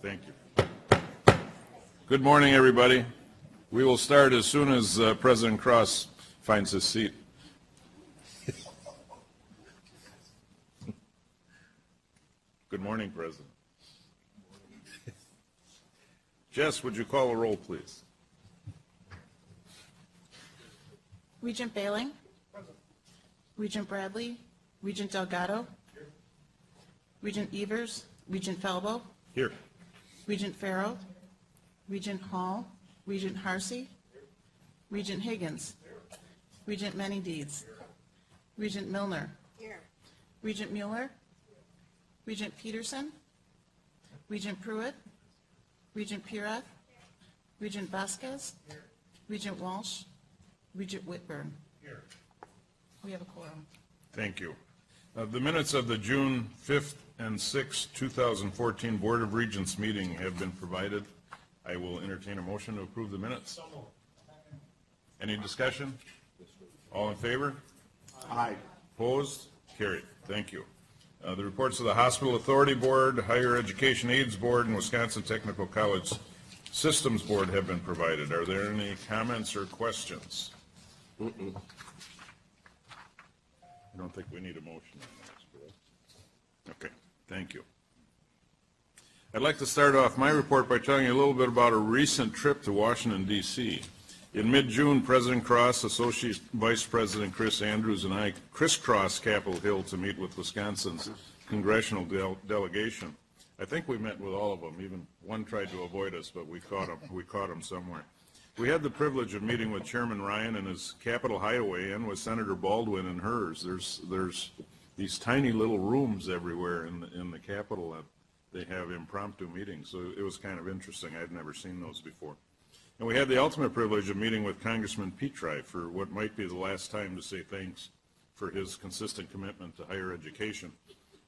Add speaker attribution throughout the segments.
Speaker 1: Thank you. Good morning, everybody. We will start as soon as President Cross finds his seat. Good morning, President. Jess, would you call a roll, please?
Speaker 2: Regent Bailing. Present. Regent Bradley. Regent Delgado. Here. Regent Evers. Regent Felbo.
Speaker 1: Here.
Speaker 2: Regent Farrow. Regent Hall. Regent Harsey. Here. Regent Higgins. Here. Regent Many Deeds. Here. Regent Milner. Here. Regent Mueller. Here. Regent Peterson. Regent Pruitt. Regent Pirath. Regent Vasquez. Here. Regent Walsh. Regent Whitburn. Here. We have a quorum.
Speaker 1: Thank you. The minutes of the June 5th and 6th, 2014 Board of Regents meeting have been provided. I will entertain a motion to approve the minutes. Any discussion? All in favor?
Speaker 3: Aye.
Speaker 1: Opposed? Carried. Thank you. The reports of the Hospital Authority Board, Higher Education Aids Board, and Wisconsin Technical College Systems Board have been provided. Are there any comments or questions? I don't think we need a motion on this. Okay, thank you. I'd like to start off my report by telling you a little bit about a recent trip to Washington, D.C. In mid-June, President Cross, Associate Vice President Chris Andrews, and I crisscrossed Capitol Hill to meet with Wisconsin's congressional delegation. I think we met with all of them. Even one tried to avoid us, but we caught him. We caught him somewhere. We had the privilege of meeting with Chairman Ryan in his Capitol Hideaway and with Senator Baldwin in hers. There's these tiny little rooms everywhere in the Capitol that they have impromptu meetings. So it was kind of interesting. I'd never seen those before. And we had the ultimate privilege of meeting with Congressman Petri for what might be the last time to say thanks for his consistent commitment to higher education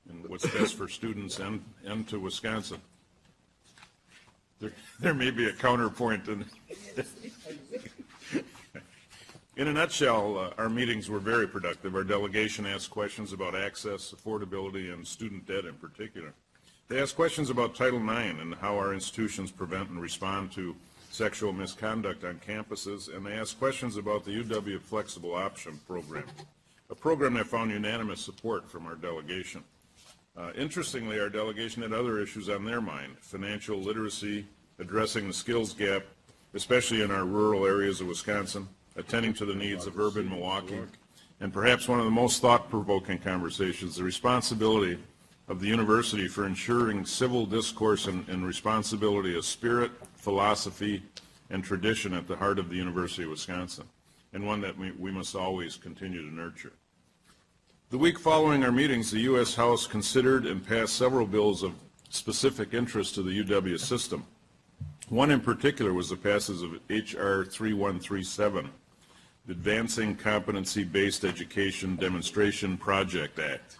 Speaker 1: and what's best for students and to Wisconsin. There may be a counterpoint. In a nutshell, our meetings were very productive. Our delegation asked questions about access, affordability, and student debt in particular. They asked questions about Title IX and how our institutions prevent and respond to sexual misconduct on campuses, and they asked questions about the UW Flexible Option Program, a program that found unanimous support from our delegation. Interestingly, our delegation had other issues on their mind: financial literacy, addressing the skills gap, especially in our rural areas of Wisconsin, attending to the needs of urban Milwaukee, and perhaps one of the most thought-provoking conversations, the responsibility of the university for ensuring civil discourse and responsibility of spirit, philosophy, and tradition at the heart of the University of Wisconsin, and one that we must always continue to nurture. The week following our meetings, the U.S. House considered and passed several bills of specific interest to the UW system. One in particular was the passage of H.R. 3137, the Advancing Competency-Based Education Demonstration Project Act.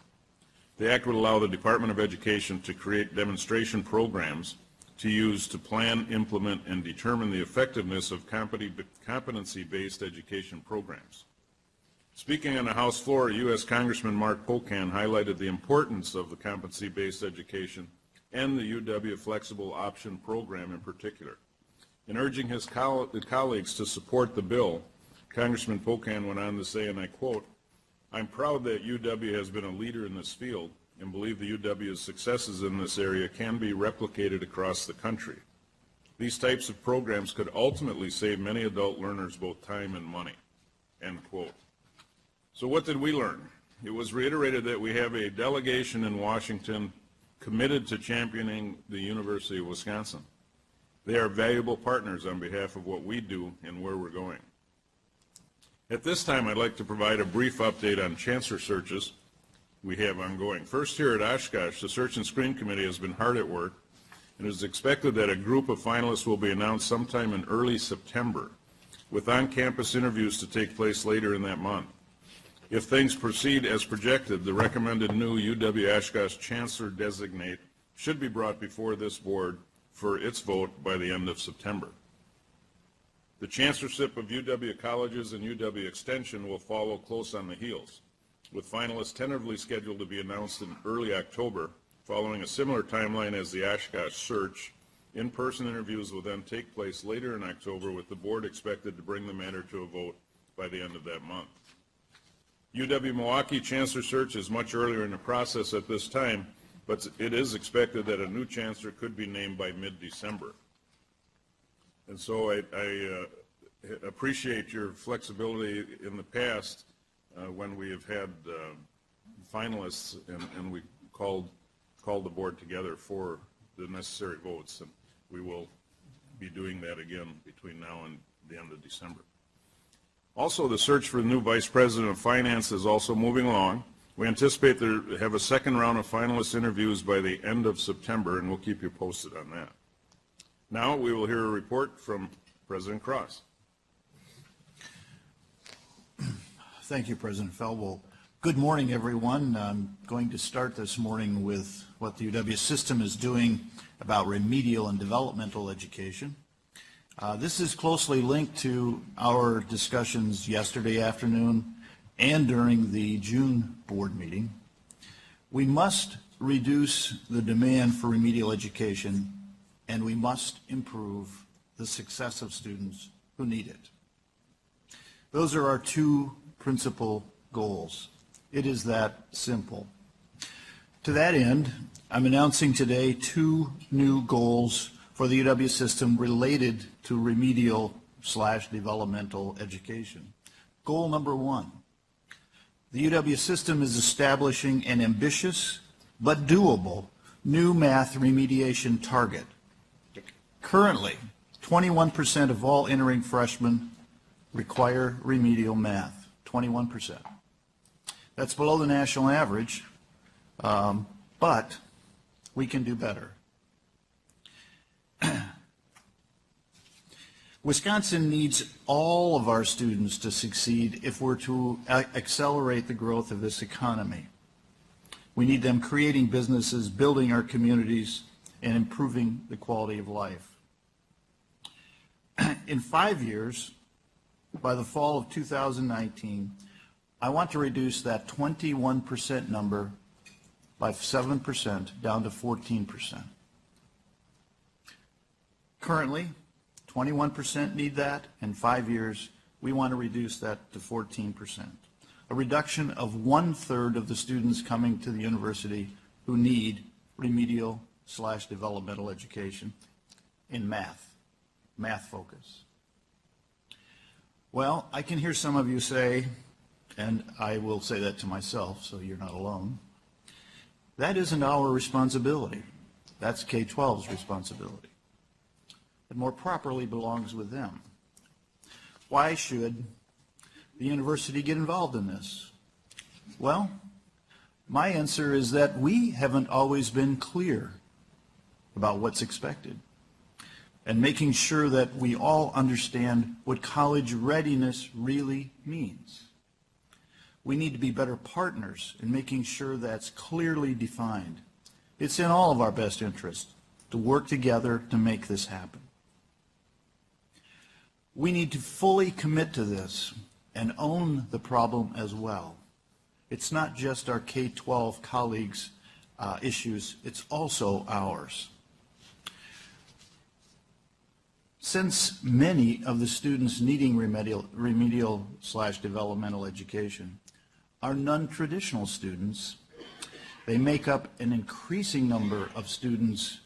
Speaker 1: The act would allow the Department of Education to create demonstration programs to use to plan, implement, and determine the effectiveness of competency-based education programs. Speaking on the House floor, U.S. Congressman Mark Pocan highlighted the importance of the competency-based education and the UW Flexible Option Program in particular. In urging his colleagues to support the bill, Congressman Pocan went on to say, and I quote, "I'm proud that UW has been a leader in this field and believe the UW's successes in this area can be replicated across the country. These types of programs could ultimately save many adult learners both time and money," end quote. So what did we learn? It was reiterated that we have a delegation in Washington committed to championing the University of Wisconsin. They are valuable partners on behalf of what we do and where we're going. At this time, I'd like to provide a brief update on chancellor searches we have ongoing. First, here at Oshkosh, the Search and Screen Committee has been hard at work, and it is expected that a group of finalists will be announced sometime in early September, with on-campus interviews to take place later in that month. If things proceed as projected, the recommended new UW-Oshkosh Chancellor designate should be brought before this board for its vote by the end of September. The chancellorship of UW colleges and UW Extension will follow close on the heels, with finalists tentatively scheduled to be announced in early October, following a similar timeline as the Oshkosh search In-person interviews will then take place later in October, with the board expected to bring the matter to a vote by the end of that month. UW-Milwaukee chancellor search is much earlier in the process at this time, but it is expected that a new chancellor could be named by mid-December. And so I appreciate your flexibility in the past when we have had finalists and we called the board together for the necessary votes, and we will be doing that again between now and the end of December. Also, the search for the new Vice President of Finance is also moving along. We anticipate to have a second round of finalist interviews by the end of September, and we'll keep you posted on that. Now we will hear a report from President Cross.
Speaker 3: Thank you, President Felwell. Good morning, everyone. I'm going to start this morning with what the UW system is doing about remedial and developmental education. This is closely linked to our discussions yesterday afternoon and during the June board meeting. We must reduce the demand for remedial education, and we must improve the success of students who need it. Those are our two principal goals. It is that simple. To that end, I'm announcing today two new goals for the UW system related to remedial/developmental education. Goal number one, the UW system is establishing an ambitious but doable new math remediation target. Currently, 21% of all entering freshmen require remedial math, 21%. That's below the national average, but we can do better. Wisconsin needs all of our students to succeed if we're to accelerate the growth of this economy. We need them creating businesses, building our communities, and improving the quality of life. In 5 years, by the fall of 2019, I want to reduce that 21% number by 7% down to 14%. Currently, 21% need that. In 5 years, we want to reduce that to 14%. A reduction of 1/3 of the students coming to the university who need remedial/developmental education in math focus. Well, I can hear some of you say, and I will say that to myself, so you're not alone, that isn't our responsibility. That's K-12's responsibility. It more properly belongs with them. Why should the university get involved in this? Well, my answer is that we haven't always been clear about what's expected, and making sure that we all understand what college readiness really means. We need to be better partners in making sure that's clearly defined. It's in all of our best interest to work together to make this happen. We need to fully commit to this and own the problem as well. It's not just our K-12 colleagues' issues, it's also ours. Since many of the students needing remedial/developmental education are non-traditional students, they make up an increasing number of students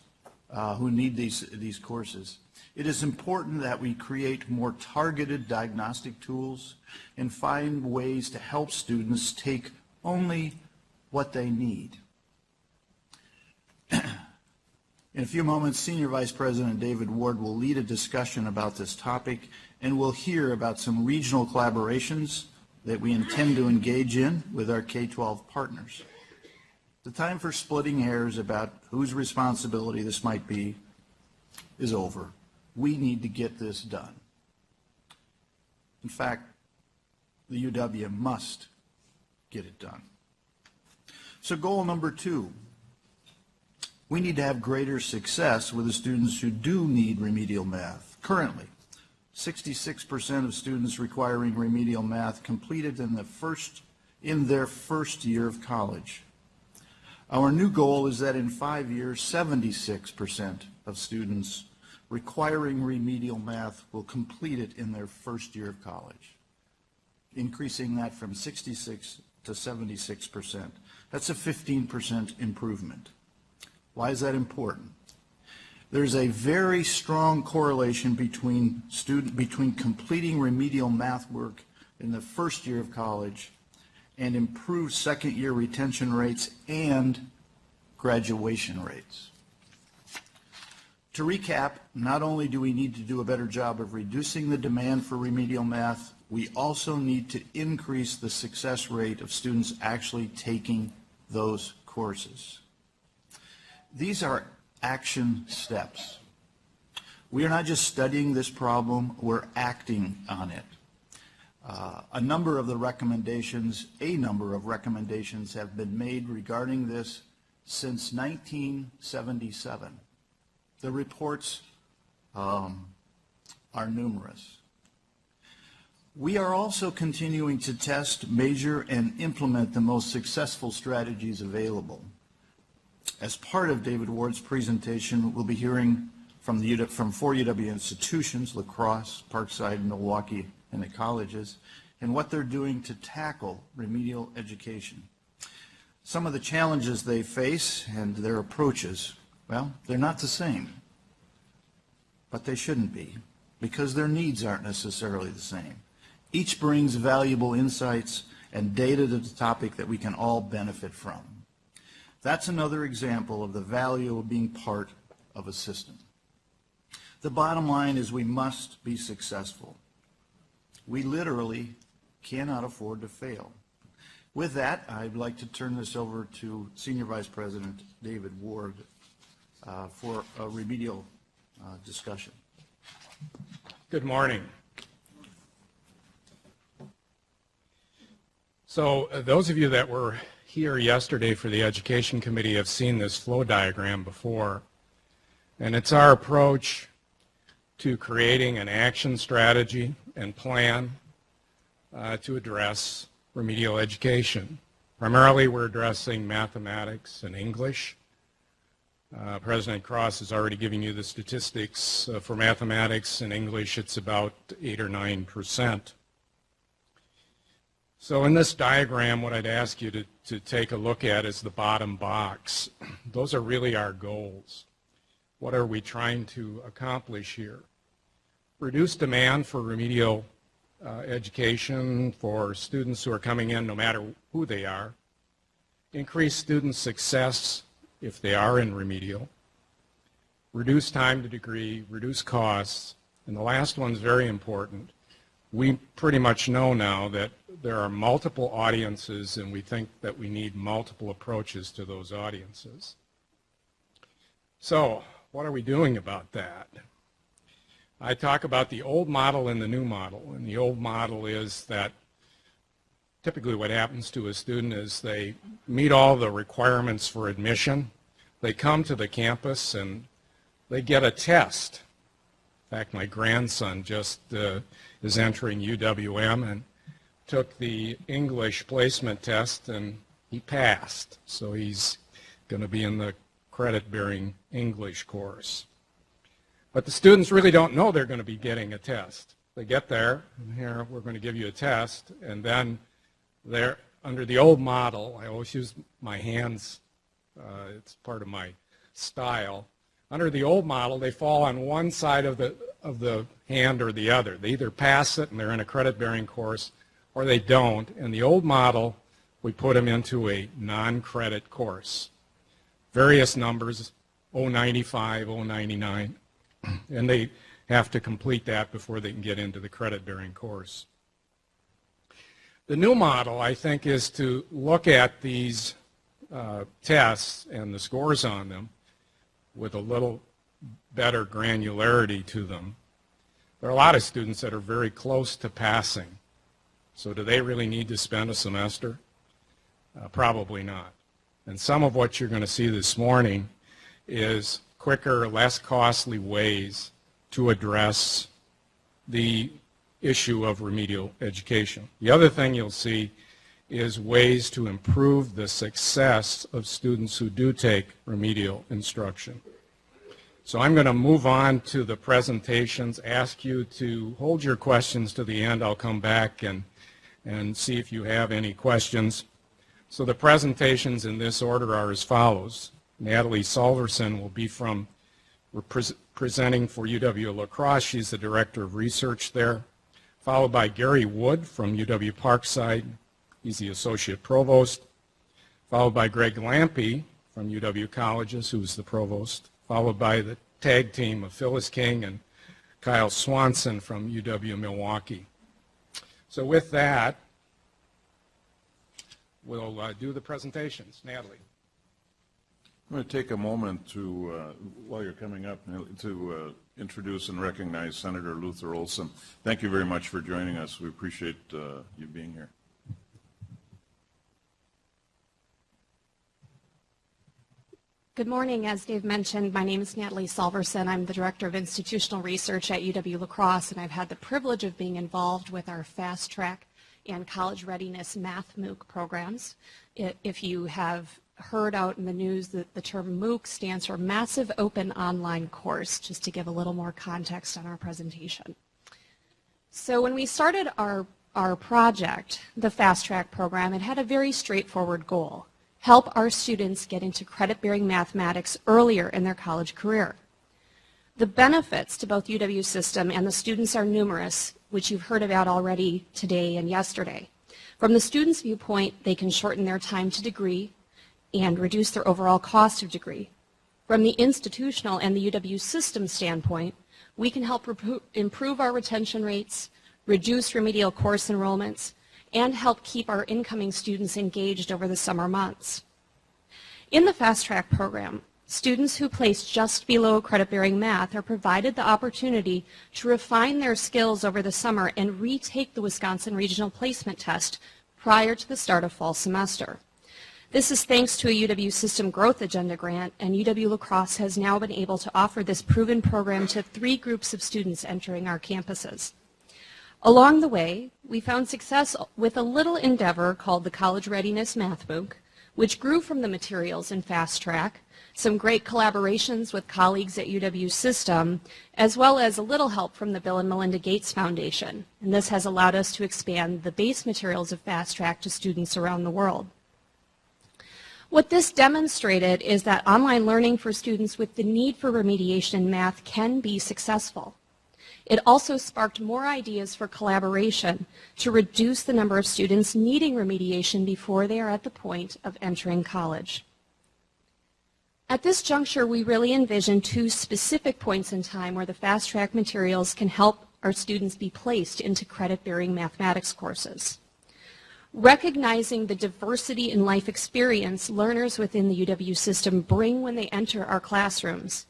Speaker 3: who need these courses. It is important that we create more targeted diagnostic tools and find ways to help students take only what they need. In a few moments, Senior Vice President David Ward will lead a discussion about this topic, and we'll hear about some regional collaborations that we intend to engage in with our K-12 partners. The time for splitting hairs about whose responsibility this might be is over. We need to get this done. In fact, the UW must get it done. So goal number two, we need to have greater success with the students who do need remedial math. Currently, 66% of students requiring remedial math completed in their first year of college. Our new goal is that in 5 years, 76% of students requiring remedial math will complete it in their first year of college, increasing that from 66 to 76%. That's a 15% improvement. Why is that important? There's a very strong correlation between completing remedial math work in the first year of college and improved second-year retention rates and graduation rates. To recap, not only do we need to do a better job of reducing the demand for remedial math, we also need to increase the success rate of students actually taking those courses. These are action steps. We are not just studying this problem, we're acting on it. A number of recommendations have been made regarding this since 1977. The reports are numerous. We are also continuing to test, measure, and implement the most successful strategies available. As part of David Ward's presentation, we'll be hearing from 4 UW institutions, La Crosse, Parkside, Milwaukee, and the colleges, and what they're doing to tackle remedial education. Some of the challenges they face and their approaches, well, they're not the same, but they shouldn't be, because their needs aren't necessarily the same. Each brings valuable insights and data to the topic that we can all benefit from. That's another example of the value of being part of a system. The bottom line is we must be successful. We literally cannot afford to fail. With that, I'd like to turn this over to Senior Vice President David Ward for a remedial discussion.
Speaker 4: Good morning. So those of you that were here yesterday for the Education Committee have seen this flow diagram before, and it's our approach to creating an action strategy and plan to address remedial education. Primarily, we're addressing mathematics and English. President Cross has already given you the statistics for mathematics and English. It's about 8 or 9%. So in this diagram, what I'd ask you to take a look at is the bottom box. Those are really our goals. What are we trying to accomplish here? Reduce demand for remedial education for students who are coming in no matter who they are. Increase student success if they are in remedial. Reduce time to degree, reduce costs. And the last one's very important. We pretty much know now that there are multiple audiences, and we think that we need multiple approaches to those audiences. So, what are we doing about that? I talk about the old model and the new model. And the old model is that typically what happens to a student is they meet all the requirements for admission. They come to the campus and they get a test. In fact, my grandson just is entering UWM and took the English placement test and he passed. So he's going to be in the credit-bearing English course. But the students really don't know they're going to be getting a test. They get there, and here we're going to give you a test, and then they're under the old model. I always use my hands. It's part of my style. Under the old model, they fall on one side of the hand or the other. They either pass it and they're in a credit-bearing course, or they don't. In the old model, we put them into a non-credit course. Various numbers, 095, 099, and they have to complete that before they can get into the credit-bearing course. The new model, I think, is to look at these tests and the scores on them with a little better granularity to them. There are a lot of students that are very close to passing. So do they really need to spend a semester? Probably not. And some of what you're going to see this morning is quicker, less costly ways to address the issue of remedial education. The other thing you'll see is ways to improve the success of students who do take remedial instruction. So I'm going to move on to the presentations, ask you to hold your questions to the end. I'll come back and see if you have any questions. So the presentations in this order are as follows. Natalie Solverson will be presenting for UW-La Crosse. She's the Director of Research there. Followed by Gary Wood from UW-Parkside. He's the Associate Provost. Followed by Greg Lampe from UW Colleges, who's the Provost. Followed by the tag team of Phyllis King and Kyle Swanson from UW-Milwaukee. So with that, we'll do the presentations. Natalie.
Speaker 1: I'm going to take a moment to, while you're coming up, to introduce and recognize Senator Luther Olson. Thank you very much for joining us. We appreciate you being here.
Speaker 5: Good morning. As Dave mentioned, my name is Natalie Solverson. I'm the Director of Institutional Research at UW-La Crosse, and I've had the privilege of being involved with our Fast Track and College Readiness Math MOOC programs. If you have heard out in the news that the term MOOC stands for Massive Open Online Course, just to give a little more context on our presentation. So when we started our project, the Fast Track program, it had a very straightforward goal: help our students get into credit-bearing mathematics earlier in their college career. The benefits to both UW system and the students are numerous, which you've heard about already today and yesterday. From the student's viewpoint, they can shorten their time to degree and reduce their overall cost of degree. From the institutional and the UW system standpoint, we can help improve our retention rates, reduce remedial course enrollments, and help keep our incoming students engaged over the summer months. In the Fast Track program, students who place just below credit-bearing math are provided the opportunity to refine their skills over the summer and retake the Wisconsin Regional Placement Test prior to the start of fall semester. This is thanks to a UW System Growth Agenda grant, and UW-La Crosse has now been able to offer this proven program to 3 groups of students entering our campuses. Along the way, we found success with a little endeavor called the College Readiness Math MOOC, which grew from the materials in Fast Track, some great collaborations with colleagues at UW System, as well as a little help from the Bill and Melinda Gates Foundation. And this has allowed us to expand the base materials of Fast Track to students around the world. What this demonstrated is that online learning for students with the need for remediation in math can be successful. It also sparked more ideas for collaboration to reduce the number of students needing remediation before they are at the point of entering college. At this juncture, we really envision 2 specific points in time where the Fast Track materials can help our students be placed into credit-bearing mathematics courses. Recognizing the diversity in life experience learners within the UW system bring when they enter our classrooms.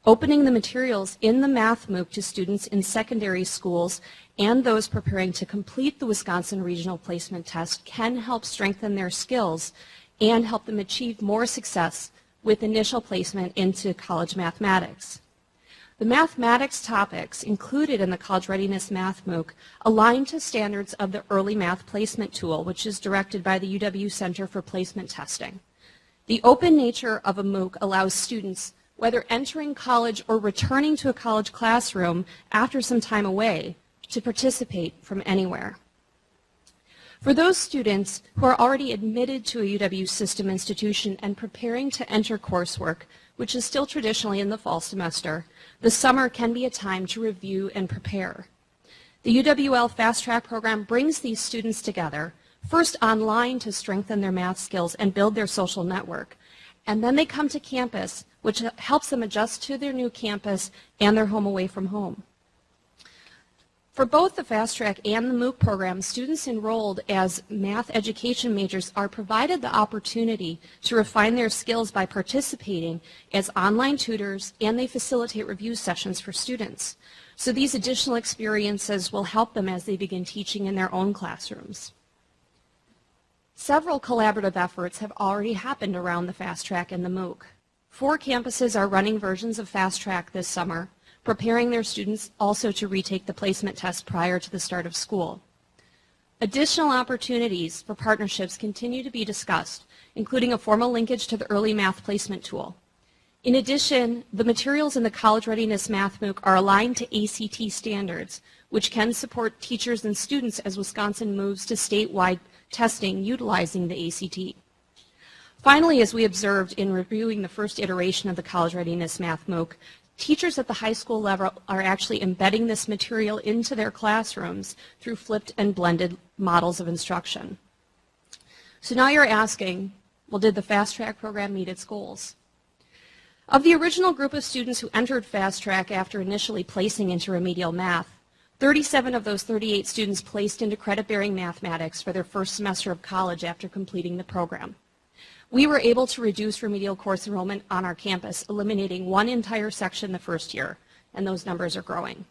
Speaker 5: Opening the materials in the Math MOOC to students in secondary schools and those preparing to complete the Wisconsin Regional Placement Test can help strengthen their skills and help them achieve more success with initial placement into college mathematics. The mathematics topics included in the College Readiness Math MOOC align to standards of the Early Math Placement Tool, which is directed by the UW Center for Placement Testing. The open nature of a MOOC allows students, whether entering college or returning to a college classroom after some time away, to participate from anywhere. For those students who are already admitted to a UW system institution and preparing to enter coursework, which is still traditionally in the fall semester, the summer can be a time to review and prepare. The UWL Fast Track program brings these students together, first online to strengthen their math skills and build their social network, and then they come to campus, which helps them adjust to their new campus and their home away from home. For both the Fast Track and the MOOC program, students enrolled as math education majors are provided the opportunity to refine their skills by participating as online tutors, and they facilitate review sessions for students. So these additional experiences will help them as they begin teaching in their own classrooms. Several collaborative efforts have already happened around the Fast Track and the MOOC. 4 campuses are running versions of Fast Track this summer, preparing their students also to retake the placement test prior to the start of school. Additional opportunities for partnerships continue to be discussed, including a formal linkage to the early math placement tool. In addition, the materials in the College Readiness Math MOOC are aligned to ACT standards, which can support teachers and students as Wisconsin moves to statewide testing utilizing the ACT. Finally, as we observed in reviewing the first iteration of the College Readiness Math MOOC, teachers at the high school level are actually embedding this material into their classrooms through flipped and blended models of instruction. So now you're asking, well, did the Fast Track program meet its goals? Of the original group of students who entered Fast Track after initially placing into remedial math, 37 of those 38 students placed into credit-bearing mathematics for their first semester of college after completing the program. We were able to reduce remedial course enrollment on our campus, eliminating one entire section the first year, and those numbers are growing.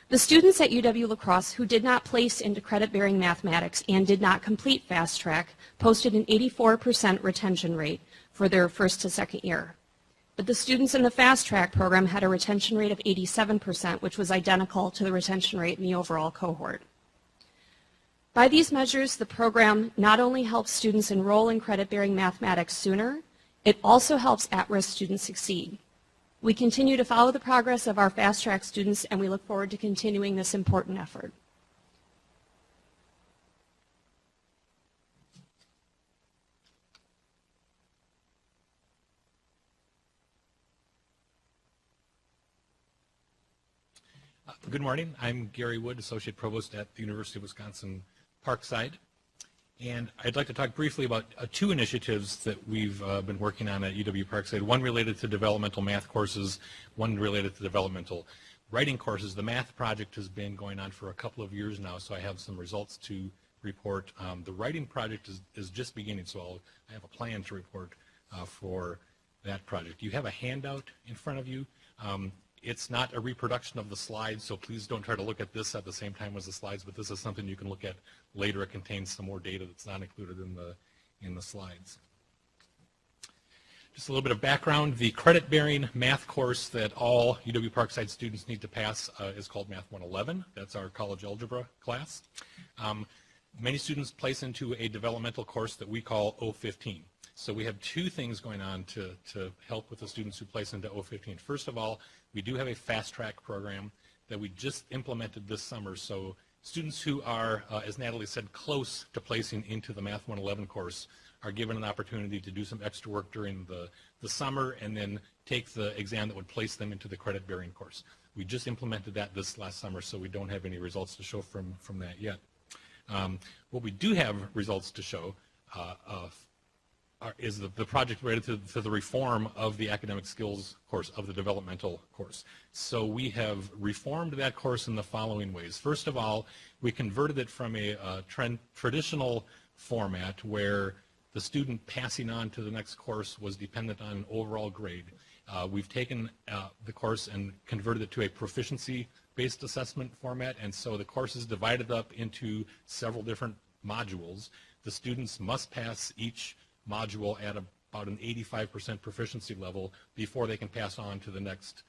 Speaker 5: The students at UW-La Crosse who did not place into credit-bearing mathematics and did not complete Fast Track posted an 84% retention rate for their first to second year. But the students in the Fast Track program had a retention rate of 87%, which was identical to the retention rate in the overall cohort. By these measures, the program not only helps students enroll in credit-bearing mathematics sooner, it also helps at-risk students succeed. We continue to follow the progress of our Fast Track students, and we look forward to continuing this important effort.
Speaker 6: Good morning. I'm Gary Wood, Associate Provost at the University of Wisconsin Parkside. And I'd like to talk briefly about two initiatives that we've been working on at UW Parkside, one related to developmental math courses, one related to developmental writing courses. The math project has been going on for a couple of years now, so I have some results to report. The writing project is just beginning, so I have a plan to report for that project. You have a handout in front of you. It's not a reproduction of the slides, so please don't try to look at this at the same time as the slides, but this is something you can look at later. It contains some more data that's not included in the slides. Just a little bit of background. The credit-bearing math course that all UW Parkside students need to pass is called Math 111. That's our college algebra class. Many students place into a developmental course that we call O15. So we have two things going on to help with the students who place into O15. First of all, we do have a Fast Track program that we just implemented this summer. So students who are, as Natalie said, close to placing into the Math 111 course are given an opportunity to do some extra work during the summer and then take the exam that would place them into the credit-bearing course. We just implemented that this last summer, so we don't have any results to show from that yet. What we do have results to show is the project related to the reform of the academic skills course, of the developmental course. So we have reformed that course in the following ways. First of all, we converted it from a traditional format where the student passing on to the next course was dependent on an overall grade. We've taken the course and converted it to a proficiency-based assessment format, and so the course is divided up into several different modules. The students must pass each module at about an 85% proficiency level before they can pass on to the next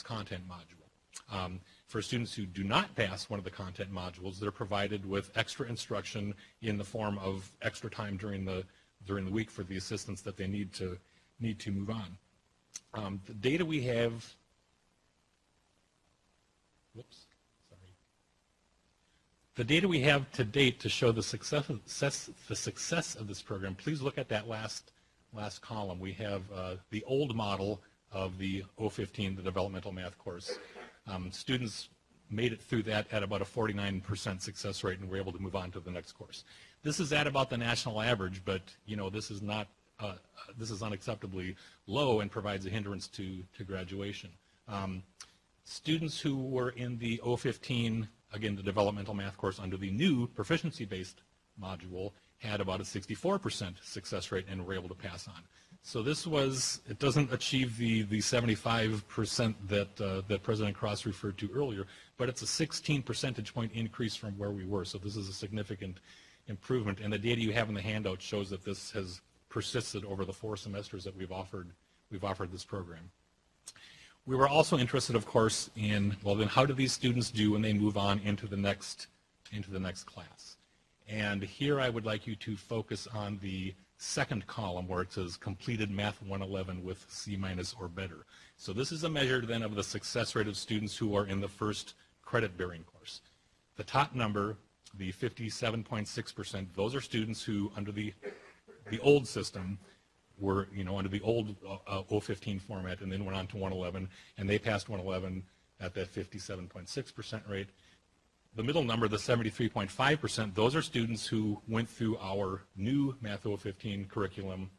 Speaker 6: content module. For students who do not pass one of the content modules, they're provided with extra instruction in the form of extra time during the week for the assistance that they need to move on. The data we have, the data we have to date to show the success of this program, please look at that last column. We have the old model of the O15, the developmental math course. Students made it through that at about a 49% success rate and were able to move on to the next course. This is at about the national average, but this is not this is unacceptably low and provides a hindrance to graduation. Students who were in the O15, again, the developmental math course under the new proficiency-based module, had about a 64% success rate and were able to pass on. So this was, it doesn't achieve the 75% that President Cross referred to earlier, but it's a 16 percentage point increase from where we were. So this is a significant improvement, and the data you have in the handout shows that this has persisted over the 4 semesters that we've offered this program. We were also interested, of course, in, well, then how do these students do when they move on into the next class? And here I would like you to focus on the second column where it says completed Math 111 with C- or better. So this is a measure then of the success rate of students who are in the first credit-bearing course. The top number, the 57.6%, those are students who, under the old system, were, under the old 015 format and then went on to 111, and they passed 111 at that 57.6% rate. The middle number, the 73.5%, those are students who went through our new Math 015 curriculum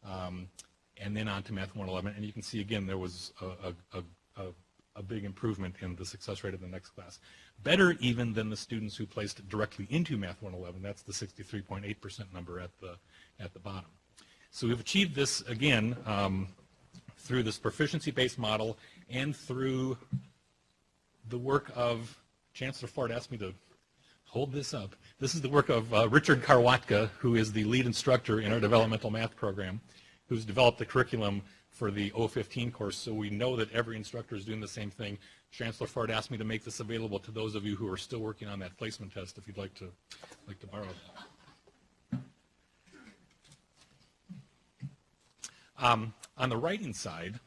Speaker 6: and then on to Math 111. And you can see, again, there was a big improvement in the success rate of the next class. Better even than the students who placed directly into Math 111. That's the 63.8% number at the bottom. So we've achieved this, again, through this proficiency-based model and through the work of Chancellor Ford asked me to hold this up. This is the work of Richard Karwatka, who is the lead instructor in our developmental math program, who's developed the curriculum for the 015 course, so we know that every instructor is doing the same thing. Chancellor Ford asked me to make this available to those of you who are still working on that placement test, if you'd like to borrow that. On the writing side,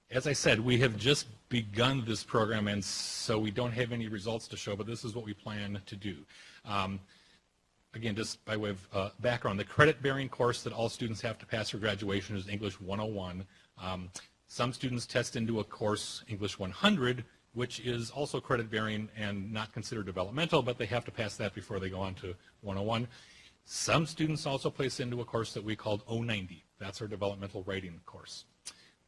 Speaker 6: as I said, we have just begun this program, and so we don't have any results to show, but this is what we plan to do. Again, just by way of background, the credit-bearing course that all students have to pass for graduation is English 101. Some students test into a course, English 100, which is also credit-bearing and not considered developmental, but they have to pass that before they go on to 101. Some students also place into a course that we called 090. That's our developmental writing course.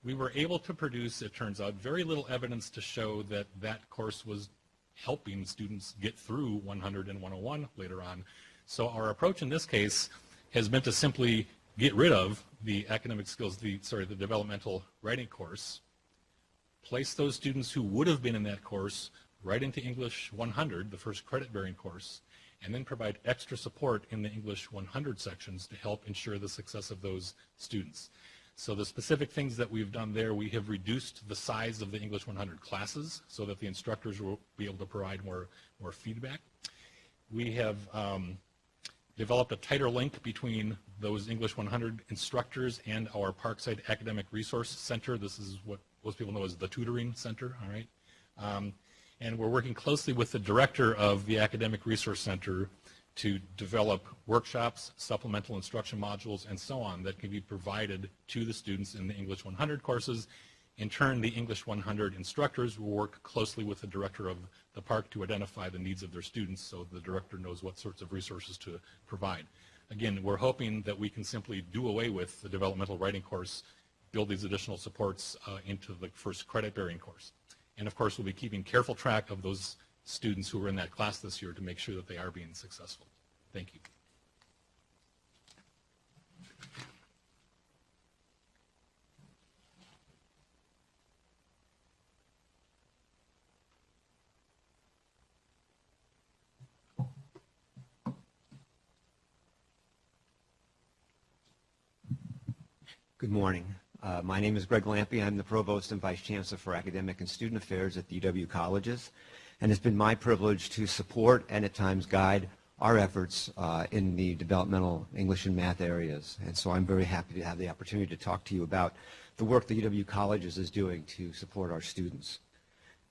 Speaker 6: We were able to produce, it turns out, very little evidence to show that that course was helping students get through 100 and 101 later on. So our approach in this case has been to simply get rid of the academic skills, the developmental writing course, place those students who would have been in that course right into English 100, the first credit-bearing course, and then provide extra support in the English 100 sections to help ensure the success of those students. So the specific things that we've done there, we have reduced the size of the English 100 classes so that the instructors will be able to provide more feedback. We have developed a tighter link between those English 100 instructors and our Parkside Academic Resource Center. This is what most people know as the tutoring center, all right? And we're working closely with the director of the Academic Resource Center to develop workshops, supplemental instruction modules, and so on that can be provided to the students in the English 100 courses. In turn, the English 100 instructors will work closely with the director of the park to identify the needs of their students so the director knows what sorts of resources to provide. Again, we're hoping that we can simply do away with the developmental writing course, build these additional supports into the first credit-bearing course. And of course, we'll be keeping careful track of those students who are in that class this year to make sure that they are being successful. Thank you.
Speaker 7: Good morning. My name is Greg Lampe. I'm the Provost and Vice Chancellor for Academic and Student Affairs at the UW colleges, and it's been my privilege to support and at times guide our efforts in the developmental English and math areas. And so I'm very happy to have the opportunity to talk to you about the work the UW colleges is doing to support our students.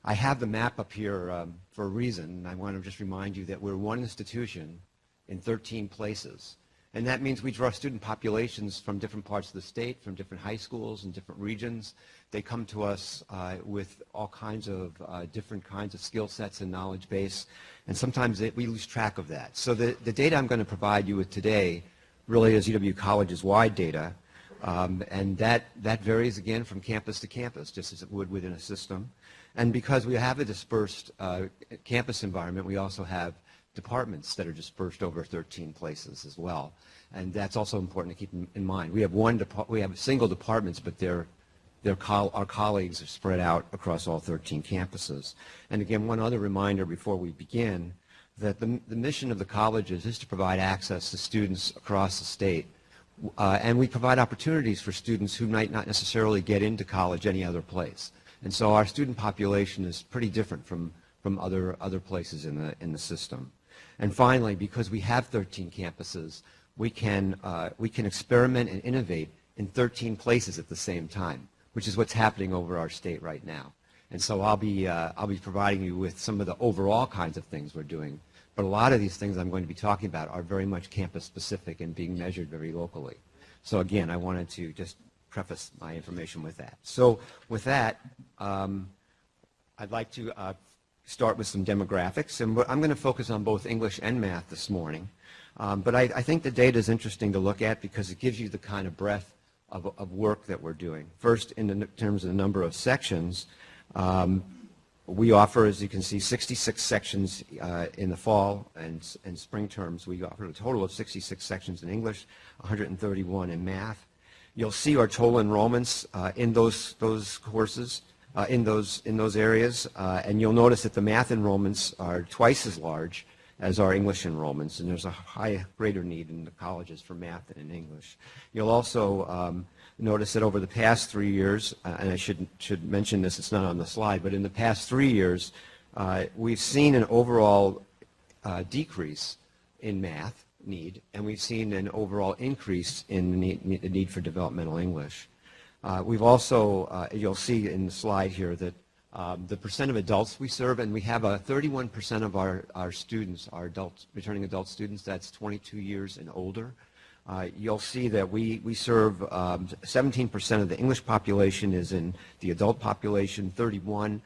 Speaker 7: I have the map up here for a reason, and I want to just remind you that we're one institution in 13 places. And that means we draw student populations from different parts of the state, from different high schools and different regions. They come to us with all kinds of different kinds of skill sets and knowledge base, and sometimes we lose track of that. So the data I'm going to provide you with today really is UW colleges wide data, and that varies again from campus to campus, just as it would within a system. And because we have a dispersed campus environment, we also have departments that are dispersed over 13 places as well, and that's also important to keep in mind. We have single departments, but our colleagues are spread out across all 13 campuses. And again, one other reminder before we begin, that the mission of the colleges is to provide access to students across the state, and we provide opportunities for students who might not necessarily get into college any other place. And so our student population is pretty different from other places in the system. And finally, because we have 13 campuses, we can experiment and innovate in 13 places at the same time, which is what's happening over our state right now. And so I'll be providing you with some of the overall kinds of things we're doing. But a lot of these things I'm going to be talking about are very much campus specific and being measured very locally. So again, I wanted to just preface my information with that. So with that, I'd like to start with some demographics. And I'm going to focus on both English and math this morning. But I think the data is interesting to look at because it gives you the kind of breadth of work that we're doing. First, in terms of the number of sections, we offer, as you can see, 66 sections in the fall and spring terms. We offer a total of 66 sections in English, 131 in math. You'll see our total enrollments in those courses, in those areas, and you'll notice that the math enrollments are twice as large as our English enrollments, and there's a greater need in the colleges for math than in English. You'll also notice that over the past 3 years, and I should mention this, it's not on the slide, but in the past 3 years, we've seen an overall decrease in math need, and we've seen an overall increase in the need for developmental English. We've also, you'll see in the slide here that the percent of adults we serve, and we have 31% of our students, our returning adult students, that's 22 years and older. You'll see that we serve 17% of the English population is in the adult population, 31%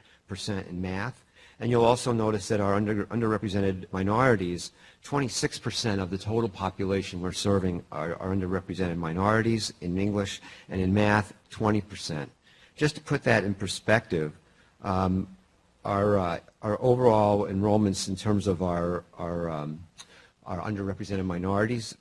Speaker 7: in math. And you'll also notice that our underrepresented minorities, 26% of the total population we're serving are underrepresented minorities in English, and in math, 20%. Just to put that in perspective, our overall enrollments in terms of our underrepresented minorities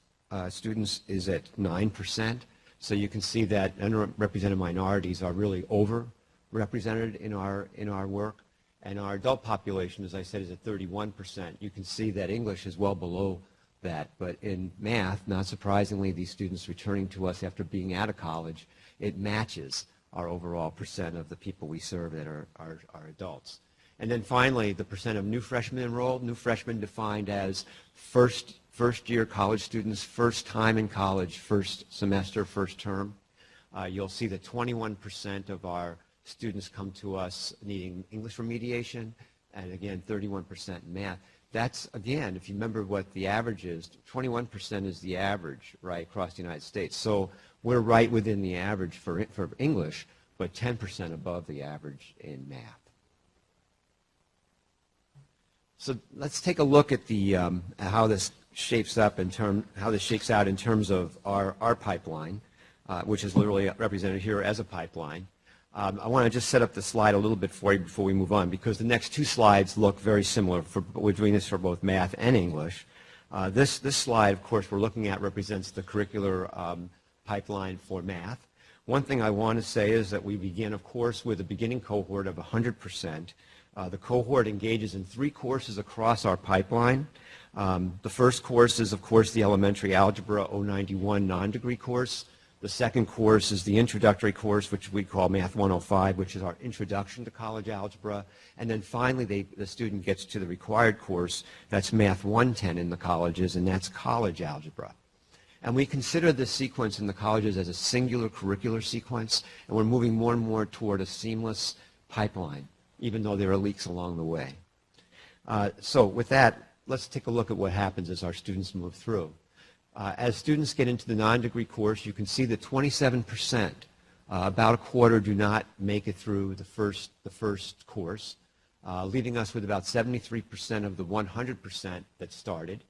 Speaker 7: students is at 9%. So you can see that underrepresented minorities are really overrepresented in our work. And our adult population, as I said, is at 31%. You can see that English is well below that. But in math, not surprisingly, these students returning to us after being out of college, it matches our overall percent of the people we serve that are adults. And then finally, the percent of new freshmen enrolled, new freshmen defined as first-year college students, first time in college, first semester, first term. You'll see that 21% of our students come to us needing English remediation, and again, 31% in math. That's, again, if you remember what the average is, 21% is the average, right, across the United States. So we're right within the average for English, but 10% above the average in math. So let's take a look at the how this shapes out in terms of our pipeline, which is literally represented here as a pipeline. I want to just set up the slide a little bit for you before we move on, because the next two slides look very similar. We're doing this for both math and English. This slide, of course, we're looking at represents the curricular pipeline for math. One thing I want to say is that we begin, of course, with a beginning cohort of 100%. The cohort engages in 3 courses across our pipeline. The first course is, of course, the Elementary Algebra 091 non-degree course. The second course is the introductory course, which we call Math 105, which is our introduction to college algebra. And then finally, the student gets to the required course, that's Math 110 in the colleges, and that's college algebra. And we consider this sequence in the colleges as a singular curricular sequence, and we're moving more and more toward a seamless pipeline, even though there are leaks along the way. So with that, let's take a look at what happens as our students move through. As students get into the non-degree course, you can see that 27%, about a quarter, do not make it through the first course, leaving us with about 73% of the 100% that started.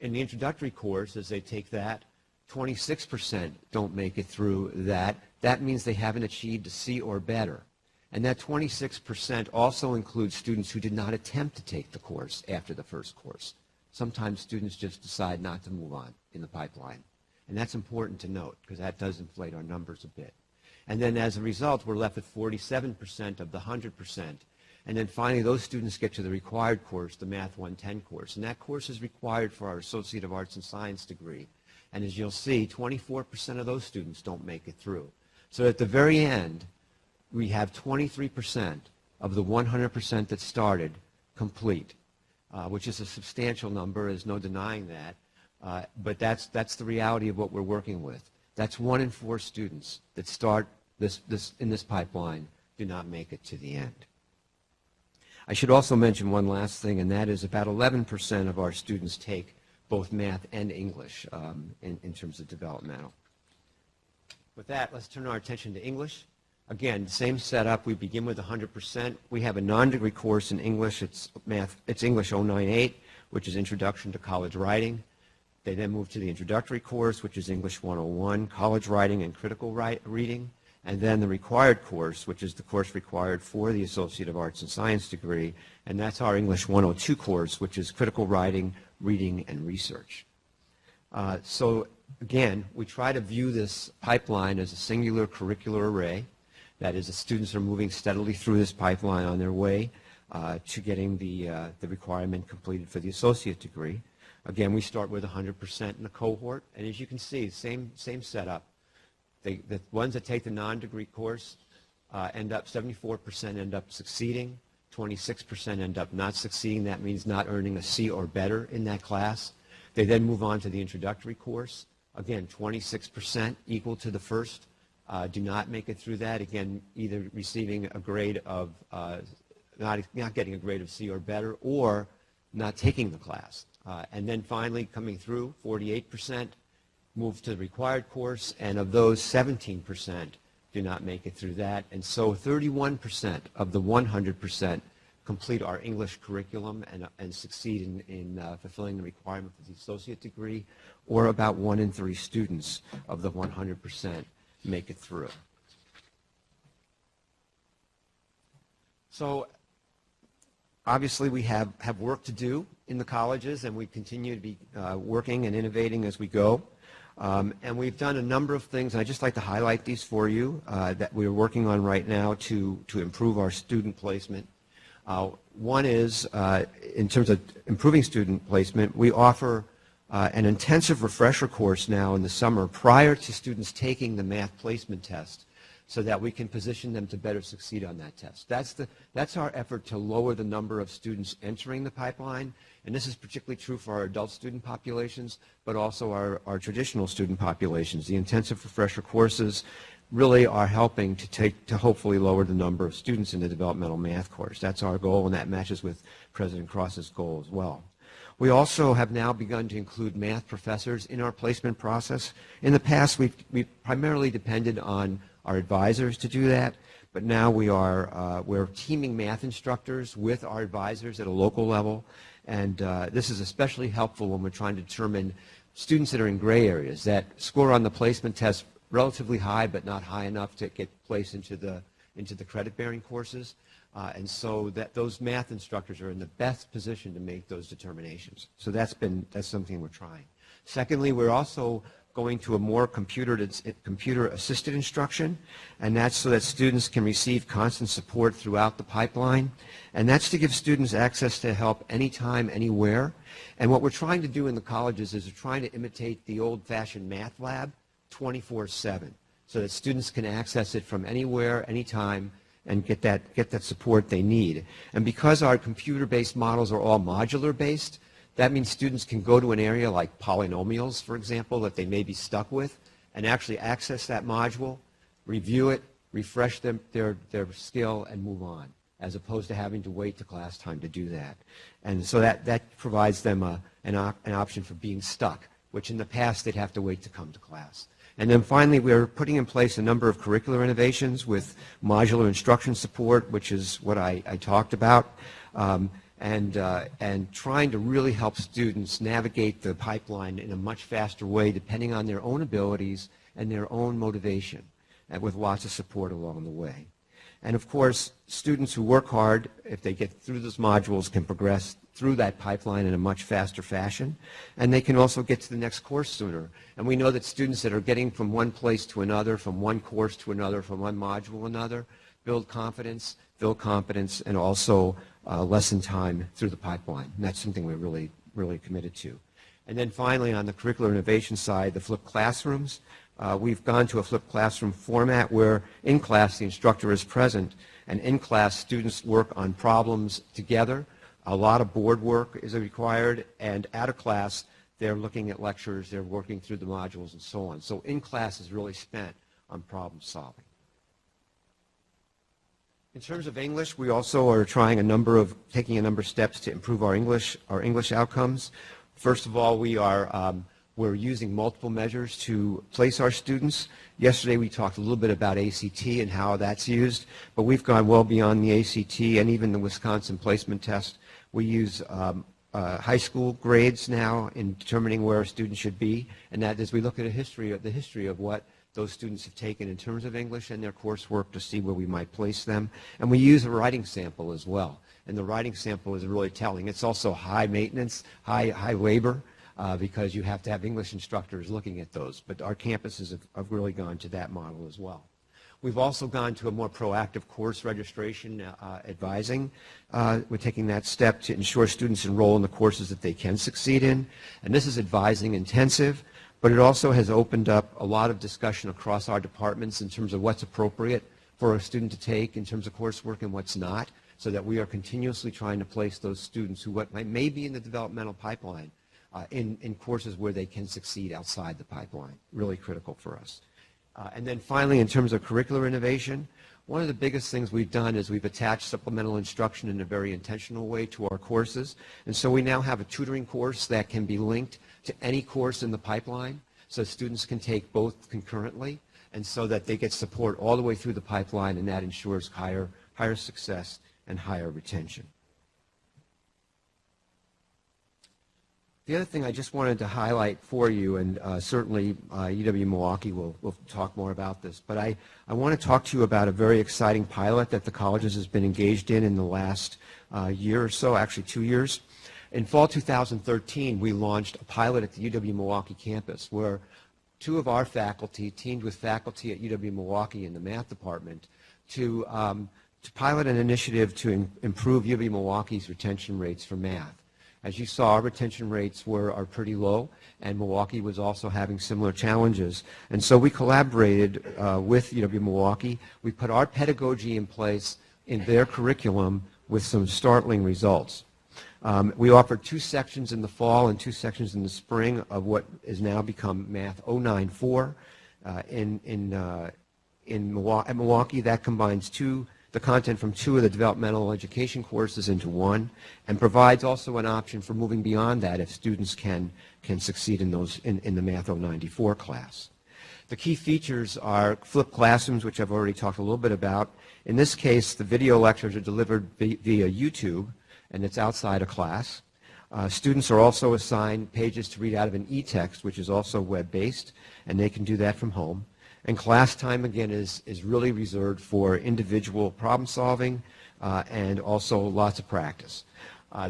Speaker 7: In the introductory course, as they take that, 26% don't make it through that. That means they haven't achieved a C or better. And that 26% also includes students who did not attempt to take the course after the first course. Sometimes students just decide not to move on in the pipeline. And that's important to note because that does inflate our numbers a bit. And then as a result, we're left with 47% of the 100%. And then finally, those students get to the required course, the Math 110 course. And that course is required for our Associate of Arts and Science degree. And as you'll see, 24% of those students don't make it through. So at the very end, we have 23% of the 100% that started complete. which is a substantial number. There's no denying that. But that's the reality of what we're working with. That's 1 in 4 students that start in this pipeline do not make it to the end. I should also mention one last thing, and that is about 11% of our students take both math and English in terms of developmental. With that, let's turn our attention to English. Again, same setup. We begin with 100%. We have a non-degree course in English. It's English 098, which is Introduction to College Writing. They then move to the introductory course, which is English 101, College Writing and Critical Reading. And then the required course, which is the course required for the Associate of Arts and Science degree, and that's our English 102 course, which is Critical Writing, Reading, and Research. So again, we try to view this pipeline as a singular curricular array. That is, the students are moving steadily through this pipeline on their way to getting the requirement completed for the associate degree. Again, we start with 100% in a cohort, and as you can see, same setup. The ones that take the non-degree course 74% end up succeeding, 26% end up not succeeding. That means not earning a C or better in that class. They then move on to the introductory course. Again, 26%, equal to the first, do not make it through that. Again, either receiving a grade of, not getting a grade of C or better, or not taking the class. And then finally, coming through, 48%. Move to the required course, and of those, 17% do not make it through that. And so 31% of the 100% complete our English curriculum and succeed in fulfilling the requirement for the associate degree, or about 1 in 3 students of the 100% make it through. So obviously we have work to do in the colleges, and we continue to be working and innovating as we go. And we've done a number of things, and I'd just like to highlight these for you that we're working on right now to improve our student placement. One is, in terms of improving student placement, we offer an intensive refresher course now in the summer prior to students taking the math placement test, so that we can position them to better succeed on that test. That's our effort to lower the number of students entering the pipeline, and this is particularly true for our adult student populations, but also our traditional student populations. The intensive refresher courses really are helping to hopefully lower the number of students in the developmental math course. That's our goal, and that matches with President Cross's goal as well. We also have now begun to include math professors in our placement process. In the past, we've primarily depended on our advisors to do that, but now we're teaming math instructors with our advisors at a local level, and this is especially helpful when we're trying to determine students that are in gray areas, that score on the placement test relatively high but not high enough to get placed into the credit-bearing courses, and so that those math instructors are in the best position to make those determinations. So that's something we're trying. Secondly, we're also going to a more computer-assisted instruction, and that's so that students can receive constant support throughout the pipeline, and that's to give students access to help anytime, anywhere. And what we're trying to do in the colleges is we're trying to imitate the old-fashioned math lab 24/7, so that students can access it from anywhere, anytime, and get that support they need. And because our computer-based models are all modular-based, that means students can go to an area like polynomials, for example, that they may be stuck with, and actually access that module, review it, refresh their skill, and move on, as opposed to having to wait to class time to do that. And so that provides them an option for being stuck, which in the past they'd have to wait to come to class. And then finally, we're putting in place a number of curricular innovations with modular instruction support, which is what I talked about, and trying to really help students navigate the pipeline in a much faster way, depending on their own abilities and their own motivation, and with lots of support along the way. And of course, students who work hard, if they get through those modules, can progress through that pipeline in a much faster fashion, and they can also get to the next course sooner. And we know that students that are getting from one place to another, from one course to another, from one module to another, build confidence, and also lessen time through the pipeline. And that's something we're really, really committed to. And then finally, on the curricular innovation side, the flipped classrooms. We've gone to a flipped classroom format where in class the instructor is present, and in class students work on problems together A lot of board work is required, and out of class, they're looking at lectures, they're working through the modules and so on. So in class is really spent on problem solving. In terms of English, we also are taking a number of steps to improve our English outcomes. First of all, we're using multiple measures to place our students. Yesterday we talked a little bit about ACT and how that's used, but we've gone well beyond the ACT and even the Wisconsin placement test. We use high school grades now in determining where a student should be, and that is we look at the history of what those students have taken in terms of English and their coursework to see where we might place them. And we use a writing sample as well. And the writing sample is really telling. It's also high maintenance, high labor, because you have to have English instructors looking at those. But our campuses have really gone to that model as well. We've also gone to a more proactive course registration advising. We're taking that step to ensure students enroll in the courses that they can succeed in. And this is advising intensive, but it also has opened up a lot of discussion across our departments in terms of what's appropriate for a student to take in terms of coursework and what's not, so that we are continuously trying to place those students who may be in the developmental pipeline in courses where they can succeed outside the pipeline. Really critical for us. And then finally, in terms of curricular innovation, one of the biggest things we've done is we've attached supplemental instruction in a very intentional way to our courses. And so we now have a tutoring course that can be linked to any course in the pipeline, so students can take both concurrently, and so that they get support all the way through the pipeline, and that ensures higher success and higher retention. The other thing I just wanted to highlight for you, and certainly UW-Milwaukee will talk more about this, but I want to talk to you about a very exciting pilot that the colleges has been engaged in the last year or so, actually 2 years. In fall 2013, we launched a pilot at the UW-Milwaukee campus where 2 of our faculty teamed with faculty at UW-Milwaukee in the math department to pilot an initiative to improve UW-Milwaukee's retention rates for math. As you saw, our retention rates are pretty low, and Milwaukee was also having similar challenges. And so we collaborated with UW-Milwaukee. We put our pedagogy in place in their curriculum with some startling results. We offered 2 sections in the fall and 2 sections in the spring of what has now become Math 094. At Milwaukee, that combines the content from 2 of the developmental education courses into 1, and provides also an option for moving beyond that if students can succeed in the Math 094 class. The key features are flipped classrooms, which I've already talked a little bit about. In this case, the video lectures are delivered via YouTube, and it's outside of class. Students are also assigned pages to read out of an e-text, which is also web-based, and they can do that from home. And class time, again, is really reserved for individual problem solving and also lots of practice.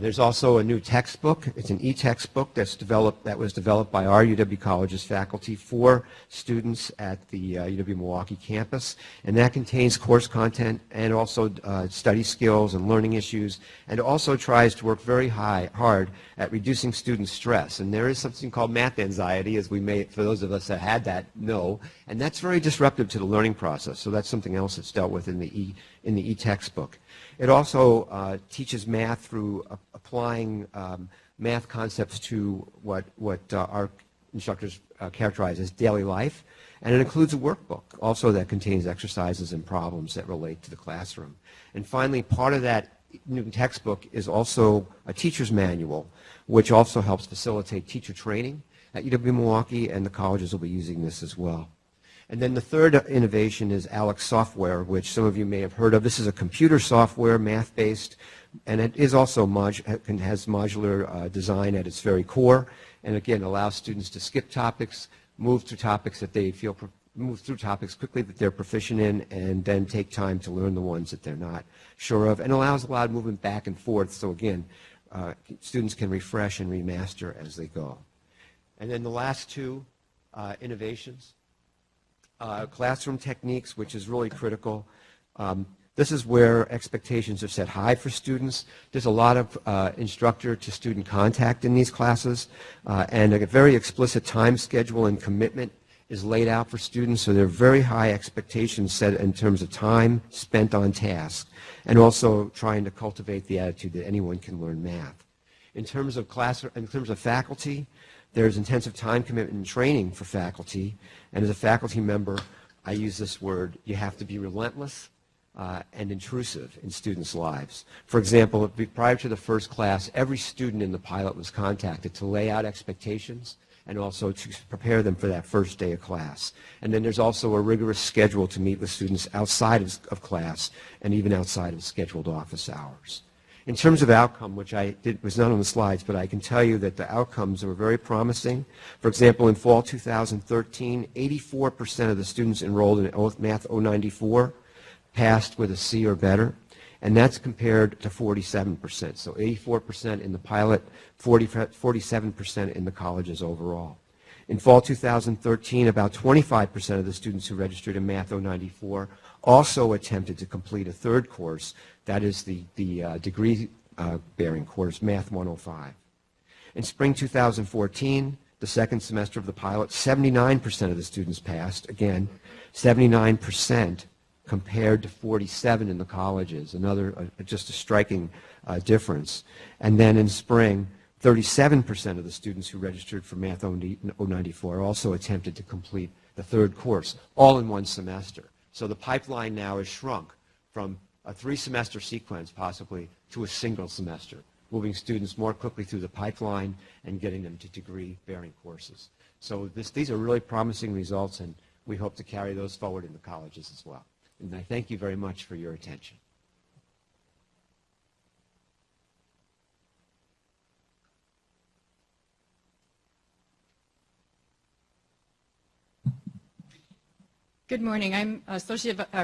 Speaker 7: There's also a new textbook. It's an e-textbook that was developed by our UW College's faculty for students at the UW-Milwaukee campus, and that contains course content and also study skills and learning issues, and also tries to work very hard at reducing student stress. And there is something called math anxiety, as we may, for those of us that had that, know, and that's very disruptive to the learning process. So that's something else that's dealt with in the e-textbook. It also teaches math through applying math concepts to what our instructors characterize as daily life, and it includes a workbook also that contains exercises and problems that relate to the classroom. And finally, part of that new textbook is also a teacher's manual, which also helps facilitate teacher training at UW-Milwaukee, and the colleges will be using this as well. And then the third innovation is Alex Software, which some of you may have heard of. This is a computer software, math-based, and it is also has modular design at its very core, and again allows students to skip topics, move through topics quickly that they're proficient in, and then take time to learn the ones that they're not sure of, and allows a lot of movement back and forth. So again, students can refresh and remaster as they go. And then the last 2 innovations. Classroom techniques, which is really critical. This is where expectations are set high for students. There's a lot of instructor-to-student contact in these classes, and a very explicit time schedule and commitment is laid out for students, so there are very high expectations set in terms of time spent on task, and also trying to cultivate the attitude that anyone can learn math. In terms of faculty, there's intensive time commitment and training for faculty, and as a faculty member, I use this word, you have to be relentless and intrusive in students' lives. For example, prior to the first class, every student in the pilot was contacted to lay out expectations and also to prepare them for that first day of class. And then there's also a rigorous schedule to meet with students outside of class and even outside of scheduled office hours. In terms of outcome, which was not on the slides, but I can tell you that the outcomes were very promising. For example, in fall 2013, 84% of the students enrolled in Math 094 passed with a C or better, and that's compared to 47%. So 84% in the pilot, 47% in the colleges overall. In fall 2013, about 25% of the students who registered in Math 094 also attempted to complete a third course, that is the degree-bearing course, Math 105. In spring 2014, the second semester of the pilot, 79% of the students passed, again, 79% compared to 47 in the colleges, just a striking difference. And then in spring, 37% of the students who registered for Math 094 also attempted to complete the third course, all in one semester. So the pipeline now is shrunk from a 3-semester sequence, possibly, to a single semester, moving students more quickly through the pipeline and getting them to degree-bearing courses. So these are really promising results, and we hope to carry those forward in the colleges as well. And I thank you very much for your attention.
Speaker 8: Good morning. I'm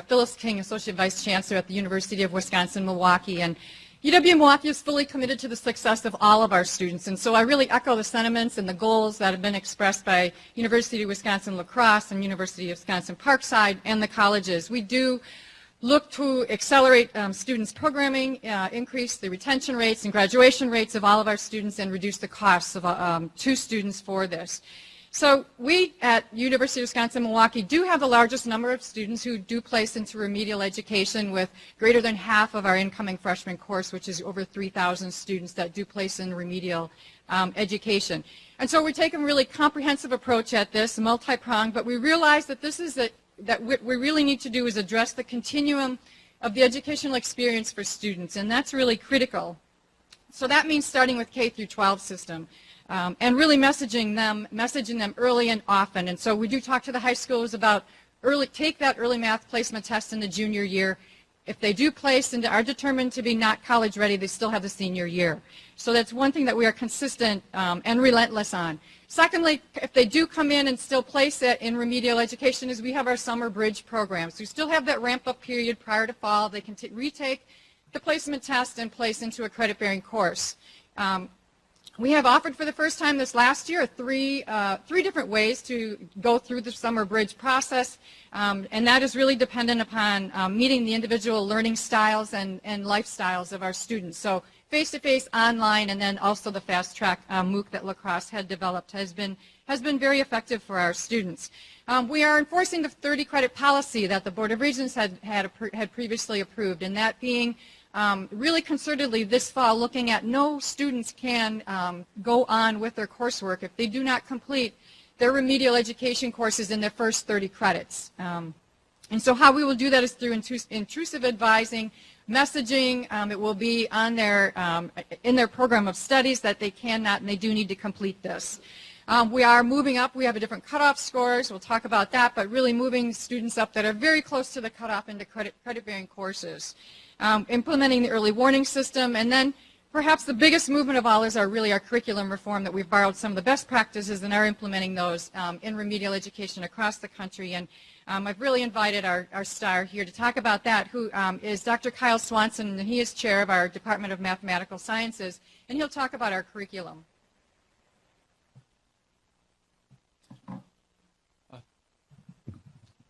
Speaker 8: Phyllis King, Associate Vice Chancellor at the University of Wisconsin-Milwaukee, and UW-Milwaukee is fully committed to the success of all of our students, and so I really echo the sentiments and the goals that have been expressed by University of Wisconsin-La Crosse and University of Wisconsin-Parkside and the colleges. We do look to accelerate students' programming, increase the retention rates and graduation rates of all of our students, and reduce the costs of, to students for this. So we at University of Wisconsin-Milwaukee do have the largest number of students who do place into remedial education, with greater than half of our incoming freshman course, which is over 3,000 students that do place in remedial education. And so we're taking a really comprehensive approach at this, multi-pronged, but we realize that this is that what we really need to do is address the continuum of the educational experience for students, and that's really critical. So that means starting with K through 12 system. And really messaging them early and often. And so we do talk to the high schoolers about take that early math placement test in the junior year. If they do place and are determined to be not college ready, they still have the senior year. So that's one thing that we are consistent and relentless on. Secondly, if they do come in and still place it in remedial education, is we have our summer bridge programs. We still have that ramp-up period prior to fall. They can retake the placement test and place into a credit-bearing course. We have offered for the first time this last year three different ways to go through the summer bridge process, and that is really dependent upon meeting the individual learning styles and lifestyles of our students. So face-to-face, online, and then also the fast-track MOOC that La Crosse had developed has been very effective for our students. We are enforcing the 30-credit policy that the Board of Regents had previously approved, and that being really concertedly this fall, looking at no students can go on with their coursework if they do not complete their remedial education courses in their first 30 credits. And so how we will do that is through intrusive advising, messaging. It will be on in their program of studies that they cannot and they do need to complete this. We are moving up. We have a different cutoff scores. We'll talk about that, but really moving students up that are very close to the cutoff into credit-bearing courses. Implementing the early warning system, and then perhaps the biggest movement of all is our curriculum reform, that we've borrowed some of the best practices and are implementing those in remedial education across the country. And I've really invited our star here to talk about that, who is Dr. Kyle Swanson, and he is chair of our Department of Mathematical Sciences, and he'll talk about our curriculum.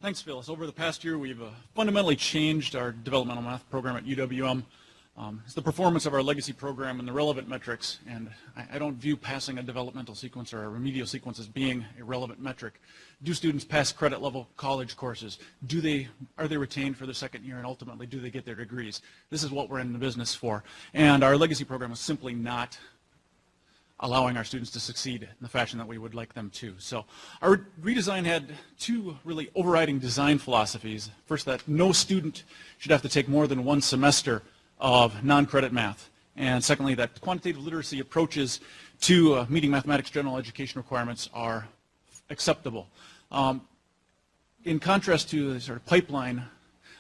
Speaker 9: Thanks, Phyllis. Over the past year, we've fundamentally changed our developmental math program at UWM. It's the performance of our legacy program and the relevant metrics, and I don't view passing a developmental sequence or a remedial sequence as being a relevant metric. Do students pass credit level college courses? Are they retained for their second year, and ultimately do they get their degrees? This is what we're in the business for, and our legacy program is simply not allowing our students to succeed in the fashion that we would like them to. So our redesign had two really overriding design philosophies. First, that no student should have to take more than one semester of non-credit math. And secondly, that quantitative literacy approaches to meeting mathematics general education requirements are acceptable. In contrast to the sort of pipeline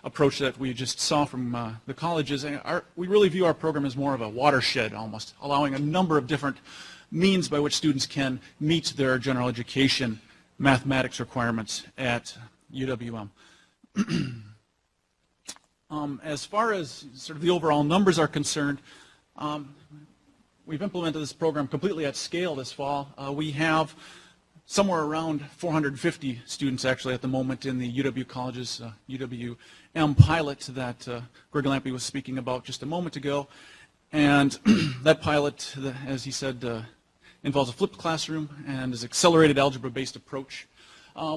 Speaker 9: approach that we just saw from the colleges, we really view our program as more of a watershed almost, allowing a number of different means by which students can meet their general education mathematics requirements at UWM. As far as sort of the overall numbers are concerned, we've implemented this program completely at scale this fall. We have somewhere around 450 students actually at the moment in the UW College's UWM pilot that Greg Lampe was speaking about just a moment ago. And that pilot, as he said, involves a flipped classroom and is an accelerated algebra-based approach.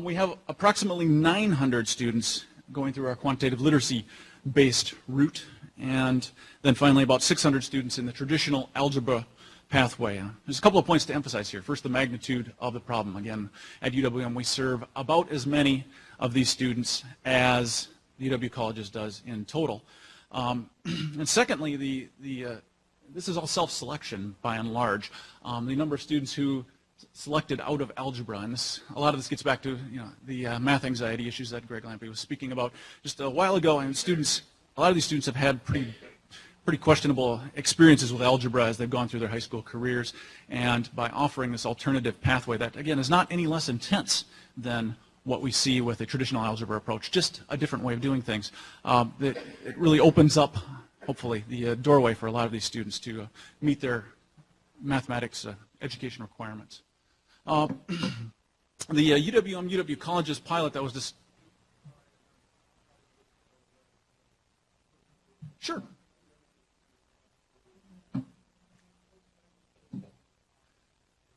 Speaker 9: We have approximately 900 students going through our quantitative literacy-based route, and then finally about 600 students in the traditional algebra pathway. There's a couple of points to emphasize here. First, the magnitude of the problem. Again, at UWM we serve about as many of these students as the UW Colleges does in total. And secondly, this is all self-selection by and large. The number of students who selected out of algebra, and a lot of this gets back to the math anxiety issues that Greg Lampe was speaking about just a while ago. And a lot of these students have had pretty questionable experiences with algebra as they've gone through their high school careers, and by offering this alternative pathway that, again, is not any less intense than what we see with a traditional algebra approach, just a different way of doing things, it really opens up, hopefully, the doorway for a lot of these students to meet their mathematics education requirements. The UW Colleges pilot that was just... Sure.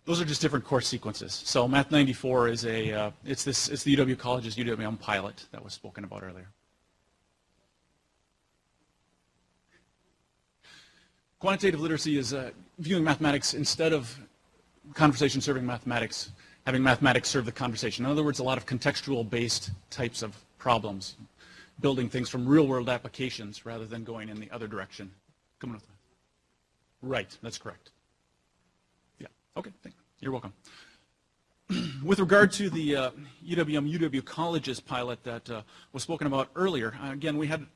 Speaker 9: Those are just different course sequences. So Math 94 is it's the UW College's UWM pilot that was spoken about earlier. Quantitative literacy is viewing mathematics instead of conversation serving mathematics, having mathematics serve the conversation. In other words, a lot of contextual-based types of problems, building things from real-world applications rather than going in the other direction. Come on with that. Right, that's correct. Yeah, okay, thank you. You're welcome. With regard to the UW Colleges pilot that was spoken about earlier, again, we had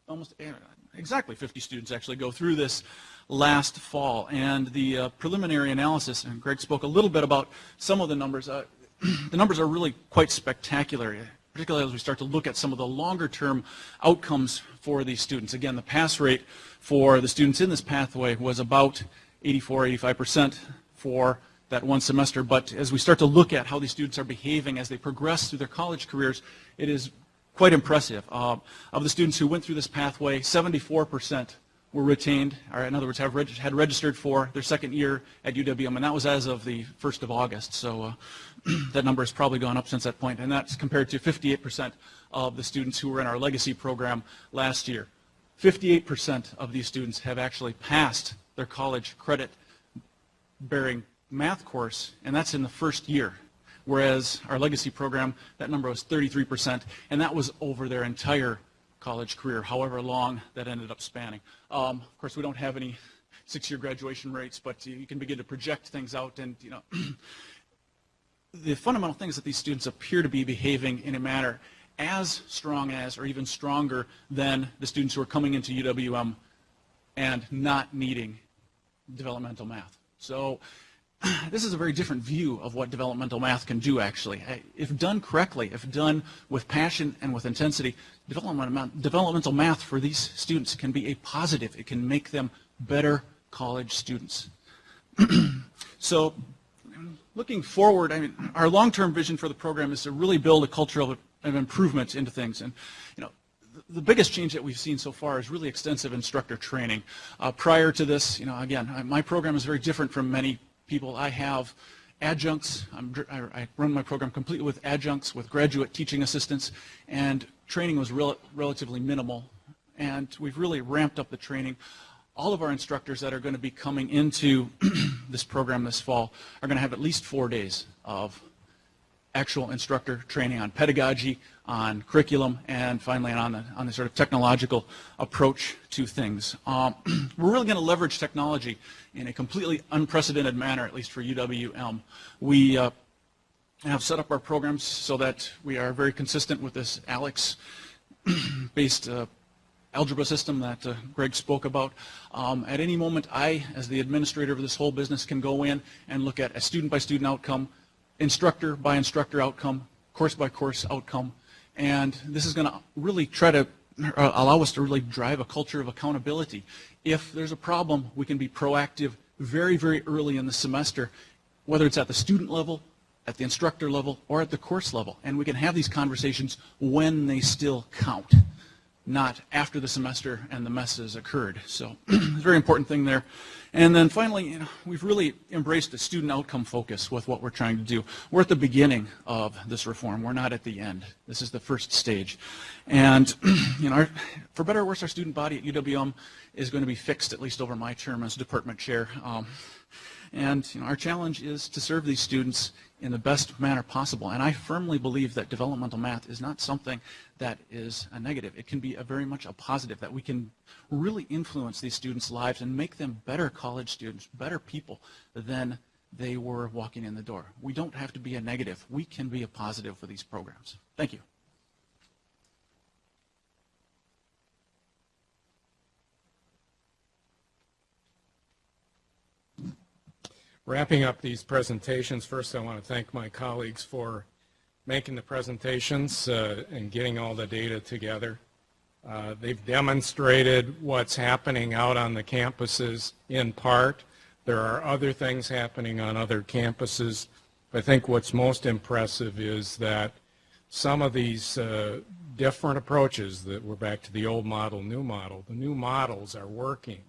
Speaker 9: almost exactly 50 students actually go through this last fall, and the preliminary analysis, and Greg spoke a little bit about some of the numbers. The numbers are really quite spectacular, particularly as we start to look at some of the longer-term outcomes for these students. Again, the pass rate for the students in this pathway was about 84–85% for that one semester, but as we start to look at how these students are behaving as they progress through their college careers, it is quite impressive. Of the students who went through this pathway, 74% were retained, or in other words, had registered for their second year at UWM, and that was as of the 1st of August. So that number has probably gone up since that point, and that's compared to 58% of the students who were in our legacy program last year. 58% of these students have actually passed their college credit-bearing math course, and that's in the first year. Whereas our legacy program, that number was 33%, and that was over their entire college career, however long that ended up spanning. Of course, we don't have any 6-year graduation rates, but you can begin to project things out, and the fundamental thing is that these students appear to be behaving in a manner as strong as, or even stronger than, the students who are coming into UWM and not needing developmental math. So this is a very different view of what developmental math can do, actually. If done correctly, if done with passion and with intensity, developmental math for these students can be a positive. It can make them better college students. So looking forward, our long-term vision for the program is to really build a culture of improvement into things. And the biggest change that we've seen so far is really extensive instructor training. Prior to this, again, my program is very different from many people. I have adjuncts. I run my program completely with adjuncts, with graduate teaching assistants, and training was relatively minimal. And we've really ramped up the training. All of our instructors that are going to be coming into this program this fall are going to have at least 4 days of actual instructor training on pedagogy, on curriculum, and finally on the sort of technological approach to things. We're really going to leverage technology in a completely unprecedented manner, at least for UWM. We have set up our programs so that we are very consistent with this ALEX-based algebra system that Greg spoke about. At any moment, I, as the administrator of this whole business, can go in and look at a student-by-student outcome, instructor-by-instructor outcome, course-by-course outcome, and this is going to really try to allow us to really drive a culture of accountability. If there's a problem, we can be proactive very, very early in the semester, whether it's at the student level, at the instructor level, or at the course level, and we can have these conversations when they still count, not after the semester and the mess has occurred. So it's a very important thing there. And then finally, we've really embraced a student outcome focus with what we're trying to do. We're at the beginning of this reform. We're not at the end. This is the first stage. And for better or worse, our student body at UWM is going to be fixed, at least over my term as department chair. And our challenge is to serve these students in the best manner possible. And I firmly believe that developmental math is not something that is a negative. It can be very much a positive, that we can really influence these students' lives and make them better college students, better people than they were walking in the door. We don't have to be a negative. We can be a positive for these programs. Thank you.
Speaker 4: Wrapping up these presentations, first I want to thank my colleagues for making the presentations and getting all the data together. They've demonstrated what's happening out on the campuses in part. There are other things happening on other campuses. I think what's most impressive is that some of these different approaches, that we're back to the old model, new model, the new models are working.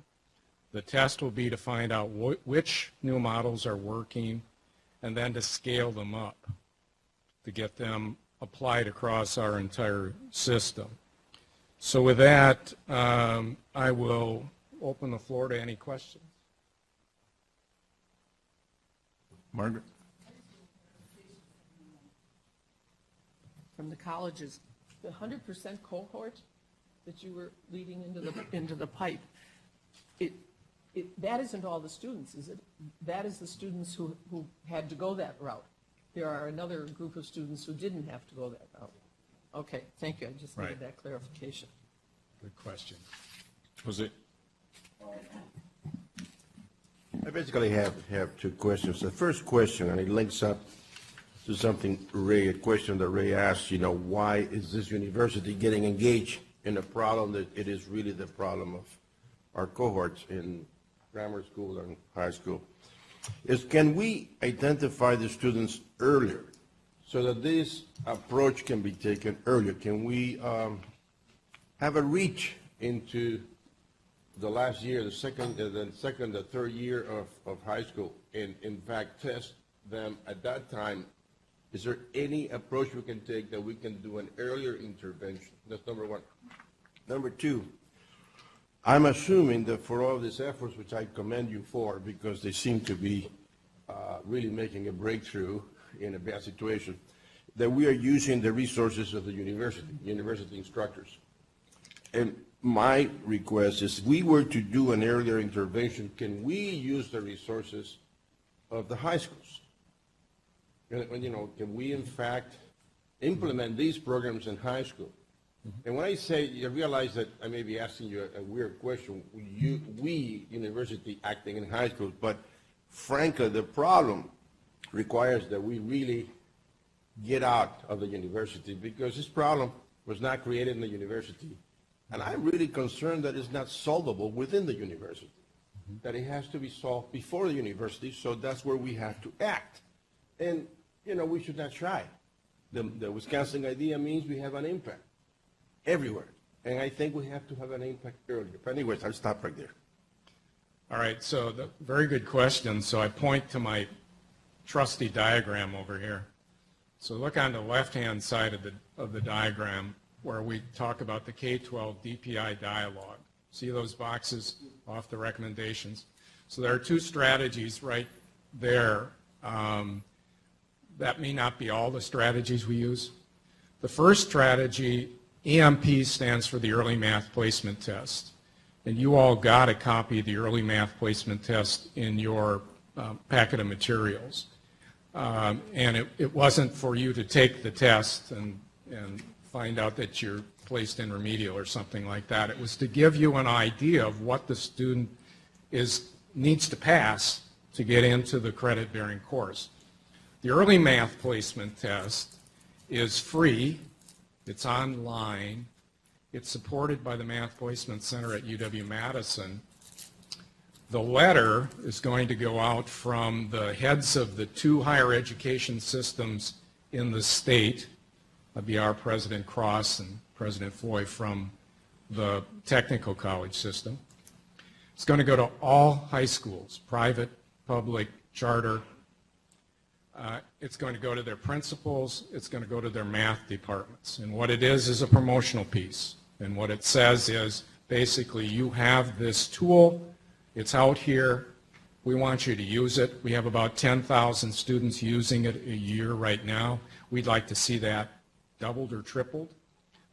Speaker 4: The test will be to find out which new models are working and then to scale them up to get them applied across our entire system. So with that, I will open the floor to any questions.
Speaker 1: Margaret?
Speaker 10: From the colleges, the 100% cohort that you were leading into the pipe, that isn't all the students, is it? That is the students who had to go that route. There are another group of students who didn't have to go that route. Okay, thank you. I just needed that clarification.
Speaker 4: Good question.
Speaker 1: Jose?
Speaker 11: I basically have two questions. The first question, and it links up to something a question that Ray asked, why is this university getting engaged in a problem that it is really the problem of our cohorts in grammar school and high school, is can we identify the students earlier so that this approach can be taken earlier? Can we have a reach into the last year, the third year of high school, and in fact test them at that time? Is there any approach we can take that we can do an earlier intervention? That's number one. Number two, I'm assuming that for all these efforts, which I commend you for, because they seem to be really making a breakthrough in a bad situation, that we are using the resources of the university instructors. And my request is, if we were to do an earlier intervention, can we use the resources of the high schools? Can we in fact implement these programs in high school? And when I say, you realize that I may be asking you a weird question, we, university acting in high schools, but frankly, the problem requires that we really get out of the university, because this problem was not created in the university. And I'm really concerned that it's not solvable within the university, that it has to be solved before the university, so that's where we have to act. And, we should not try. The Wisconsin idea means we have an impact everywhere. And I think we have to have an impact earlier. But anyways, I'll stop right there.
Speaker 4: All right, so very good question. So I point to my trusty diagram over here. So look on the left-hand side of the diagram where we talk about the K-12 DPI dialogue. See those boxes off the recommendations? So there are two strategies right there. That may not be all the strategies we use. The first strategy, EMP, stands for the Early Math Placement Test. And you all got a copy of the Early Math Placement Test in your packet of materials. And it wasn't for you to take the test and find out that you're placed in remedial or something like that. It was to give you an idea of what the student needs to pass to get into the credit-bearing course. The Early Math Placement Test is free. It's online. It's supported by the Math Placement Center at UW-Madison. The letter is going to go out from the heads of the two higher education systems in the state. That'd be our President Cross and President Foy from the technical college system. It's going to go to all high schools, private, public, charter. It's going to go to their principals. It's going to go to their math departments. And what it is a promotional piece. And what it says is basically you have this tool. It's out here. We want you to use it. We have about 10,000 students using it a year right now. We'd like to see that doubled or tripled.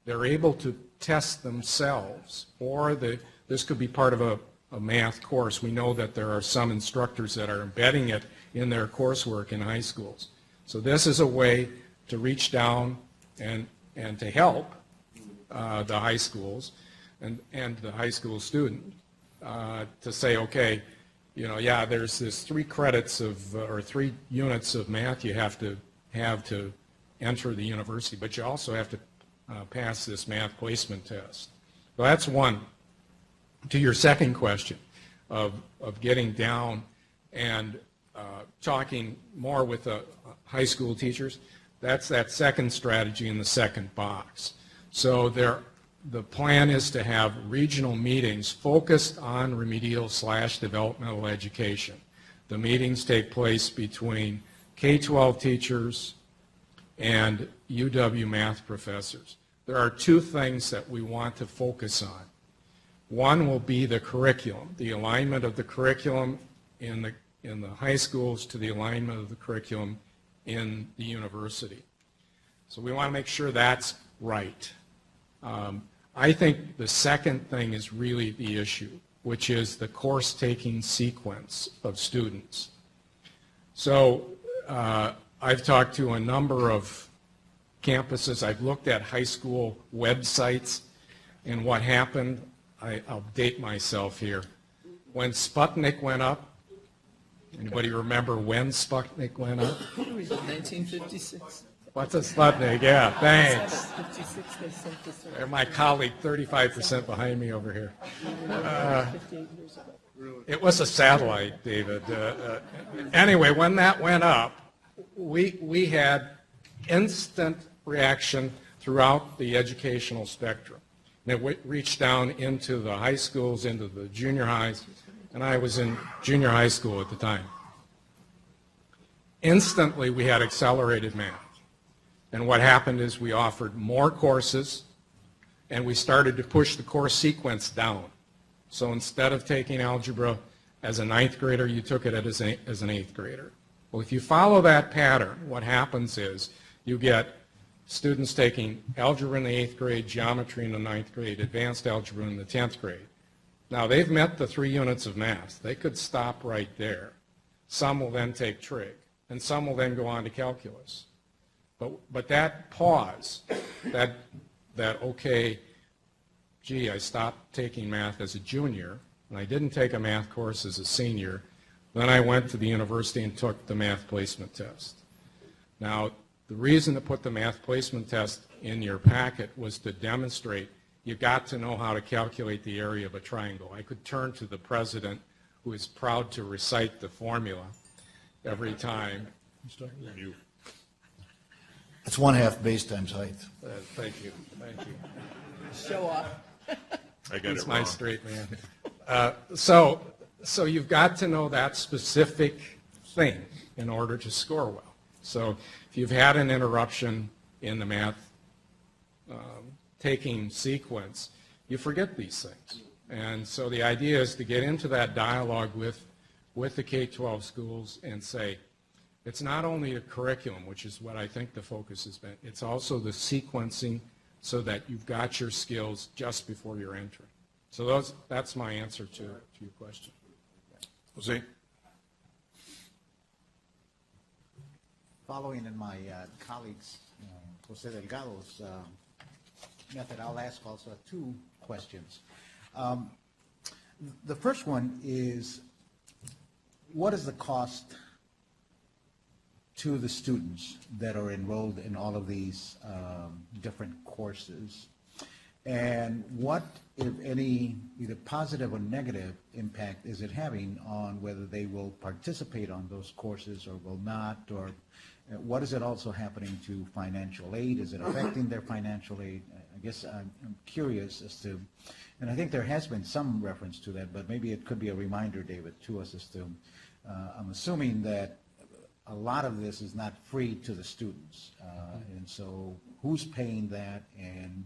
Speaker 4: They're able to test themselves, or this could be part of a math course. We know that there are some instructors that are embedding it in their coursework in high schools. So this is a way to reach down and to help the high schools and the high school student to say, okay, yeah, there's this 3 credits or 3 units of math you have to enter the university, but you also have to pass this math placement test. So that's one. To your second question of getting down and talking more with the high school teachers, that's that second strategy in the second box. So the plan is to have regional meetings focused on remedial/developmental education. The meetings take place between K-12 teachers and UW math professors. There are 2 things that we want to focus on. One will be the curriculum, the alignment of the curriculum in the high schools to the alignment of the curriculum in the university. So we want to make sure that's right. I think the second thing is really the issue, which is the course-taking sequence of students. So I've talked to a number of campuses. I've looked at high school websites, and what happened, I'll date myself here. When Sputnik went up, anybody remember when Sputnik went up?
Speaker 10: 1956.
Speaker 4: What's a Sputnik? Yeah, thanks.
Speaker 10: 56, they sent this around.
Speaker 4: And my colleague, 35% behind me over here.
Speaker 10: 58 years ago.
Speaker 4: It was a satellite, David. Anyway, when that went up, we had instant reaction throughout the educational spectrum. And it reached down into the high schools, into the junior highs, and I was in junior high school at the time. Instantly, we had accelerated math. And what happened is we offered more courses, and we started to push the course sequence down. So instead of taking algebra as a 9th grader, you took it as an 8th grader. Well, if you follow that pattern, what happens is you get students taking algebra in the 8th grade, geometry in the 9th grade, advanced algebra in the 10th grade. Now, they've met the 3 units of math. They could stop right there. Some will then take trig, and some will then go on to calculus. But that pause, that okay, gee, I stopped taking math as a junior, and I didn't take a math course as a senior, then I went to the university and took the math placement test. Now, the reason to put the math placement test in your packet was to demonstrate you got to know how to calculate the area of a triangle. I could turn to the president, who is proud to recite the formula every time.
Speaker 3: It's 1/2 base times height.
Speaker 4: Thank you, thank you.
Speaker 10: Show off.
Speaker 1: I got
Speaker 4: He's
Speaker 1: it
Speaker 4: my
Speaker 1: wrong.
Speaker 4: straight man. So you've got to know that specific thing in order to score well. So if you've had an interruption in the math taking sequence, you forget these things. And so the idea is to get into that dialogue with the K-12 schools and say, it's not only a curriculum, which is what I think the focus has been, it's also the sequencing so that you've got your skills just before you're entering. So that's my answer to your question.
Speaker 1: Jose?
Speaker 12: Following in my colleague's, Jose Delgado's method, I'll ask also 2 questions. The first one is, what is the cost to the students that are enrolled in all of these different courses? And what, if any, either positive or negative impact is it having on whether they will participate on those courses or will not? Or what is it also happening to financial aid? Is it affecting their financial aid? I guess I'm curious as to, and I think there has been some reference to that, but maybe it could be a reminder, David, to us as to, I'm assuming that a lot of this is not free to the students. And so who's paying that, and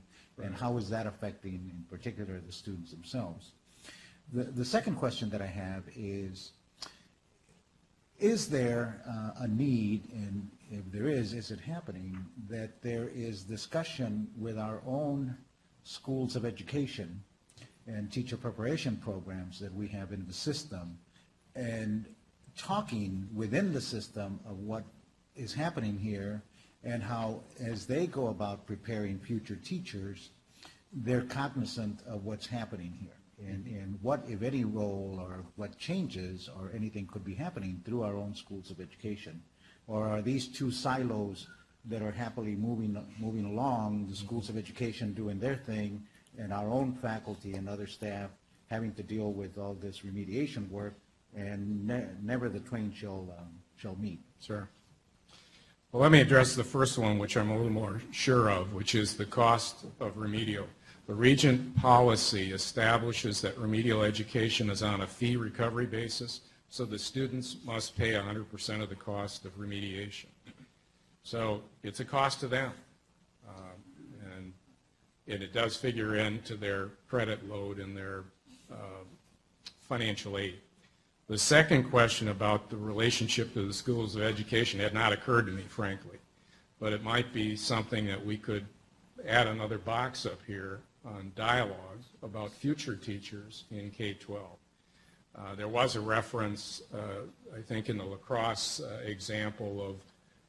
Speaker 12: how is that affecting, in particular, the students themselves? The second question that I have is there a need, and if there is it happening, that there is discussion with our own schools of education and teacher preparation programs that we have in the system, and talking within the system of what is happening here and how, as they go about preparing future teachers, they're cognizant of what's happening here and what, if any, role or what changes or anything could be happening through our own schools of education. Or are these 2 silos that are happily moving along, the schools of education doing their thing, and our own faculty and other staff having to deal with all this remediation work, and never the twain shall meet?
Speaker 4: Sure. Well, let me address the first one, which I'm a little more sure of, which is the cost of remedial. The Regent policy establishes that remedial education is on a fee recovery basis, so the students must pay 100% of the cost of remediation. So it's a cost to them, and it does figure into their credit load and their financial aid. The second question about the relationship to the schools of education had not occurred to me, frankly, but it might be something that we could add another box up here on dialogue about future teachers in K-12. There was a reference, I think, in the lacrosse example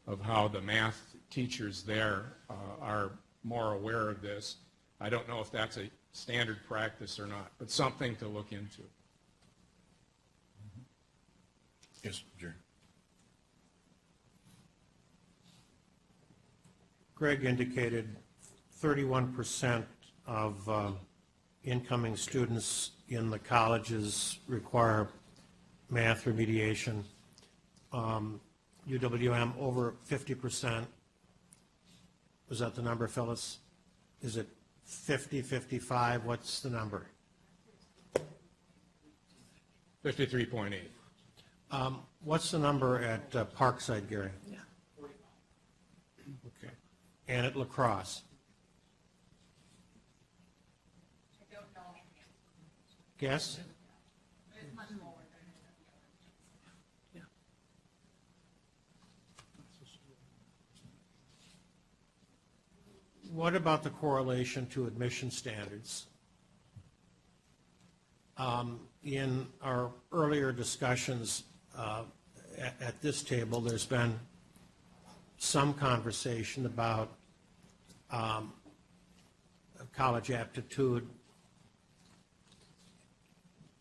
Speaker 4: of how the math teachers there are more aware of this. I don't know if that's a standard practice or not, but something to look into.
Speaker 1: Yes, Jerry.
Speaker 13: Greg indicated 31% of incoming students in the colleges require math remediation. UWM over 50%. Was that the number, Phyllis? Is it 50, 55? What's the number?
Speaker 4: 53.8.
Speaker 13: What's the number at Parkside, Gary?
Speaker 10: Yeah.
Speaker 13: Okay. And at La Crosse?
Speaker 14: I don't know.
Speaker 13: Guess?
Speaker 14: It's much lower than
Speaker 10: Yeah.
Speaker 13: What about the correlation to admission standards? In our earlier discussions at this table, there's been some conversation about college aptitude.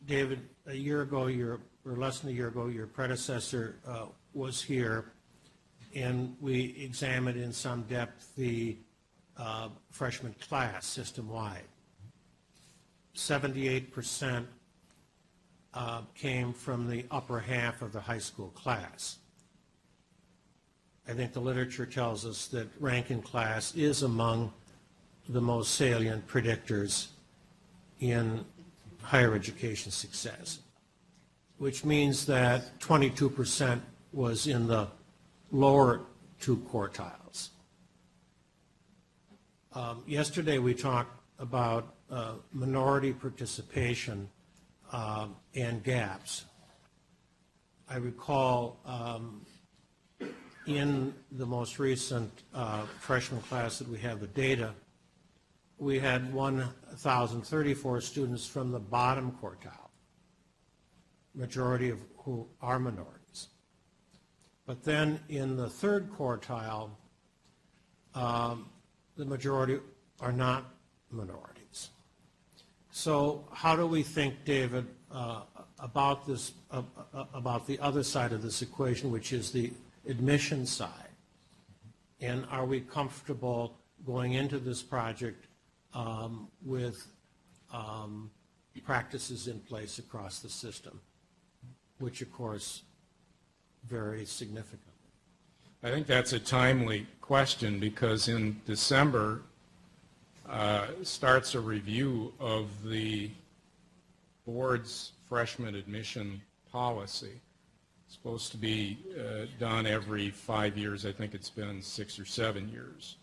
Speaker 13: David, a year ago, or less than a year ago, your predecessor was here, and we examined in some depth the freshman class system-wide. 78% came from the upper half of the high school class. I think the literature tells us that rank in class is among the most salient predictors in higher education success, which means that 22% was in the lower two quartiles. Yesterday we talked about minority participation and gaps. I recall in the most recent freshman class that we have the data, we had 1,034 students from the bottom quartile, majority of who are minorities. But then in the third quartile, the majority are not minorities. So how do we think, David, about this, about the other side of this equation, which is the admission side? And are we comfortable going into this project with practices in place across the system, which of course vary significantly?
Speaker 4: I think that's a timely question because in December starts a review of the board's freshman admission policy. It's supposed to be done every 5 years. I think it's been 6 or 7 years.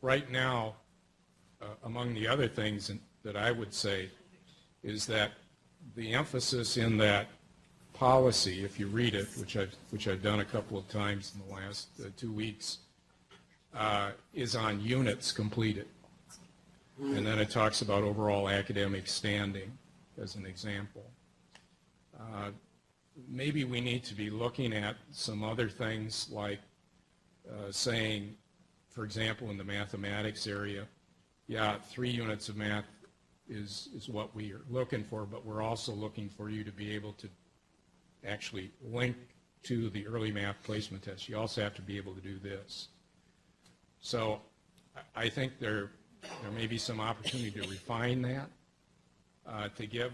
Speaker 4: Right now, among the other things that I would say is that the emphasis in that policy, if you read it, which I've done a couple of times in the last 2 weeks, is on units completed. And then it talks about overall academic standing as an example. Maybe we need to be looking at some other things like saying, for example, in the mathematics area, yeah, 3 units of math is what we are looking for, but we're also looking for you to be able to actually link to the early math placement test. You also have to be able to do this. So I think there may be some opportunity to refine that, to give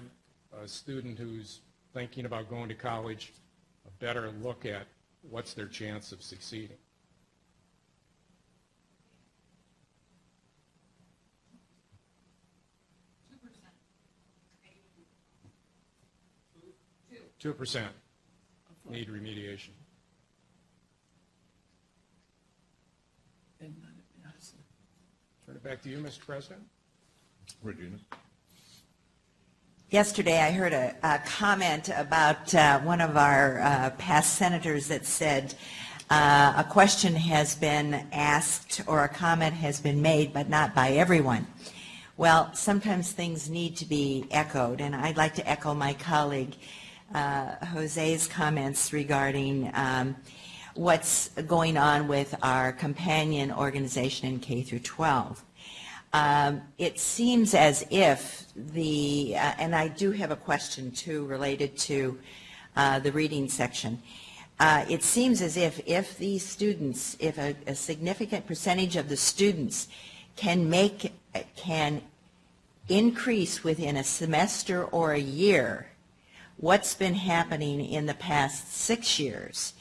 Speaker 4: a student who's thinking about going to college a better look at what's their chance of succeeding. Two 2% need remediation. Turn it back to you, Mr. President.
Speaker 1: Regina.
Speaker 15: Yesterday, I heard a comment about one of our past senators that said a question has been asked or a comment has been made, but not by everyone. Well, sometimes things need to be echoed, and I'd like to echo my colleague Jose's comments regarding what's going on with our companion organization in K through 12. It seems as if and I do have a question too related to the reading section. It seems as if these students, if a significant percentage of the students can increase within a semester or a year what's been happening in the past 6 years.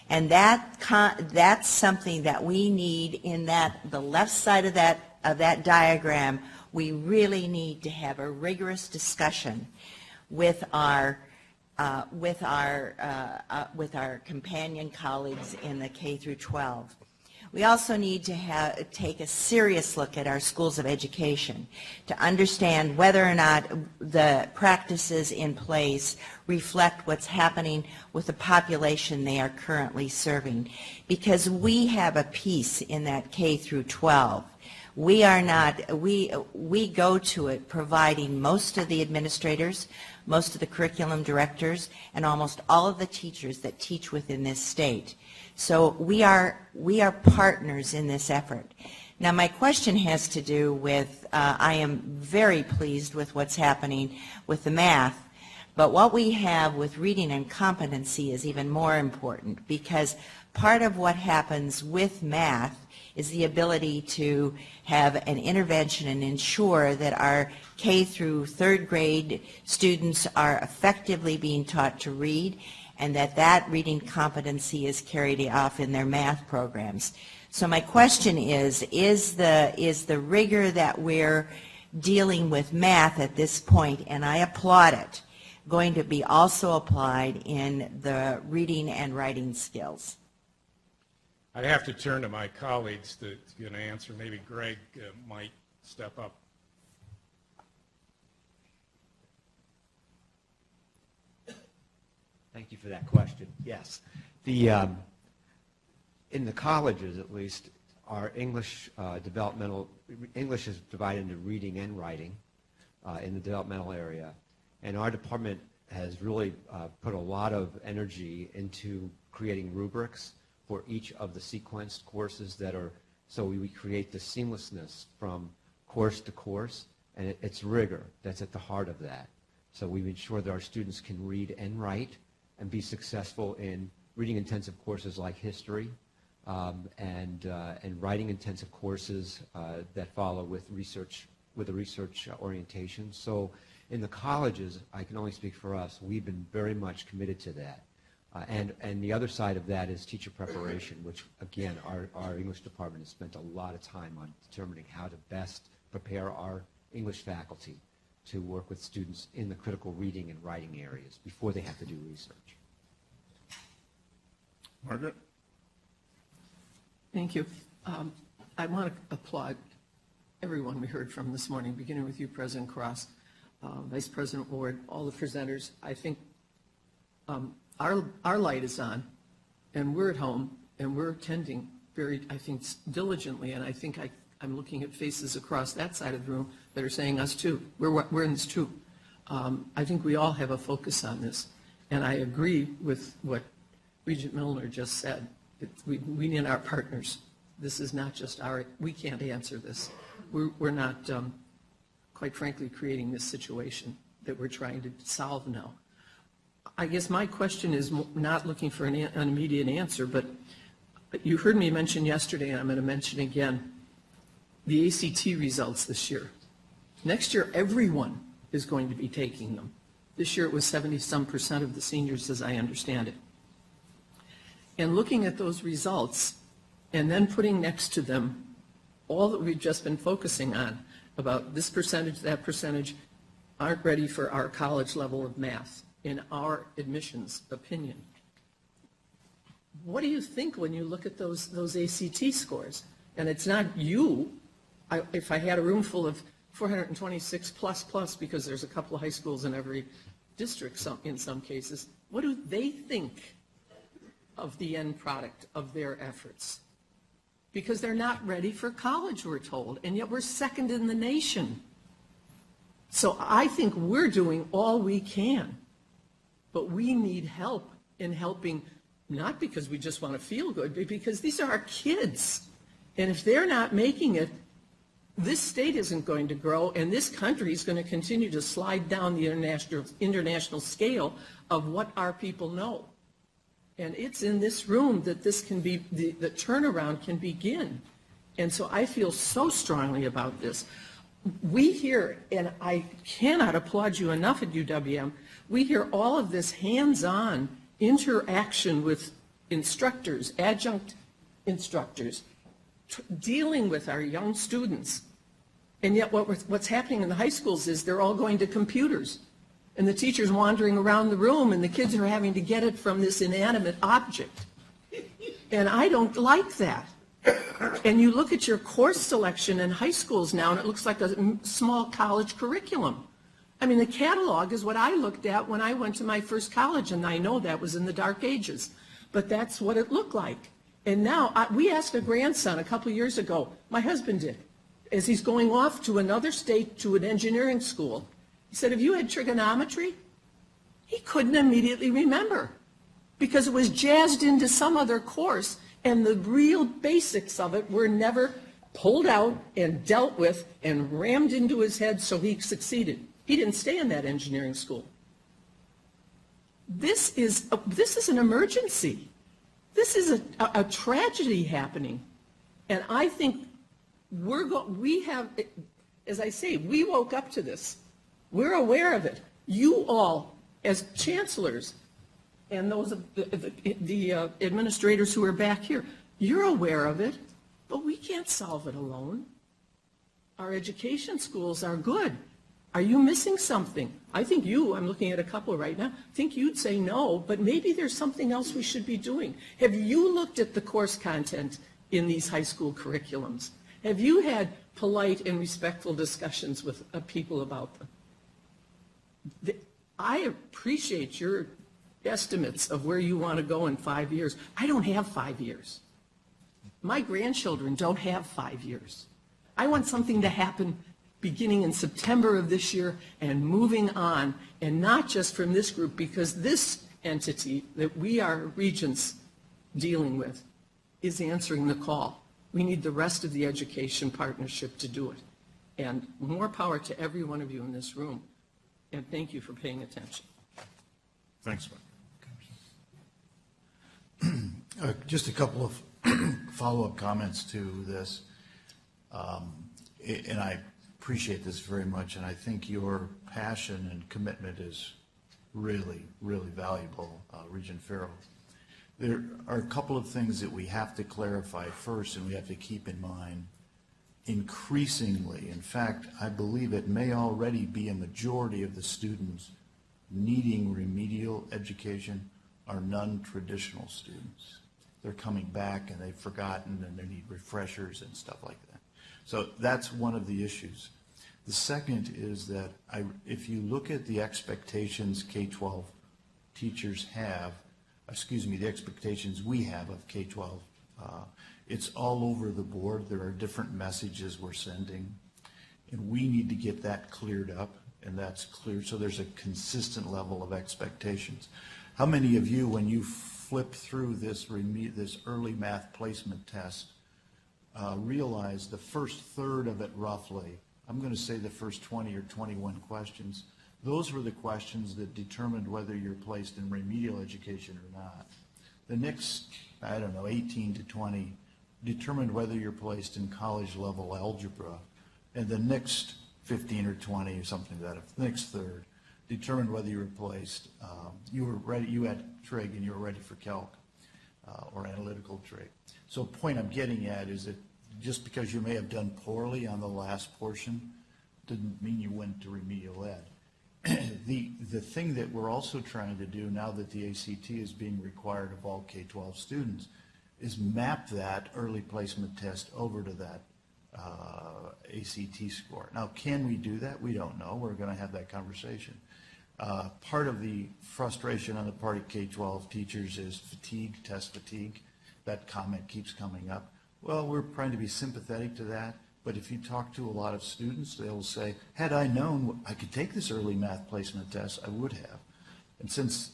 Speaker 15: And that's something that we need in the left side of that diagram. We really need to have a rigorous discussion with our companion colleagues in the K through 12. We also need to take a serious look at our schools of education to understand whether or not the practices in place reflect what's happening with the population they are currently serving. Because we have a piece in that K through 12. We are not, we go to it providing most of the administrators, most of the curriculum directors, and almost all of the teachers that teach within this state. So we are partners in this effort. Now my question has to do with, I am very pleased with what's happening with the math, but what we have with reading and competency is even more important, because part of what happens with math is the ability to have an intervention and ensure that our K through 3rd grade students are effectively being taught to read and that reading competency is carried off in their math programs. So my question is the rigor that we're dealing with math at this point, and I applaud it, going to be also applied in the reading and writing skills?
Speaker 4: I'd have to turn to my colleagues to get an answer. Maybe Greg might step up.
Speaker 7: Thank you for that question. Yes. In the colleges, at least, our English English is divided into reading and writing in the developmental area. And our department has really put a lot of energy into creating rubrics for each of the sequenced courses so we create the seamlessness from course to course, and it's rigor that's at the heart of that. So we've ensured that our students can read and write and be successful in reading intensive courses like history and writing intensive courses that follow with a research orientation. So in the colleges, I can only speak for us, we've been very much committed to that. And the other side of that is teacher preparation, which again, our English department has spent a lot of time on determining how to best prepare our English faculty to work with students in the critical reading and writing areas before they have to do research.
Speaker 1: Margaret?
Speaker 10: Thank you. I want to applaud everyone we heard from this morning, beginning with you, President Cross, Vice President Ward, all the presenters. I think our light is on, and we're at home, and we're attending very, I think, diligently, and I think I'm looking at faces across that side of the room that are saying us too. We're in this too. I think we all have a focus on this, and I agree with what Regent Milner just said. We need our partners. This is not just we can't answer this. We're not, quite frankly, creating this situation that we're trying to solve now. I guess my question is not looking for an immediate answer, but you heard me mention yesterday, and I'm going to mention again, the ACT results this year. Next year, everyone is going to be taking them. This year it was 70-some% of the seniors, as I understand it. And looking at those results and then putting next to them all that we've just been focusing on about this percentage, that percentage aren't ready for our college level of math, in our admissions opinion. What do you think when you look at those ACT scores? And it's not you. If I had a room full of 426 plus, because there's a couple of high schools in every district in some cases, what do they think of the end product of their efforts? Because they're not ready for college, we're told, and yet we're second in the nation. So I think we're doing all we can, but we need help in helping, not because we just want to feel good, but because these are our kids. And if they're not making it, this state isn't going to grow, and this country is going to continue to slide down the international scale of what our people know. And it's in this room that this can be, the turnaround can begin. And so I feel so strongly about this. We hear, and I cannot applaud you enough at UWM, we hear all of this hands-on interaction with instructors, adjunct instructors, dealing with our young students. And yet what's happening in the high schools is they're all going to computers. And the teacher's wandering around the room, and the kids are having to get it from this inanimate object. And I don't like that. And you look at your course selection in high schools now, and it looks like a small college curriculum. I mean, the catalog is what I looked at when I went to my first college, and I know that was in the dark ages. But that's what it looked like. And now, we asked a grandson a couple of years ago, my husband did, as he's going off to another state to an engineering school. He said, have you had trigonometry? He couldn't immediately remember because it was jazzed into some other course, and the real basics of it were never pulled out and dealt with and rammed into his head so he succeeded. He didn't stay in that engineering school. This is an emergency. This is a tragedy happening. And I think we have, as I say, we woke up to this. We're aware of it. You all, as chancellors, and those of the administrators who are back here, you're aware of it, but we can't solve it alone. Our education schools are good. Are you missing something? I think I'm looking at a couple right now, think you'd say no, but maybe there's something else we should be doing. Have you looked at the course content in these high school curriculums? Have you had polite and respectful discussions with people about them? I appreciate your estimates of where you want to go in 5 years. I don't have 5 years. My grandchildren don't have 5 years. I want something to happen beginning in September of this year and moving on, and not just from this group, because this entity that we are Regents dealing with is answering the call. We need the rest of the education partnership to do it. And more power to every one of you in this room. And thank you for paying attention.
Speaker 1: Thanks, Mike.
Speaker 3: Just a couple of follow-up comments to this. And I appreciate this very much, and I think your passion and commitment is really, really valuable, Regent Farrell. There are a couple of things that we have to clarify first, and we have to keep in mind. Increasingly, in fact, I believe it may already be a majority of the students needing remedial education are non-traditional students. They're coming back and they've forgotten and they need refreshers and stuff like that. So that's one of the issues. The second is that if you look at the expectations K-12 teachers have, the expectations we have of K-12, it's all over the board. There are different messages we're sending, and we need to get that cleared up, and that's clear so there's a consistent level of expectations. How many of you, when you flip through this early math placement test, realize the first third of it roughly, I'm going to say the first 20 or 21 questions, those were the questions that determined whether you're placed in remedial education or not. The next, 18 to 20 determined whether you're placed in college level algebra, and the next 15 or 20 or something like that, the next third determined whether you were placed, you were ready, you had trig and you were ready for calc or analytical trig. So the point I'm getting at is that just because you may have done poorly on the last portion didn't mean you went to remedial ed. The thing that we're also trying to do now that the ACT is being required of all K-12 students is map that early placement test over to that ACT score. Now, can we do that? We don't know. We're going to have that conversation. Part of the frustration on the part of K-12 teachers is fatigue, test fatigue. That comment keeps coming up. Well, we're trying to be sympathetic to that, but if you talk to a lot of students, they'll say, had I known I could take this early math placement test, I would have. And since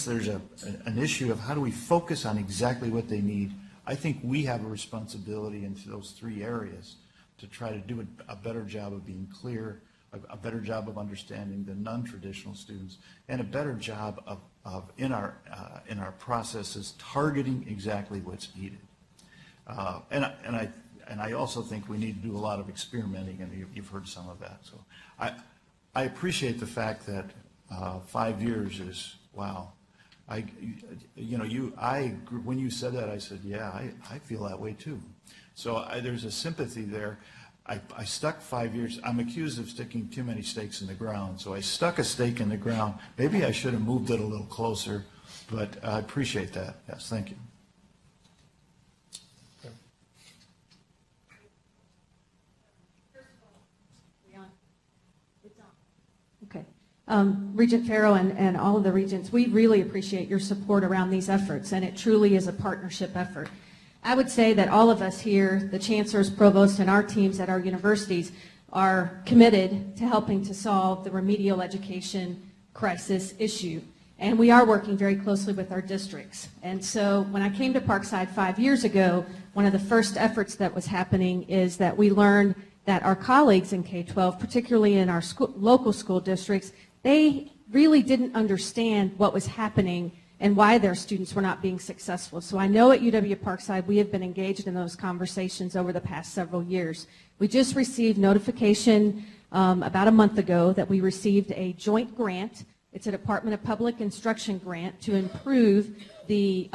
Speaker 3: there's an issue of how do we focus on exactly what they need, I think we have a responsibility in those three areas to try to do a better job of being clear, a better job of understanding the non-traditional students, and a better job of in our processes targeting exactly what's needed. And I also think we need to do a lot of experimenting, and you've heard some of that. So I appreciate the fact that 5 years is, wow. When you said that, I said, yeah, I feel that way too. So there's a sympathy there. I stuck 5 years. I'm accused of sticking too many stakes in the ground. So I stuck a stake in the ground. Maybe I should have moved it a little closer, but I appreciate that. Yes, thank you.
Speaker 16: Okay. Regent Farrow and all of the regents, we really appreciate your support around these efforts, and it truly is a partnership effort. I would say that all of us here, the chancellors, provosts, and our teams at our universities are committed to helping to solve the remedial education crisis issue. And we are working very closely with our districts. And so when I came to Parkside 5 years ago, one of the first efforts that was happening is that we learned that our colleagues in K-12, particularly in our local school districts, they really didn't understand what was happening and why their students were not being successful. So I know at UW-Parkside we have been engaged in those conversations over the past several years. We just received notification about a month ago that we received a joint grant It's a Department of Public Instruction grant to improve the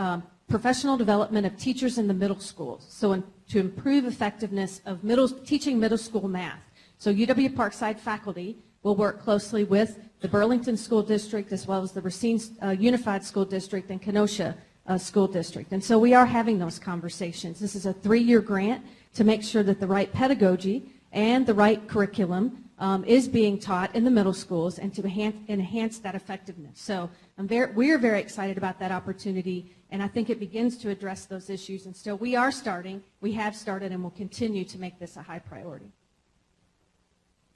Speaker 16: professional development of teachers in the middle schools, so to improve effectiveness of teaching middle school math. So UW Parkside faculty will work closely with the Burlington School District as well as the Racine Unified School District and Kenosha School District. And so we are having those conversations. This is a 3-year grant to make sure that the right pedagogy and the right curriculum is being taught in the middle schools and to enhance that effectiveness. So we are very excited about that opportunity, and I think it begins to address those issues. And so we have started, and will continue to make this a high priority.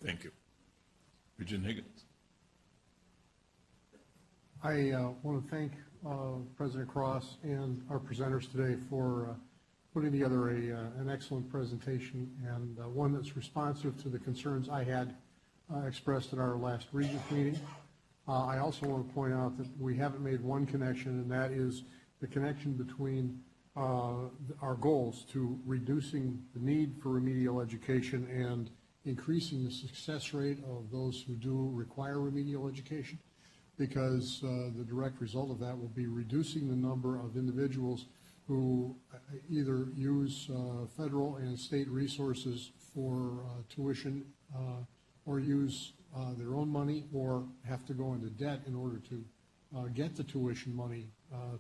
Speaker 1: Thank you. Regent Higgins.
Speaker 17: I want to thank President Cross and our presenters today for putting together an excellent presentation and one that's responsive to the concerns I had expressed at our last Regents meeting. I also want to point out that we haven't made one connection, and that is the connection between our goals to reducing the need for remedial education and increasing the success rate of those who do require remedial education, because the direct result of that will be reducing the number of individuals who either use federal and state resources for tuition or use their own money or have to go into debt in order to get the tuition money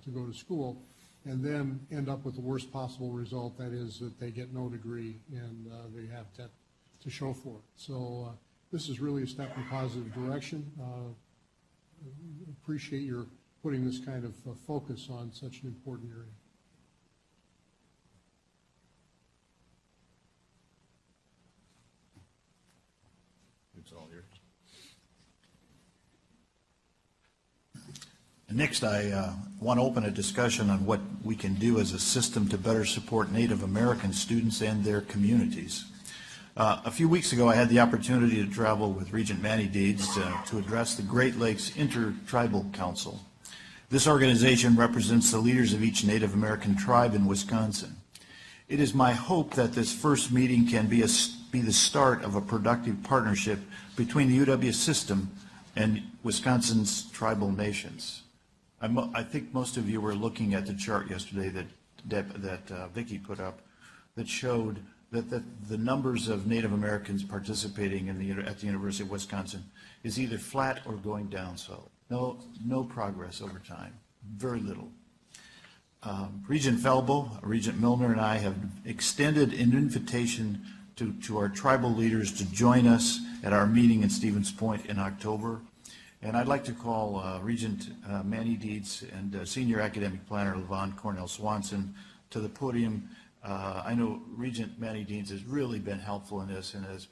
Speaker 17: to go to school, and then end up with the worst possible result, that is that they get no degree and they have debt to show for it. So this is really a step in a positive direction. Appreciate your putting this kind of focus on such an important area.
Speaker 1: It's all yours.
Speaker 3: Next, I want to open a discussion on what we can do as a system to better support Native American students and their communities. A few weeks ago, I had the opportunity to travel with Regent Manny Deeds to address the Great Lakes Intertribal Council. This organization represents the leaders of each Native American tribe in Wisconsin. It is my hope that this first meeting can be the start of a productive partnership between the UW system and Wisconsin's tribal nations. I think most of you were looking at the chart yesterday that Vicki put up that showed that the numbers of Native Americans participating at the University of Wisconsin is either flat or going down. So no progress over time, very little. Regent Felbo, Regent Milner, and I have extended an invitation to our tribal leaders to join us at our meeting in Stevens Point in October. And I'd like to call Regent Manny Deeds and Senior Academic Planner Levon Cornell Swanson to the podium. I know Regent Manny Deeds has really been helpful in this and has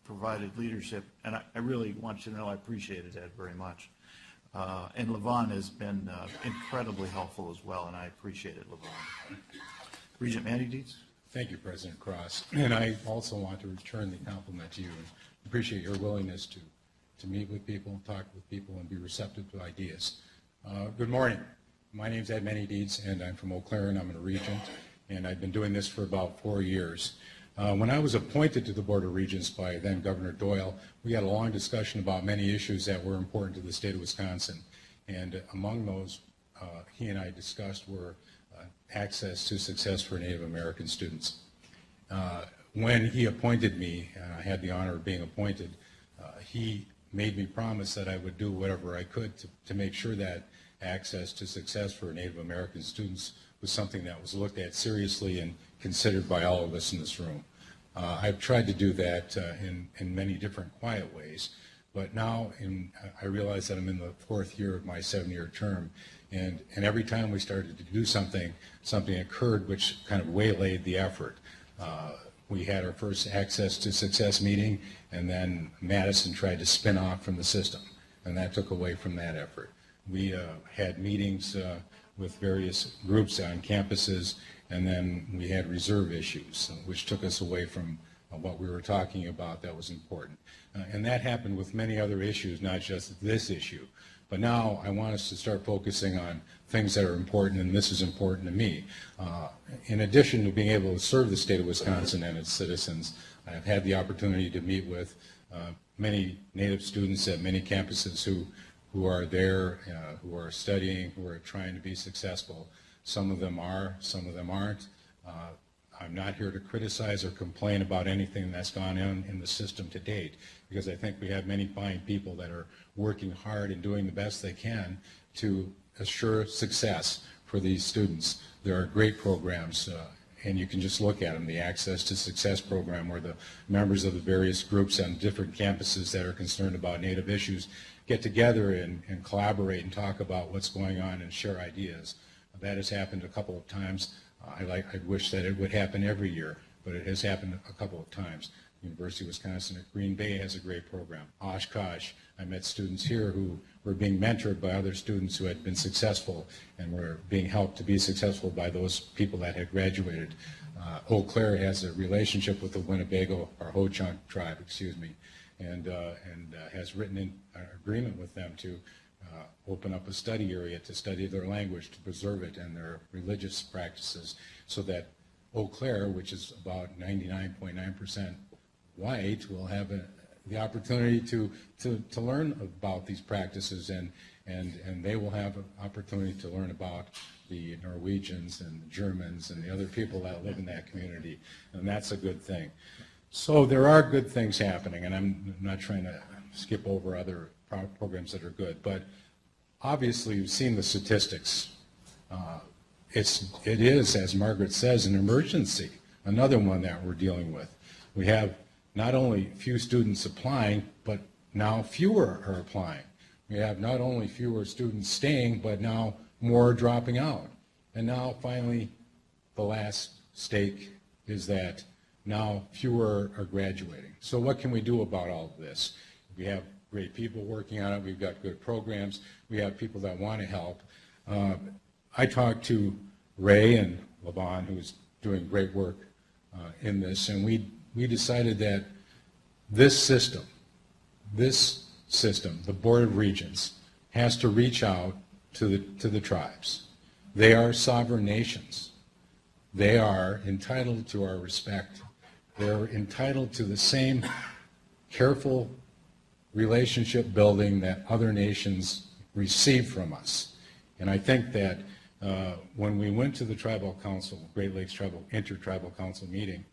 Speaker 3: provided leadership, and I really want you to know I appreciated that very much. And Levon has been incredibly helpful as well, and I appreciate it, Levon. Regent Manny Deeds.
Speaker 4: Thank you, President Cross. And I also want to return the compliment to you and appreciate your willingness to meet with people, talk with people, and be receptive to ideas. Good morning. My name's Ed Manny Deeds, and I'm from Eau Claire, and I'm a regent, and I've been doing this for about 4 years. When I was appointed to the Board of Regents by then Governor Doyle, we had a long discussion about many issues that were important to the state of Wisconsin. And among those he and I discussed were access to success for Native American students. When he appointed me, and I had the honor of being appointed, he made me promise that I would do whatever I could to make sure that access to success for Native American students was something that was looked at seriously and considered by all of us in this room. I've tried to do that in many different quiet ways, but now I realize that I'm in the 4th year of my 7-year term, and every time we started to do something occurred which kind of waylaid the effort. We had our first Access to Success meeting, and then Madison tried to spin off from the system, and that took away from that effort. We had meetings with various groups on campuses, and then we had reserve issues, which took us away from what we were talking about that was important. And that happened with many other issues, not just this issue. But now I want us to start focusing on things that are important, and this is important to me. In addition to being able to serve the state of Wisconsin and its citizens, I've had the opportunity to meet with many Native students at many campuses who
Speaker 18: who are there, who are studying, who are trying to be successful. Some of them are, some of them aren't. I'm not here to criticize or complain about anything that's gone on in the system to date, because I think we have many fine people that are working hard and doing the best they can to assure success for these students. There are great programs, and you can just look at them, the Access to Success program, where the members of the various groups on different campuses that are concerned about Native issues get together and collaborate and talk about what's going on and share ideas. That has happened a couple of times. I wish that it would happen every year, but it has happened a couple of times. University of Wisconsin at Green Bay has a great program. Oshkosh, I met students here who were being mentored by other students who had been successful and were being helped to be successful by those people that had graduated. Eau Claire has a relationship with the Winnebago, or Ho-Chunk tribe, excuse me, and has written in an agreement with them to open up a study area to study their language, to preserve it and their religious practices, so that Eau Claire, which is about 99.9% white, will have the opportunity to learn about these practices, and they will have an opportunity to learn about the Norwegians and the Germans and the other people that live in that community, and that's a good thing. So there are good things happening, and I'm not trying to skip over other programs that are good, but obviously you've seen the statistics. It is, as Margaret says, an emergency, another one that we're dealing with. We have not only few students applying, but now fewer are applying. We have not only fewer students staying, but now more dropping out. And now finally, the last stake is that now fewer are graduating. So what can we do about all of this? We have great people working on it. We've got good programs. We have people that want to help. I talked to Ray and Levon, who's doing great work in this, and we decided that this system, the Board of Regents, has to reach out to the tribes. They are sovereign nations. They are entitled to our respect. They're entitled to the same careful relationship building that other nations receive from us. And I think that when we went to the Tribal Council, Great Lakes Intertribal Council meeting,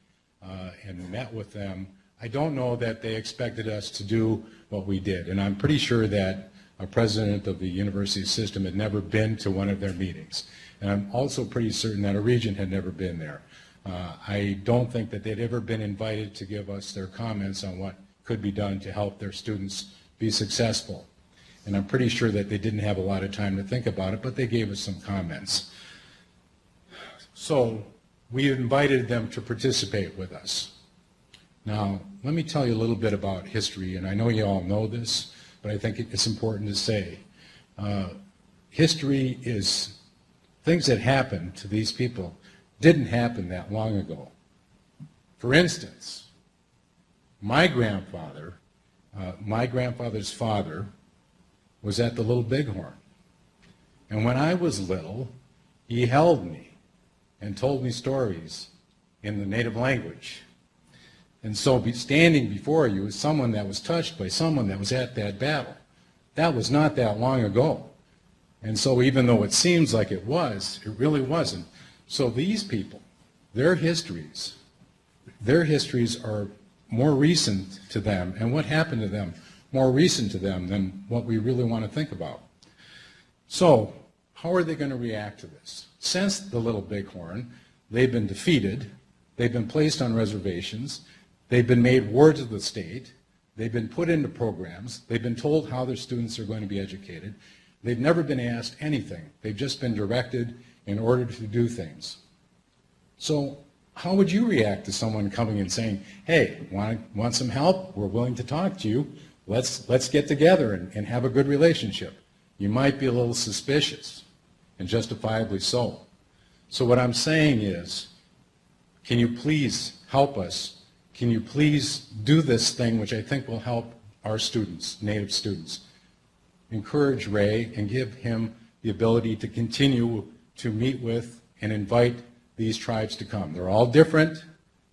Speaker 18: and met with them, I don't know that they expected us to do what we did. And I'm pretty sure that a president of the university system had never been to one of their meetings. And I'm also pretty certain that a regent had never been there. I don't think that they'd ever been invited to give us their comments on what could be done to help their students be successful. And I'm pretty sure that they didn't have a lot of time to think about it, but they gave us some comments. So we invited them to participate with us. Now, let me tell you a little bit about history, and I know you all know this, but I think it's important to say. History is things that happened to these people didn't happen that long ago. For instance, my grandfather's father was at the Little Bighorn. And when I was little, he held me and told me stories in the native language. And so standing before you is someone that was touched by someone that was at that battle. That was not that long ago. And so even though it seems like it was, it really wasn't. So these people, their histories are more recent to them, and what happened to them more recent to them than what we really want to think about. So how are they going to react to this? Since the Little Bighorn, they've been defeated, they've been placed on reservations, they've been made wards of the state, they've been put into programs, they've been told how their students are going to be educated, they've never been asked anything, they've just been directed in order to do things. So how would you react to someone coming and saying, hey, want some help? We're willing to talk to you. Let's get together and have a good relationship. You might be a little suspicious, and justifiably so. So what I'm saying is, can you please help us? Can you please do this thing which I think will help our students, Native students? Encourage Ray and give him the ability to continue to meet with and invite these tribes to come. They're all different,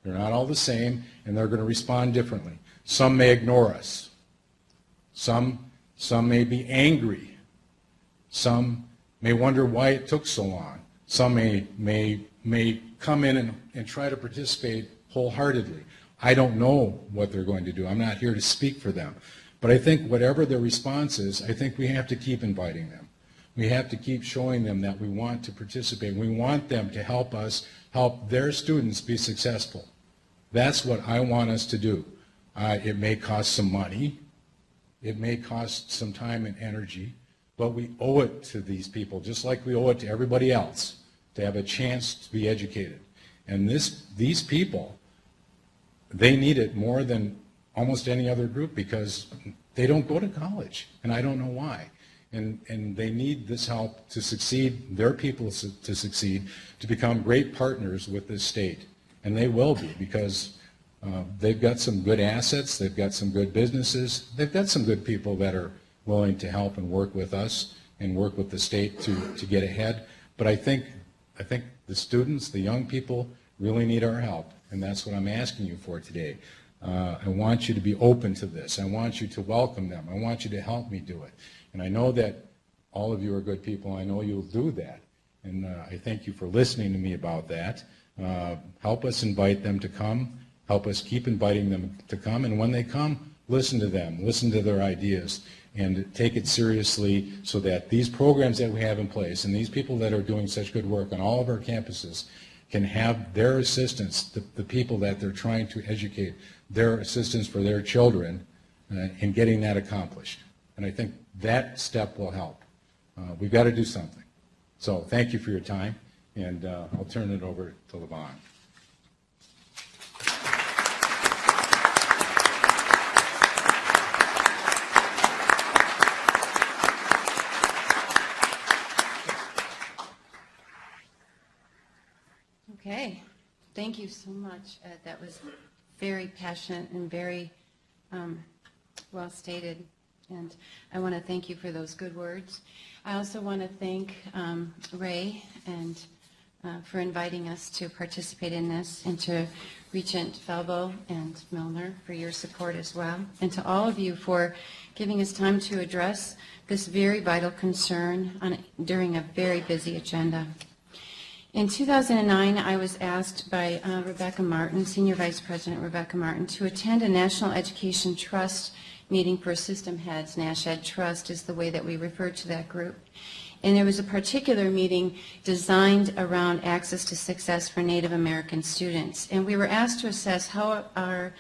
Speaker 18: they're not all the same, and they're going to respond differently. Some may ignore us. Some Some may be angry. Some may wonder why it took so long. Some may come in and try to participate wholeheartedly. I don't know what they're going to do. I'm not here to speak for them. But I think whatever their response is, I think we have to keep inviting them. We have to keep showing them that we want to participate. We want them to help us help their students be successful. That's what I want us to do. It may cost some money. It may cost some time and energy, but we owe it to these people, just like we owe it to everybody else, to have a chance to be educated. And these people, they need it more than almost any other group because they don't go to college, and I don't know why. And they need this help to succeed, their people to succeed, to become great partners with this state. And they will be, because they've got some good assets, they've got some good businesses, they've got some good people that are willing to help and work with us and work with the state to get ahead. But I think the students, the young people, really need our help, and that's what I'm asking you for today. I want you to be open to this. I want you to welcome them. I want you to help me do it. And I know that all of you are good people. I know you'll do that. And I thank you for listening to me about that. Help us invite them to come. Help us keep inviting them to come. And when they come, listen to them. Listen to their ideas. And take it seriously so that these programs that we have in place and these people that are doing such good work on all of our campuses can have their assistance, the people that they're trying to educate, their assistance for their children in getting that accomplished. And I think that step will help. We've got to do something. So thank you for your time, and I'll turn it over to Levon.
Speaker 19: Okay, thank you so much. That was very passionate and very well stated, and I want to thank you for those good words. I also want to thank Ray and for inviting us to participate in this, and to Regent Falbo and Milner for your support as well, and to all of you for giving us time to address this very vital concern during a very busy agenda. In 2009, I was asked by Rebecca Martin, Senior Vice President Rebecca Martin, to attend a National Education Trust meeting for system heads. NASHED Trust is the way that we refer to that group. And there was a particular meeting designed around access to success for Native American students. And we were asked to assess how our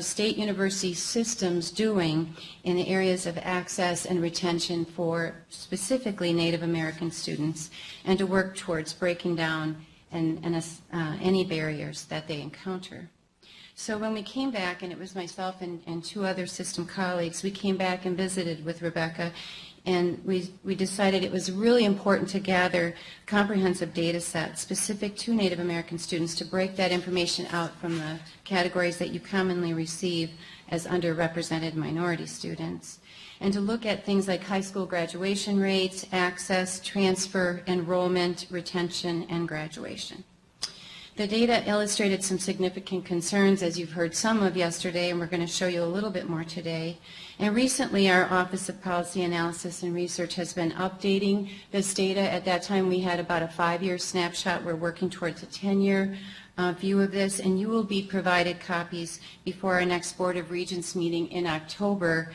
Speaker 19: state university systems doing in the areas of access and retention for specifically Native American students, and to work towards breaking down any barriers that they encounter. So when we came back, and it was myself and two other system colleagues, we came back and visited with Rebecca, and we decided it was really important to gather comprehensive data sets specific to Native American students, to break that information out from the categories that you commonly receive as underrepresented minority students, and to look at things like high school graduation rates, access, transfer, enrollment, retention, and graduation. The data illustrated some significant concerns, as you've heard some of yesterday, and we're going to show you a little bit more today. And recently, our Office of Policy Analysis and Research has been updating this data. At that time, we had about a 5-year snapshot. We're working towards a 10-year view of this, and you will be provided copies before our next Board of Regents meeting in October,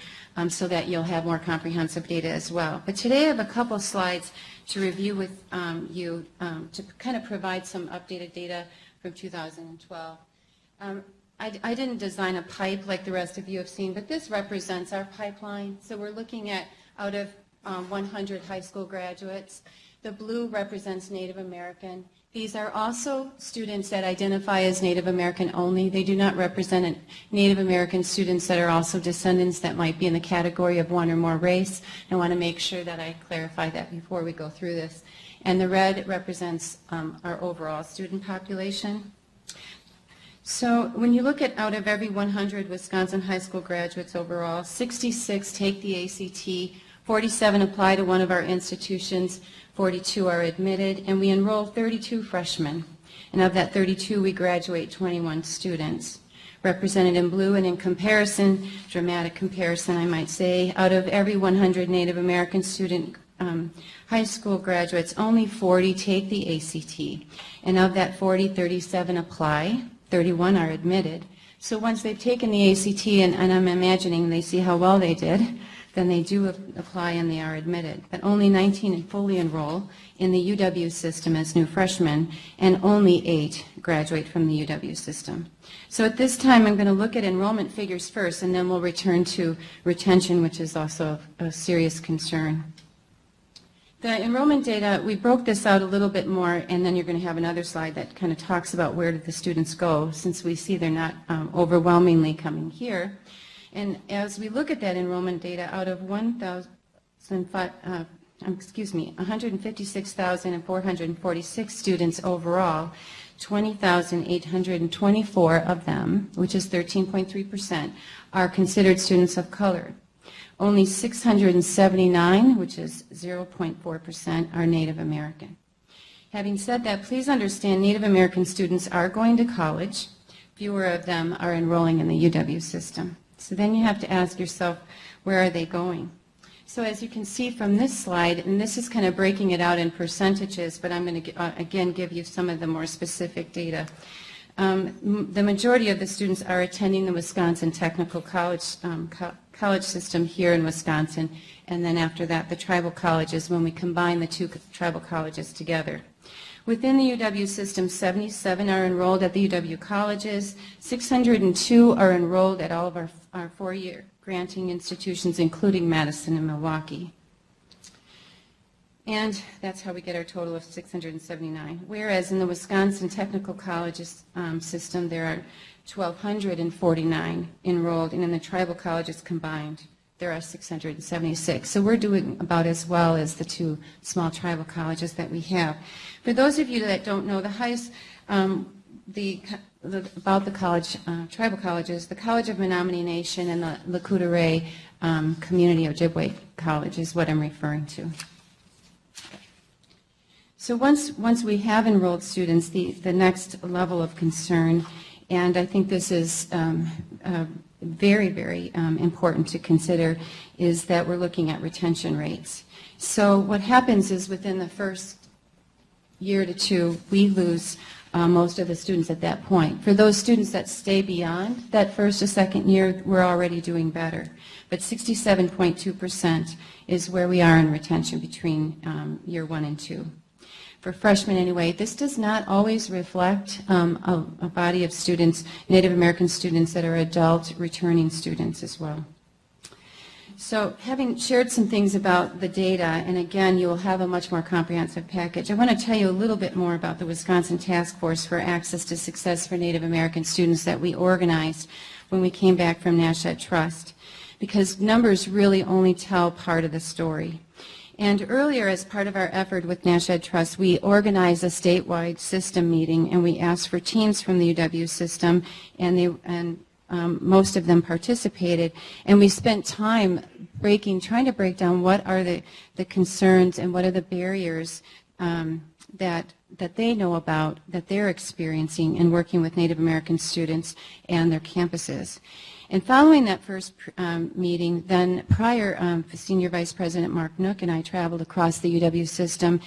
Speaker 19: so that you'll have more comprehensive data as well. But today, I have a couple slides to review with you to kind of provide some updated data from 2012. I didn't design a pipe like the rest of you have seen, but this represents our pipeline. So we're looking at out of 100 high school graduates. The blue represents Native American. These are also students that identify as Native American only. They do not represent Native American students that are also descendants that might be in the category of one or more race. I want to make sure that I clarify that before we go through this. And the red represents our overall student population. So when you look at out of every 100 Wisconsin high school graduates overall, 66 take the ACT, 47 apply to one of our institutions, 42 are admitted, and we enroll 32 freshmen. And of that 32, we graduate 21 students. represented in blue, and in comparison, dramatic comparison I might say, out of every 100 Native American student high school graduates, only 40 take the ACT, and of that 40, 37 apply, 31 are admitted. So once they've taken the ACT, and I'm imagining they see how well they did, then they do apply and they are admitted. But only 19 fully enroll in the UW system as new freshmen, and only 8 graduate from the UW system. So at this time, I'm going to look at enrollment figures first, and then we'll return to retention, which is also a serious concern. The enrollment data, we broke this out a little bit more, and then you're going to have another slide that kind of talks about where did the students go, since we see they're not overwhelmingly coming here. And as we look at that enrollment data, out of 156,446 students overall, 20,824 of them, which is 13.3%, are considered students of color. Only 679, which is 0.4%, are Native American. Having said that, please understand Native American students are going to college. Fewer of them are enrolling in the UW system. So then you have to ask yourself, where are they going? So as you can see from this slide, and this is kind of breaking it out in percentages, but I'm going to again give you some of the more specific data. The majority of the students are attending the Wisconsin Technical College system here in Wisconsin, and then after that the tribal colleges when we combine the two tribal colleges together. Within the UW system, 77 are enrolled at the UW colleges, 602 are enrolled at all of our four-year granting institutions, including Madison and Milwaukee. And that's how we get our total of 679. Whereas in the Wisconsin Technical Colleges system, there are 1,249 enrolled, and in the tribal colleges combined, there are 676. So we're doing about as well as the two small tribal colleges that we have. For those of you that don't know, the highest, about the college, tribal colleges, the College of Menominee Nation and the Lakota Ray Community Ojibwe College is what I'm referring to. So once we have enrolled students, the next level of concern, and I think this is very, very important to consider, is that we're looking at retention rates. So what happens is within the first year to two, we lose most of the students at that point. For those students that stay beyond that first or second year, we're already doing better. But 67.2% is where we are in retention between year 1 and 2. For freshmen anyway, this does not always reflect a body of students, Native American students that are adult returning students as well. So having shared some things about the data, and again, you will have a much more comprehensive package, I want to tell you a little bit more about the Wisconsin Task Force for Access to Success for Native American Students that we organized when we came back from NASHED Trust, because numbers really only tell part of the story. And earlier, as part of our effort with NASHED Trust, we organized a statewide system meeting, and we asked for teams from the UW system, and most of them participated. And we spent time trying to break down what are the concerns and what are the barriers that they know about, that they're experiencing in working with Native American students and their campuses. And following that first meeting, then Senior Vice President Mark Nook and I traveled across the UW system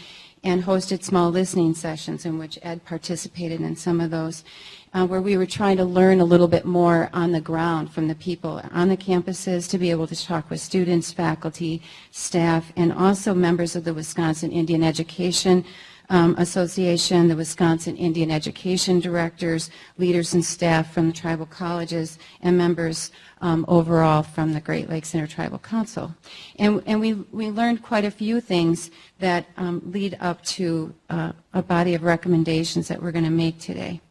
Speaker 19: and hosted small listening sessions in which Ed participated in some of those, where we were trying to learn a little bit more on the ground from the people on the campuses to be able to talk with students, faculty, staff, and also members of the Wisconsin Indian Education Association, the Wisconsin Indian Education Directors, leaders and staff from the tribal colleges, and members overall from the Great Lakes Intertribal Council. And we learned quite a few things that lead up to a body of recommendations that we're going to make today.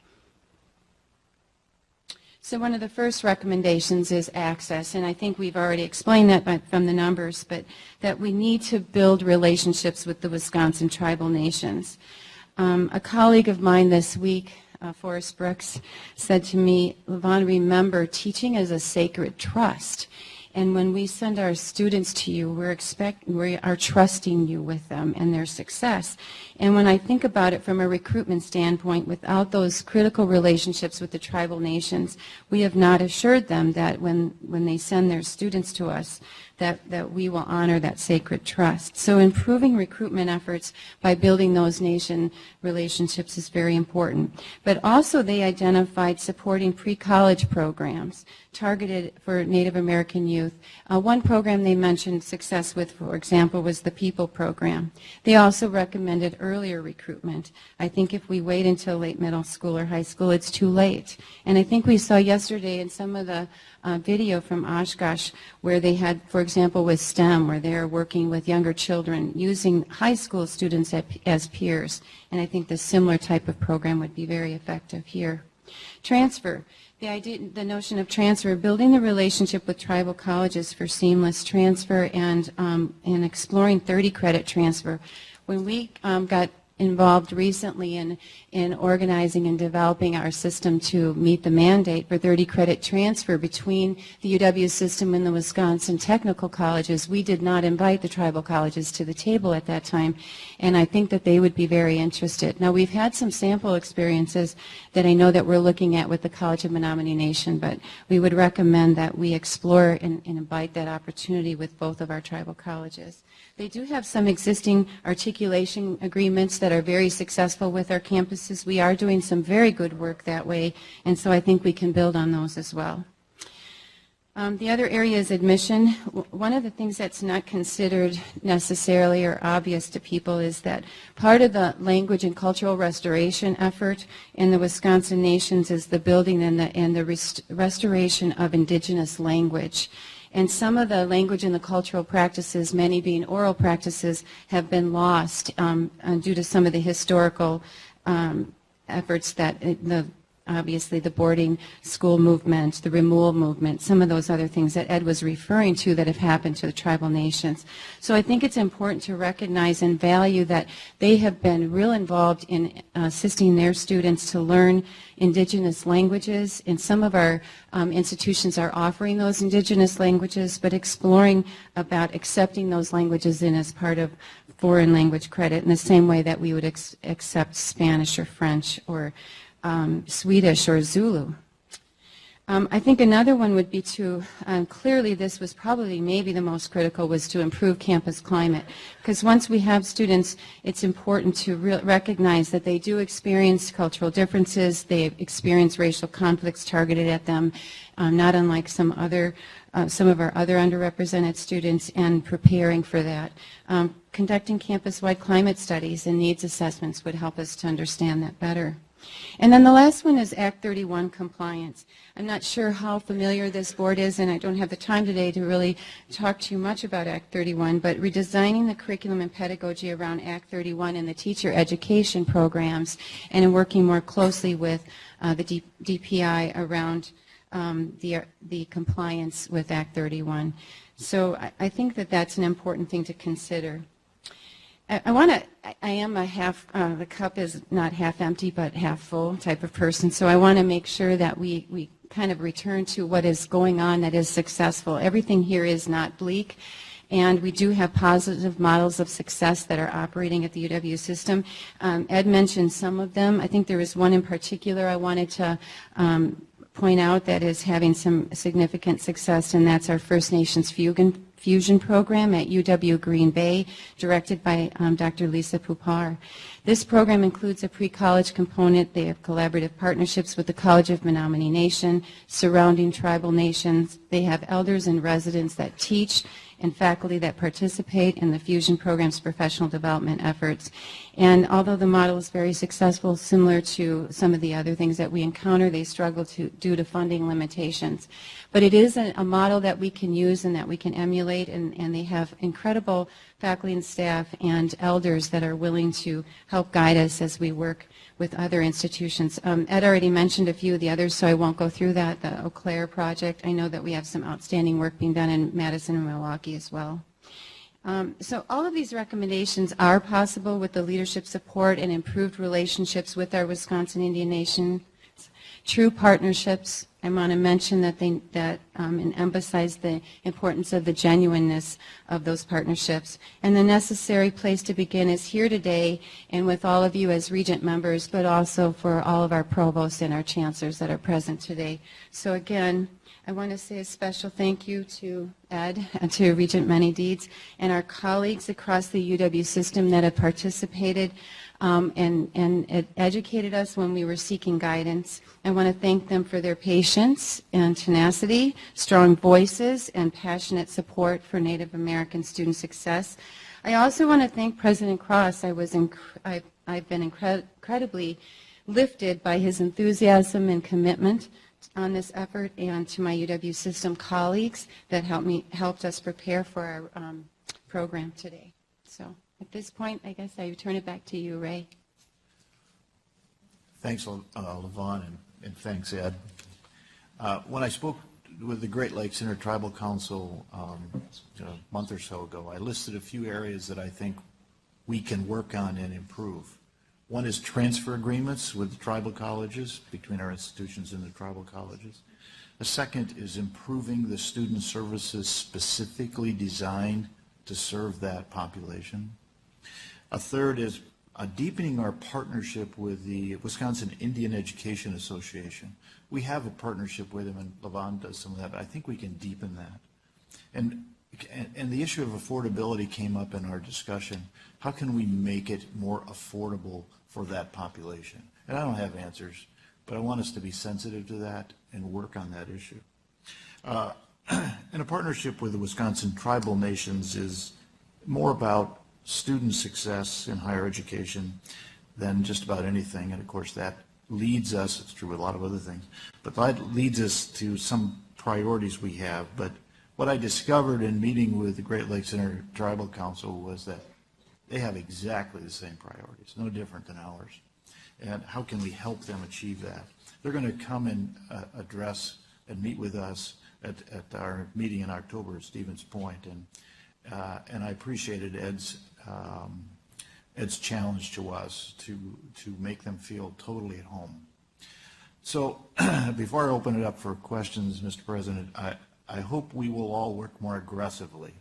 Speaker 19: So one of the first recommendations is access, and I think we've already explained that from the numbers, but that we need to build relationships with the Wisconsin tribal nations. A colleague of mine this week, Forrest Brooks, said to me, "Levon, remember, teaching is a sacred trust." And when we send our students to you, we are trusting you with them and their success. And when I think about it from a recruitment standpoint, without those critical relationships with the tribal nations, we have not assured them that when they send their students to us, that we will honor that sacred trust. So improving recruitment efforts by building those nation relationships is very important. But also they identified supporting pre-college programs targeted for Native American youth. One program they mentioned success with, for example, was the People program. They also recommended earlier recruitment. I think if we wait until late middle school or high school, it's too late. And I think we saw yesterday in some of the video from Oshkosh where they had, for example, with STEM, where they're working with younger children using high school students as peers. And I think the similar type of program would be very effective here. Transfer. The notion of transfer, building the relationship with tribal colleges for seamless transfer and exploring 30-credit transfer. When we got involved recently in organizing and developing our system to meet the mandate for 30-credit transfer between the UW system and the Wisconsin technical colleges, we did not invite the tribal colleges to the table at that time, and I think that they would be very interested. Now, we've had some sample experiences that I know that we're looking at with the College of Menominee Nation, but we would recommend that we explore and invite that opportunity with both of our tribal colleges. They do have some existing articulation agreements that are very successful with our campuses. We are doing some very good work that way, and so I think we can build on those as well. The other area is admission. One of the things that's not considered necessarily or obvious to people is that part of the language and cultural restoration effort in the Wisconsin Nations is the building and the restoration of indigenous language. And some of the language and the cultural practices, many being oral practices, have been lost due to some of the historical efforts that obviously the boarding school movement, the removal movement, some of those other things that Ed was referring to that have happened to the tribal nations. So I think it's important to recognize and value that they have been real involved in assisting their students to learn indigenous languages, and some of our institutions are offering those indigenous languages, but exploring about accepting those languages in as part of foreign language credit in the same way that we would accept Spanish or French or Swedish or Zulu. I think another one would be to, clearly this was probably maybe the most critical, was to improve campus climate. Because once we have students, it's important to recognize that they do experience cultural differences, they experience racial conflicts targeted at them, not unlike some of our other underrepresented students, and preparing for that. Conducting campus-wide climate studies and needs assessments would help us to understand that better. And then the last one is Act 31 compliance. I'm not sure how familiar this board is, and I don't have the time today to really talk too much about Act 31, but redesigning the curriculum and pedagogy around Act 31 and the teacher education programs, and in working more closely with the DPI around the compliance with Act 31. So I think that that's an important thing to consider. I am a the cup is not half empty but half full type of person, so I want to make sure that we kind of return to what is going on that is successful. Everything here is not bleak, and we do have positive models of success that are operating at the UW system. Ed mentioned some of them. I think there was one in particular I wanted to point out that is having some significant success, and that's our First Nations Fusion program at UW Green Bay, directed by Dr. Lisa Pupar. This program includes a pre-college component. They have collaborative partnerships with the College of Menominee Nation, surrounding tribal nations. They have elders and residents that teach and faculty that participate in the Fusion program's professional development efforts. And although the model is very successful, similar to some of the other things that we encounter, they struggle due to funding limitations. But it is a model that we can use and that we can emulate, and they have incredible faculty and staff and elders that are willing to help guide us as we work with other institutions. Ed already mentioned a few of the others, so I won't go through that. The Eau Claire project, I know that we have some outstanding work being done in Madison and Milwaukee as well. So all of these recommendations are possible with the leadership support and improved relationships with our Wisconsin Indian Nation. true partnerships. I want to mention and emphasize the importance of the genuineness of those partnerships. And the necessary place to begin is here today and with all of you as Regent members, but also for all of our provosts and our chancellors that are present today. So again, I want to say a special thank you to Ed and to Regent Many Deeds and our colleagues across the UW system that have participated and educated us when we were seeking guidance. I want to thank them for their patience and tenacity, strong voices, and passionate support for Native American student success. I also want to thank President Cross. I've been incredibly lifted by his enthusiasm and commitment on this effort, and to my UW system colleagues that helped us prepare for our program today. So at this point, I guess I turn it back to you, Ray.
Speaker 3: Thanks, LaVon, and thanks, Ed. When I spoke with the Great Lakes Intertribal Council a month or so ago, I listed a few areas that I think we can work on and improve. One is transfer agreements with the tribal colleges, between our institutions and the tribal colleges. The second is improving the student services specifically designed to serve that population. A third is deepening our partnership with the Wisconsin Indian Education Association. We have a partnership with them, and LaVon does some of that, but I think we can deepen that. And the issue of affordability came up in our discussion. How can we make it more affordable for that population? And I don't have answers, but I want us to be sensitive to that and work on that issue. And a partnership with the Wisconsin tribal nations is more about student success in higher education than just about anything. And of course that leads us, it's true with a lot of other things, but that leads us to some priorities we have. But what I discovered in meeting with the Great Lakes Intertribal Council was that they have exactly the same priorities, no different than ours. And how can we help them achieve that? They're going to come and address and meet with us at our meeting in October at Stevens Point. And I appreciated Ed's challenge to us to make them feel totally at home. So before I open it up for questions, Mr. President, I hope we will all work more aggressively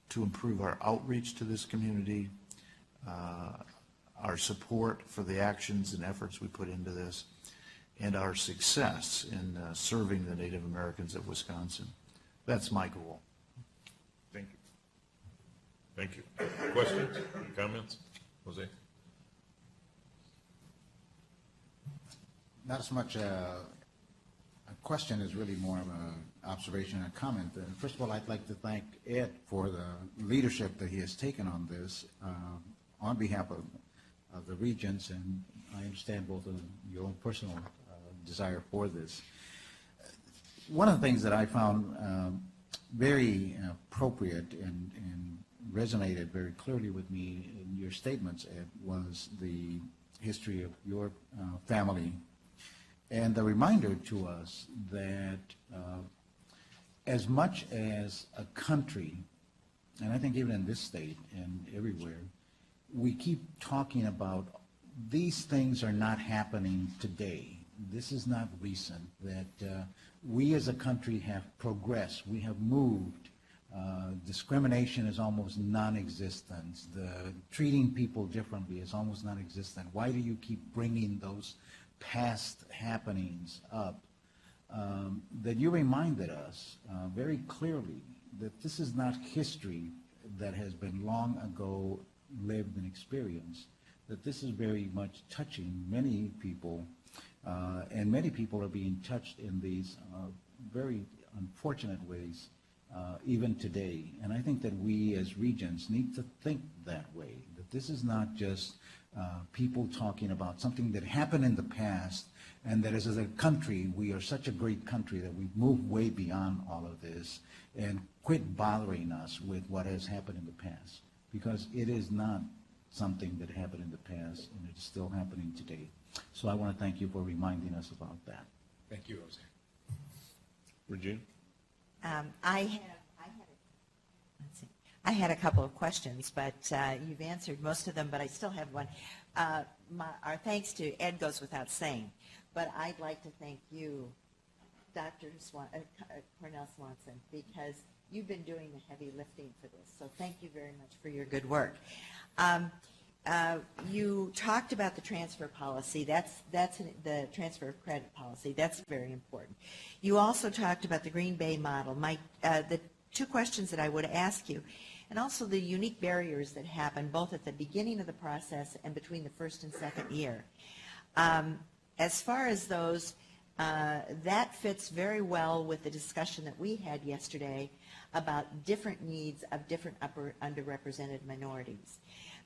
Speaker 3: to improve our outreach to this community, our support for the actions and efforts we put into this, and our success in serving the Native Americans of Wisconsin. That's my goal.
Speaker 1: Thank you. Thank you. Questions, comments? Jose?
Speaker 12: Not as much a question as really more of an observation and comment. First of all, I'd like to thank Ed for the leadership that he has taken on this on behalf of the Regents, and I understand both of your own personal desire for this. One of the things that I found very appropriate and resonated very clearly with me in your statements, Ed, was the history of your family and the reminder to us that as much as a country, and I think even in this state and everywhere, we keep talking about these things are not happening today. This is not recent, that we as a country have progressed, we have moved. Discrimination is almost non-existent. The treating people differently is almost non-existent. Why do you keep bringing those past happenings up? That you reminded us very clearly that this is not history that has been long ago lived and experienced, that this is very much touching many people, and many people are being touched in these very unfortunate ways even today. And I think that we as Regents need to think that way, that this is not just people talking about something that happened in the past, and that as a country, we are such a great country that we've moved way beyond all of this and quit bothering us with what has happened in the past, because it is not something that happened in the past, and it's still happening today. So I want to thank you for reminding us about that.
Speaker 18: Thank you, Jose.
Speaker 1: Regina?
Speaker 15: I had a couple of questions, but you've answered most of them, but I still have one. Our thanks to Ed goes without saying, but I'd like to thank you, Dr. Cornell Swanson, because you've been doing the heavy lifting for this. So thank you very much for your good work. You talked about the transfer policy. That's the transfer of credit policy. That's very important. You also talked about the Green Bay model. The two questions that I would ask you, and also the unique barriers that happen both at the beginning of the process and between the first and second year. As far as those, that fits very well with the discussion that we had yesterday about different needs of different underrepresented minorities.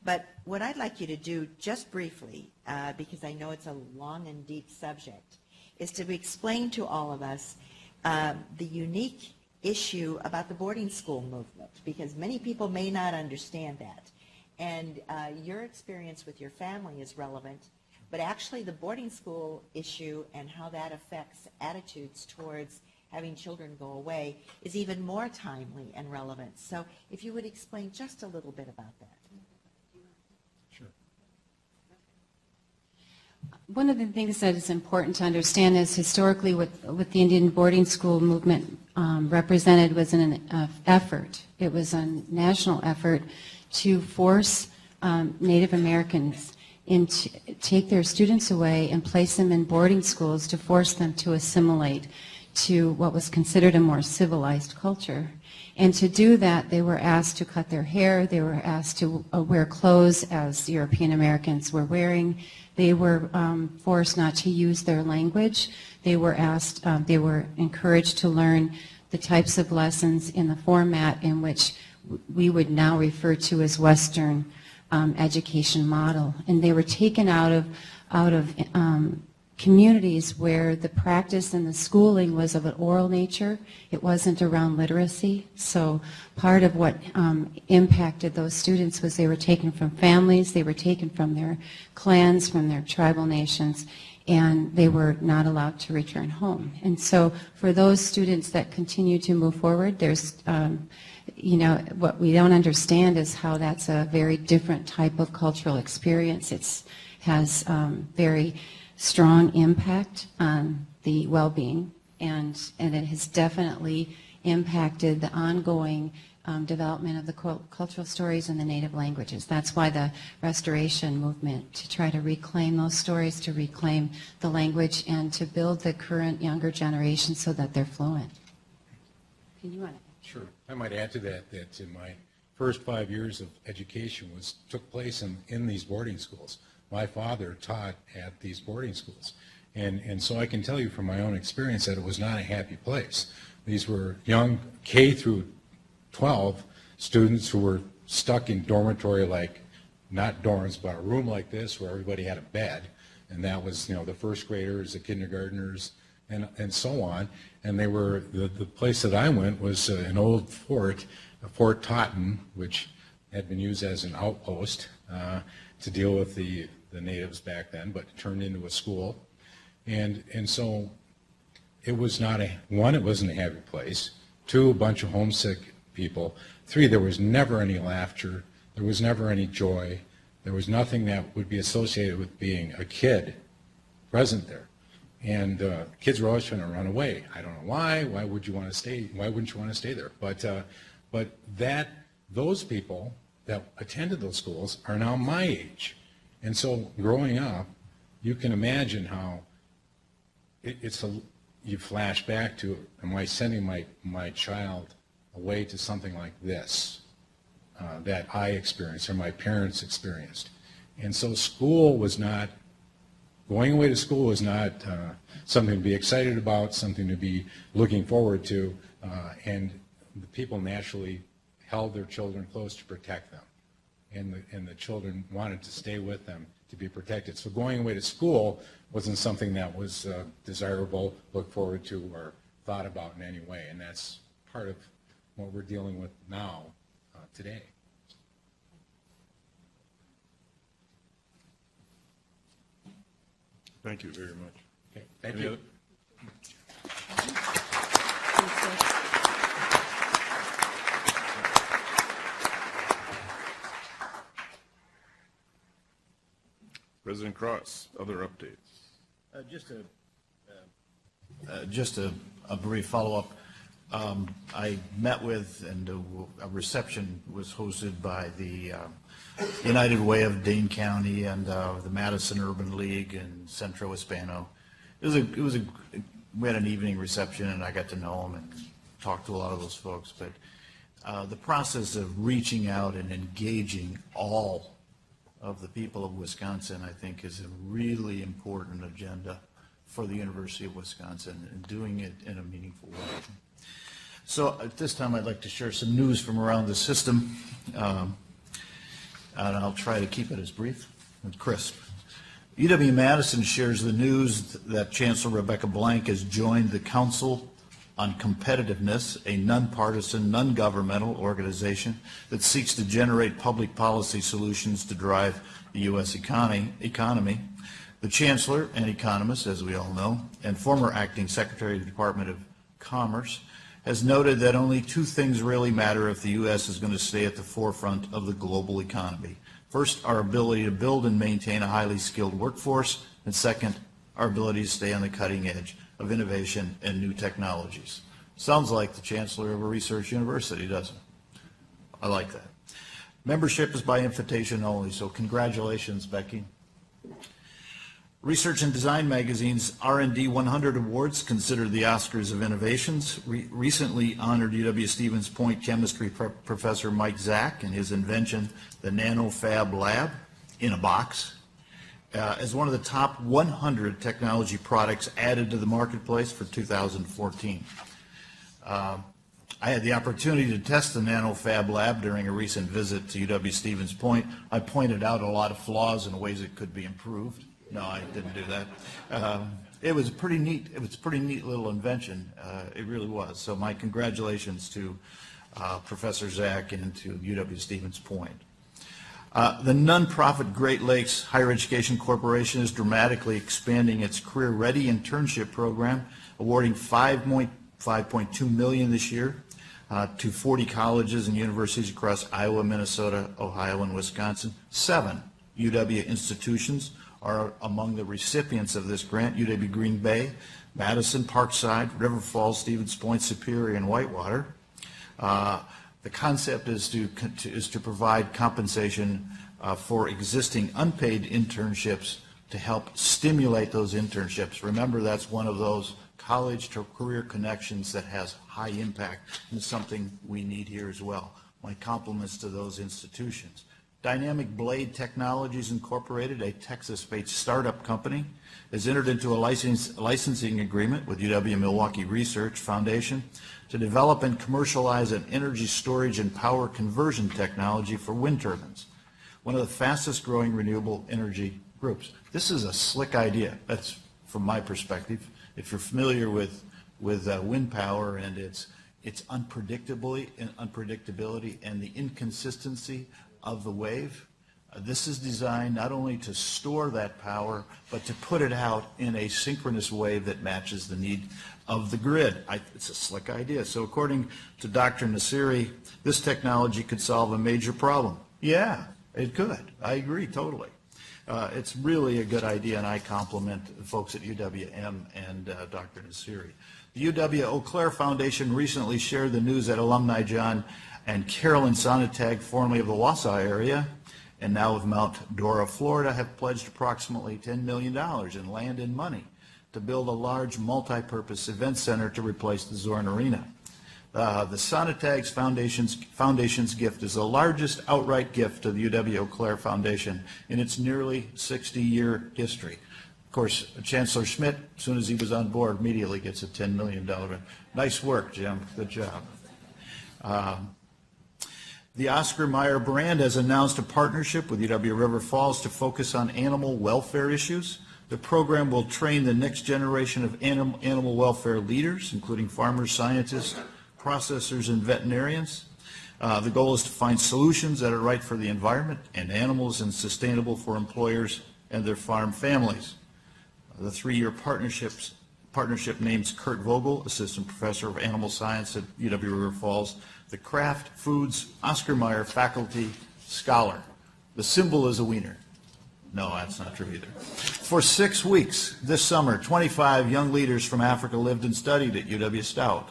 Speaker 15: But what I'd like you to do, just briefly, because I know it's a long and deep subject, is to explain to all of us the unique issue about the boarding school movement, because many people may not understand that. And your experience with your family is relevant, but actually the boarding school issue and how that affects attitudes towards having children go away is even more timely and relevant. So if you would explain just a little bit about that.
Speaker 19: One of the things that is important to understand is historically what the Indian boarding school movement represented was an effort. It was a national effort to force Native Americans to take their students away and place them in boarding schools to force them to assimilate to what was considered a more civilized culture. And to do that, they were asked to cut their hair, they were asked to wear clothes as European Americans were wearing. They were forced not to use their language. They were asked, they were encouraged to learn the types of lessons in the format in which we would now refer to as Western education model. And they were taken out of communities where the practice and the schooling was of an oral nature. It wasn't around literacy. So part of what impacted those students was they were taken from families, they were taken from their clans, from their tribal nations, and they were not allowed to return home. And so for those students that continue to move forward, there's what we don't understand is how that's a very different type of cultural experience. It has very strong impact on the well-being, and it has definitely impacted the ongoing development of the cultural stories in the native languages. That's why the restoration movement, to try to reclaim those stories, to reclaim the language, and to build the current younger generation so that they're fluent. Can you want to?
Speaker 18: Sure. I might add to that in my first 5 years of education took place in these boarding schools. My father taught at these boarding schools. And so I can tell you from my own experience that it was not a happy place. These were young K through 12 students who were stuck in dormitory, like not dorms, but a room like this where everybody had a bed. And that was, the first graders, the kindergartners, and so on. And they were, the place that I went was an old fort, Fort Totten, which had been used as an outpost to deal with the natives back then, but turned into a school. And so it was not it wasn't a happy place. 2, a bunch of homesick people. 3, there was never any laughter. There was never any joy. There was nothing that would be associated with being a kid present there. And kids were always trying to run away. I don't know why. Why would you want to stay? Why wouldn't you want to stay there? But those people that attended those schools are now my age. And so growing up, you can imagine how you flash back to, am I sending my child away to something like this that I experienced or my parents experienced? And so going away to school was not something to be excited about, something to be looking forward to, and the people naturally held their children close to protect them. And the children wanted to stay with them to be protected. So going away to school wasn't something that was desirable, looked forward to, or thought about in any way. And that's part of what we're dealing with now, today.
Speaker 1: Thank you very much.
Speaker 18: Okay. Thank you.
Speaker 1: President Cross, other updates.
Speaker 3: Just a brief follow-up. I met with, and a reception was hosted by the United Way of Dane County and the Madison Urban League and Centro Hispano. We had an evening reception, and I got to know them and talk to a lot of those folks. But the process of reaching out and engaging all of the people of Wisconsin, I think, is a really important agenda for the University of Wisconsin, and doing it in a meaningful way. So at this time, I'd like to share some news from around the system, and I'll try to keep it as brief and crisp. UW-Madison shares the news that Chancellor Rebecca Blank has joined the Council on Competitiveness, a nonpartisan, non-governmental organization that seeks to generate public policy solutions to drive the U.S. economy. The Chancellor, an economist, as we all know, and former acting Secretary of the Department of Commerce, has noted that only two things really matter if the U.S. is going to stay at the forefront of the global economy. First, our ability to build and maintain a highly skilled workforce, and second, our ability to stay on the cutting edge of innovation and new technologies. Sounds like the Chancellor of a research university, doesn't it? I like that. Membership is by invitation only, so congratulations, Becky. Research and Design Magazine's R&D 100 Awards, considered the Oscars of innovations, recently honored UW-Stevens Point chemistry professor Mike Zak and his invention, the NanoFab Lab, in a box, as one of the top 100 technology products added to the marketplace for 2014. I had the opportunity to test the NanoFab Lab during a recent visit to UW-Stevens Point. I pointed out a lot of flaws and ways it could be improved. No, I didn't do that. It was pretty neat. It was a pretty neat little invention. It really was. So my congratulations to Professor Zak and to UW-Stevens Point. The nonprofit Great Lakes Higher Education Corporation is dramatically expanding its Career Ready internship program, awarding $5.2 million this year to 40 colleges and universities across Iowa, Minnesota, Ohio, and Wisconsin. 7 UW institutions are among the recipients of this grant: UW Green Bay, Madison, Parkside, River Falls, Stevens Point, Superior, and Whitewater. The concept is to provide compensation for existing unpaid internships to help stimulate those internships. Remember, that's one of those college to career connections that has high impact, and something we need here as well. My compliments to those institutions. Dynamic Blade Technologies Incorporated, a Texas-based startup company, has entered into a licensing agreement with UW-Milwaukee Research Foundation to develop and commercialize an energy storage and power conversion technology for wind turbines, one of the fastest growing renewable energy groups. This is a slick idea. That's from my perspective. If you're familiar with wind power and its unpredictability and the inconsistency of the wave, this is designed not only to store that power, but to put it out in a synchronous wave that matches the need of the grid. It's a slick idea. So according to Dr. Nassiri, this technology could solve a major problem. Yeah, it could. I agree totally. It's really a good idea, and I compliment the folks at UWM and Dr. Nassiri. The UW-Eau Claire Foundation recently shared the news that alumni John and Carolyn Sonntag, formerly of the Wausau area, and now of Mount Dora, Florida, have pledged approximately $10 million in land and money to build a large multi-purpose event center to replace the Zorn Arena. The Sonntag's Foundation's gift is the largest outright gift to the UW-Eau Claire Foundation in its nearly 60-year history. Of course, Chancellor Schmidt, as soon as he was on board, immediately gets a $10 million. Nice work, Jim. Good job. The Oscar Mayer brand has announced a partnership with UW River Falls to focus on animal welfare issues. The program will train the next generation of animal welfare leaders, including farmers, scientists, processors, and veterinarians. The goal is to find solutions that are right for the environment and animals and sustainable for employers and their farm families. The 3-year partnership names Kurt Vogel, Assistant Professor of Animal Science at UW River Falls, the Kraft Foods Oscar Mayer Faculty Scholar. The symbol is a wiener. No, that's not true either. For 6 weeks this summer, 25 young leaders from Africa lived and studied at UW-Stout,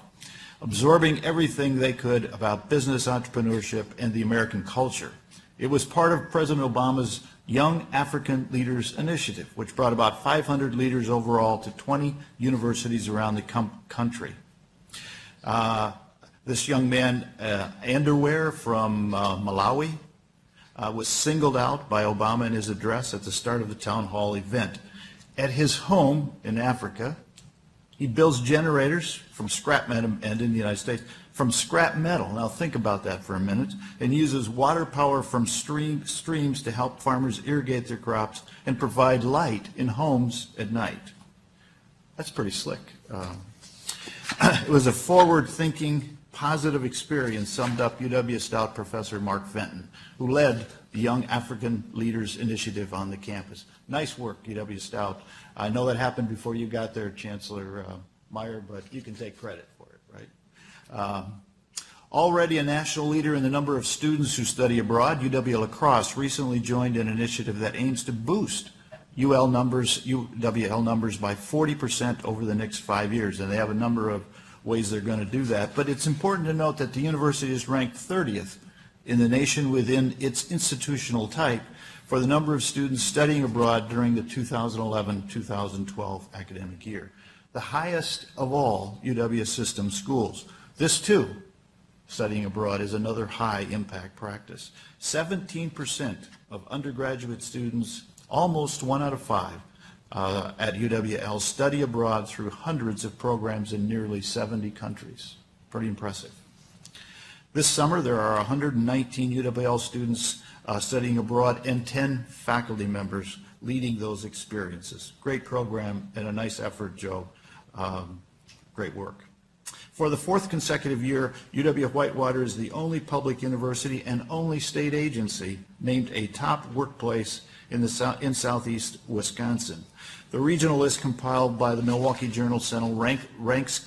Speaker 3: absorbing everything they could about business, entrepreneurship, and the American culture. It was part of President Obama's Young African Leaders Initiative, which brought about 500 leaders overall to 20 universities around the country. This young man, Underwear from Malawi, was singled out by Obama in his address at the start of the town hall event. At his home in Africa, he builds generators from scrap metal, and in the United States, from scrap metal. Now think about that for a minute, and uses water power from streams to help farmers irrigate their crops and provide light in homes at night. That's pretty slick. It was a forward-thinking, positive experience, summed up UW-Stout professor Mark Fenton, who led the Young African Leaders Initiative on the campus. Nice work, UW-Stout. I know that happened before you got there, Chancellor Meyer, but you can take credit for it, right? Already a national leader in the number of students who study abroad, UW-La-Crosse recently joined an initiative that aims to boost UWL numbers by 40% over the next 5 years, and they have a number of ways they're going to do that. But it's important to note that the university is ranked 30th in the nation within its institutional type for the number of students studying abroad during the 2011-2012 academic year, the highest of all UW system schools. This too, studying abroad, is another high impact practice. 17% of undergraduate students, almost 1 out of 5, at UWL study abroad through hundreds of programs in nearly 70 countries. Pretty impressive. This summer there are 119 UWL students studying abroad and 10 faculty members leading those experiences. Great program and a nice effort, Joe. Great work. For the 4th consecutive year, UW-Whitewater is the only public university and only state agency named a top workplace in southeast Wisconsin. The regional list compiled by the Milwaukee Journal-Sentinel ranks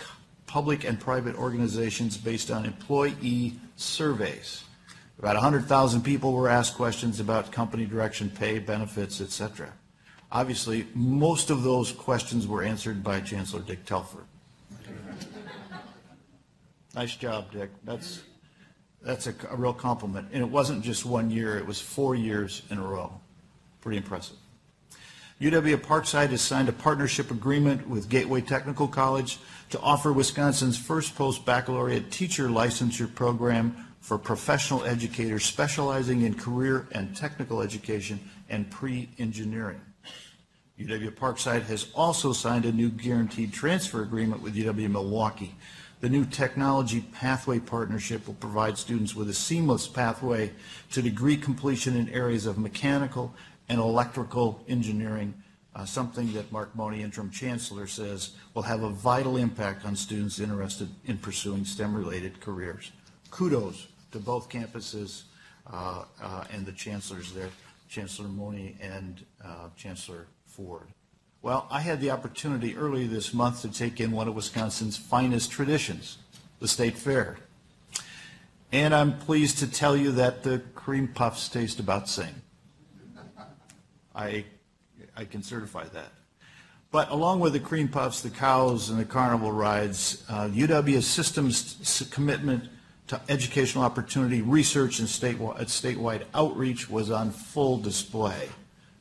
Speaker 3: public and private organizations based on employee surveys. About 100,000 people were asked questions about company direction, pay, benefits, etc. Obviously, most of those questions were answered by Chancellor Dick Telford. Nice job, Dick. That's a real compliment. And it wasn't just 1 year, it was 4 years in a row. Pretty impressive. UW-Parkside has signed a partnership agreement with Gateway Technical College to offer Wisconsin's first post-baccalaureate teacher licensure program for professional educators specializing in career and technical education and pre-engineering. UW-Parkside has also signed a new guaranteed transfer agreement with UW-Milwaukee. The new technology pathway partnership will provide students with a seamless pathway to degree completion in areas of mechanical and electrical engineering, something that Mark Money, interim chancellor, says will have a vital impact on students interested in pursuing STEM-related careers. Kudos to both campuses and the chancellors there, Chancellor Money and Chancellor Ford. Well, I had the opportunity earlier this month to take in one of Wisconsin's finest traditions, the State Fair. And I'm pleased to tell you that the cream puffs taste about the same. I can certify that. But along with the cream puffs, the cows, and the carnival rides, UW's systems commitment to educational opportunity, research, and statewide outreach was on full display.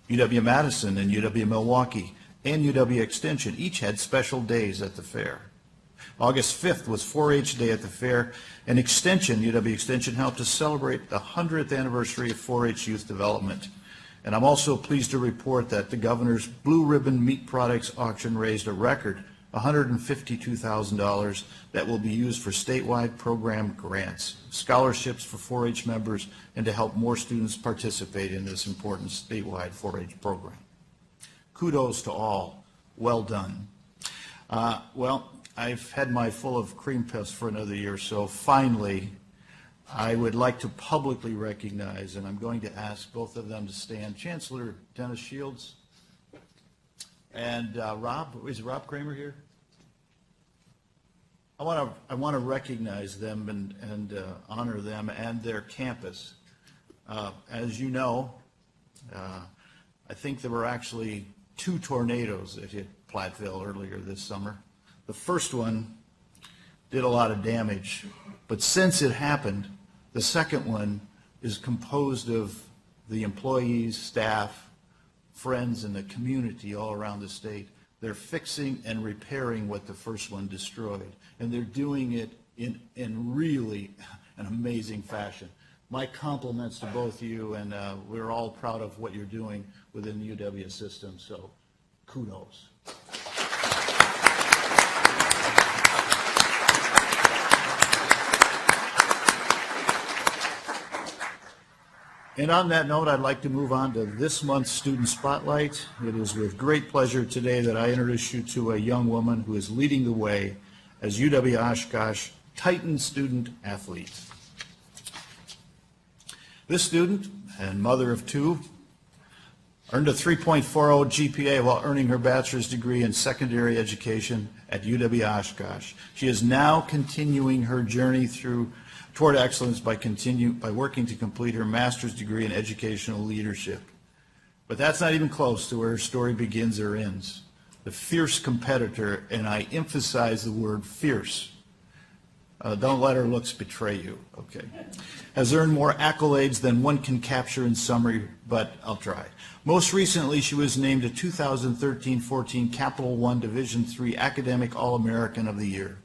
Speaker 3: UW-Madison and UW-Milwaukee and UW Extension each had special days at the fair. August 5th was 4-H Day at the fair, and Extension, UW Extension, helped to celebrate the 100th anniversary of 4-H youth development. And I'm also pleased to report that the governor's Blue Ribbon Meat Products auction raised a record $152,000 that will be used for statewide program grants, scholarships for 4-H members, and to help more students participate in this important statewide 4-H program. Kudos to all. Well done. Well, I've had my full of cream puffs for another year, so finally I would like to publicly recognize, and I'm going to ask both of them to stand, Chancellor Dennis Shields and Rob. Is Rob Kramer here? I want to recognize them and honor them and their campus. As you know, I think there were actually 2 tornadoes that hit Platteville earlier this summer. The first one did a lot of damage, but since it happened, the second one is composed of the employees, staff, friends, and the community all around the state. They're fixing and repairing what the first one destroyed, and they're doing it in really an amazing fashion. My compliments to both of you, and we're all proud of what you're doing within the UW system, so kudos. And on that note, I'd like to move on to this month's Student Spotlight. It is with great pleasure today that I introduce you to a young woman who is leading the way as UW-Oshkosh Titan Student Athlete. This student, and mother of 2, earned a 3.40 GPA while earning her bachelor's degree in secondary education at UW-Oshkosh. She is now continuing her journey toward excellence by working to complete her master's degree in educational leadership. But that's not even close to where her story begins or ends. The fierce competitor, and I emphasize the word fierce, don't let her looks betray you, okay, has earned more accolades than one can capture in summary, but I'll try. Most recently, she was named a 2013-14 Capital One Division III Academic All-American of the Year.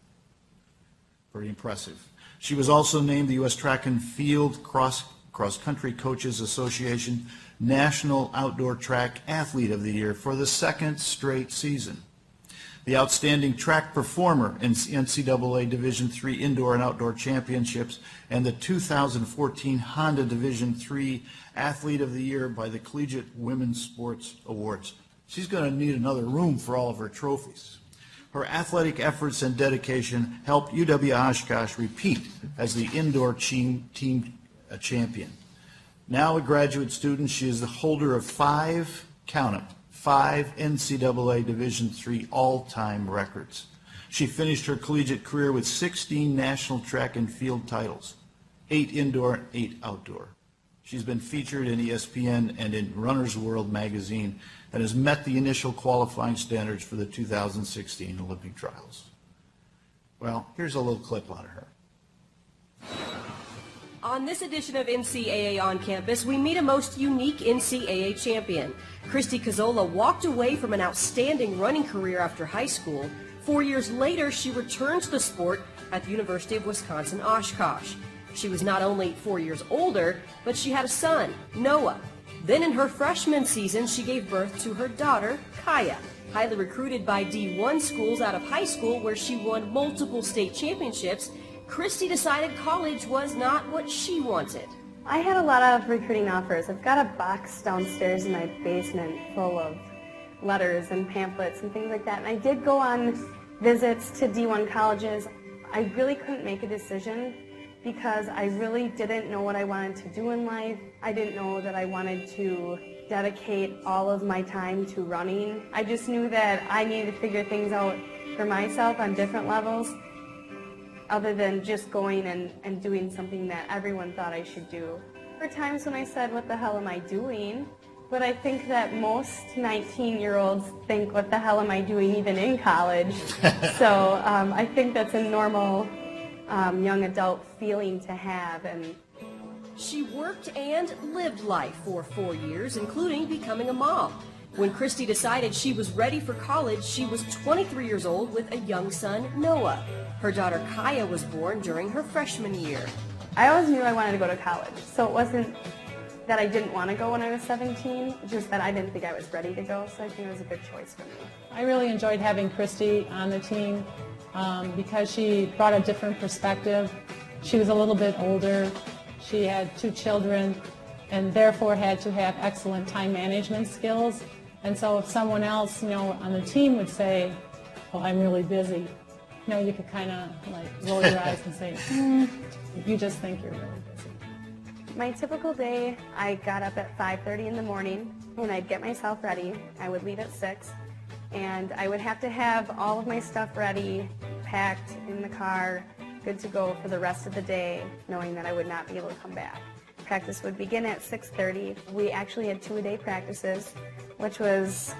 Speaker 3: Pretty impressive. She was also named the U.S. Track and Field Cross-Country Coaches Association National Outdoor Track Athlete of the Year for the 2nd straight season. The Outstanding Track Performer in NCAA Division III Indoor and Outdoor Championships, and the 2014 Honda Division III Athlete of the Year by the Collegiate Women's Sports Awards. She's going to need another room for all of her trophies. Her athletic efforts and dedication helped UW-Oshkosh repeat as the indoor team champion. Now a graduate student, she is the holder of 5, count 'em, 5 NCAA Division III all-time records. She finished her collegiate career with 16 national track and field titles, 8 indoor and 8 outdoor. She's been featured in ESPN and in Runner's World magazine and has met the initial qualifying standards for the 2016 Olympic trials. Well, here's a little clip on her.
Speaker 20: On this edition of NCAA On Campus, we meet a most unique NCAA champion. Christy Cazzola walked away from an outstanding running career after high school. 4 years later, she returned to the sport at the University of Wisconsin-Oshkosh. She was not only 4 years older, but she had a son, Noah. Then in her freshman season, she gave birth to her daughter, Kaya. Highly recruited by D1 schools out of high school where she won multiple state championships, Christy decided college was not what she wanted.
Speaker 21: I had a lot of recruiting offers. I've got a box downstairs in my basement full of letters and pamphlets and things like that. And I did go on visits to D1 colleges. I really couldn't make a decision because I really didn't know what I wanted to do in life. I didn't know that I wanted to dedicate all of my time to running. I just knew that I needed to figure things out for myself on different levels other than just going and doing something that everyone thought I should do. There were times when I said, what the hell am I doing? But I think that most 19-year-olds think, what the hell am I doing even in college? So I think that's a normal young adult feeling to have. And
Speaker 20: she worked and lived life for 4 years, including becoming a mom. When Christy decided she was ready for college, she was 23 years old with a young son, Noah. Her daughter Kaya was born during her freshman year.
Speaker 21: I always knew I wanted to go to college, so it wasn't that I didn't want to go when I was 17, just that I didn't think I was ready to go, so I think it was a good choice for me.
Speaker 22: I really enjoyed having Christy on the team because she brought a different perspective. She was a little bit older, she had 2 children, and therefore had to have excellent time management skills. And so if someone else, on the team would say, oh, I'm really busy, you could kind of like roll your eyes and say, you just think you're really busy.
Speaker 21: My typical day, I got up at 5:30 in the morning and I'd get myself ready. I would leave at 6 and I would have to have all of my stuff ready, packed in the car, good to go for the rest of the day, knowing that I would not be able to come back. Practice would begin at 6:30. We actually had 2-a-day practices, which was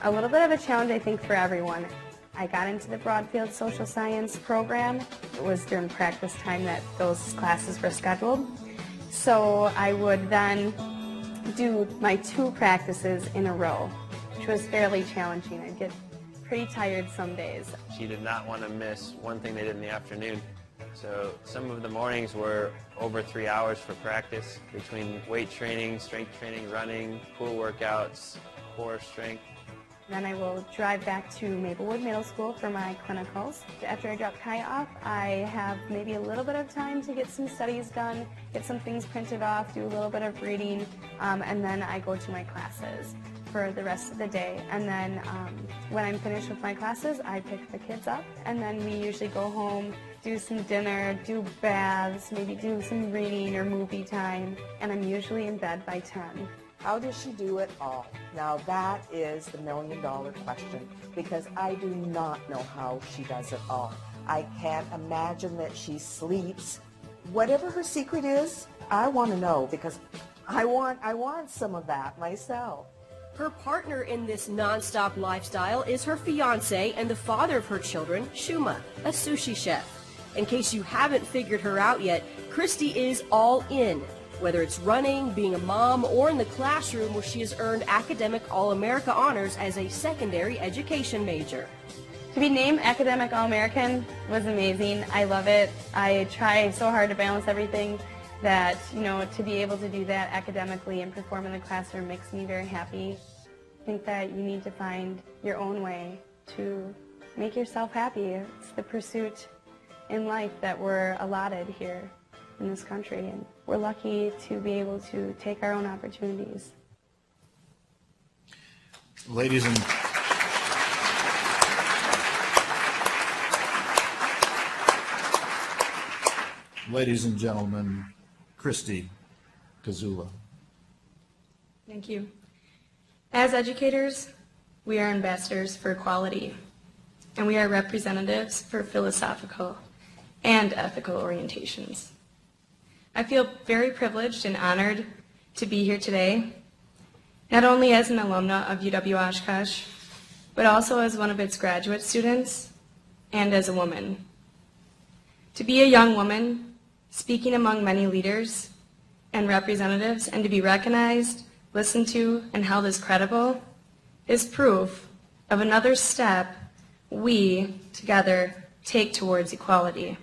Speaker 21: a little bit of a challenge, I think, for everyone. I got into the Broadfield Social Science program. It was during practice time that those classes were scheduled. So I would then do my 2 practices in a row, which was fairly challenging. I'd get pretty tired some days.
Speaker 2: She did not want to miss one thing they did in the afternoon. So some of the mornings were over 3 hours for practice between weight training, strength training, running, pool workouts, core strength.
Speaker 21: Then I will drive back to Maplewood Middle School for my clinicals. After I drop Kaya off, I have maybe a little bit of time to get some studies done, get some things printed off, do a little bit of reading, and then I go to my classes for the rest of the day. And then when I'm finished with my classes, I pick the kids up, and then we usually go home, do some dinner, do baths, maybe do some reading or movie time, and I'm usually in bed by 10.
Speaker 5: How does she do it all? Now that is the million-dollar question, because I do not know how she does it all. I can't imagine that she sleeps. Whatever her secret is, I want to know, because I want some of that myself.
Speaker 20: Her partner in this non-stop lifestyle is her fiancé and the father of her children, Shuma, a sushi chef. In case you haven't figured her out yet, Christy is all in. Whether it's running, being a mom, or in the classroom where she has earned academic All-America honors as a secondary education major.
Speaker 21: To be named Academic All-American was amazing. I love it. I try so hard to balance everything that, to be able to do that academically and perform in the classroom makes me very happy. I think that you need to find your own way to make yourself happy. It's the pursuit in life that we're allotted here in this country, and we're lucky to be able to take our own opportunities.
Speaker 3: Ladies and gentlemen, Christy Kazula.
Speaker 21: Thank you. As educators, we are ambassadors for equality, and we are representatives for philosophical and ethical orientations. I feel very privileged and honored to be here today, not only as an alumna of UW-Oshkosh, but also as one of its graduate students and as a woman. To be a young woman, speaking among many leaders and representatives, and to be recognized, listened to, and held as credible is proof of another step we, together, take towards equality.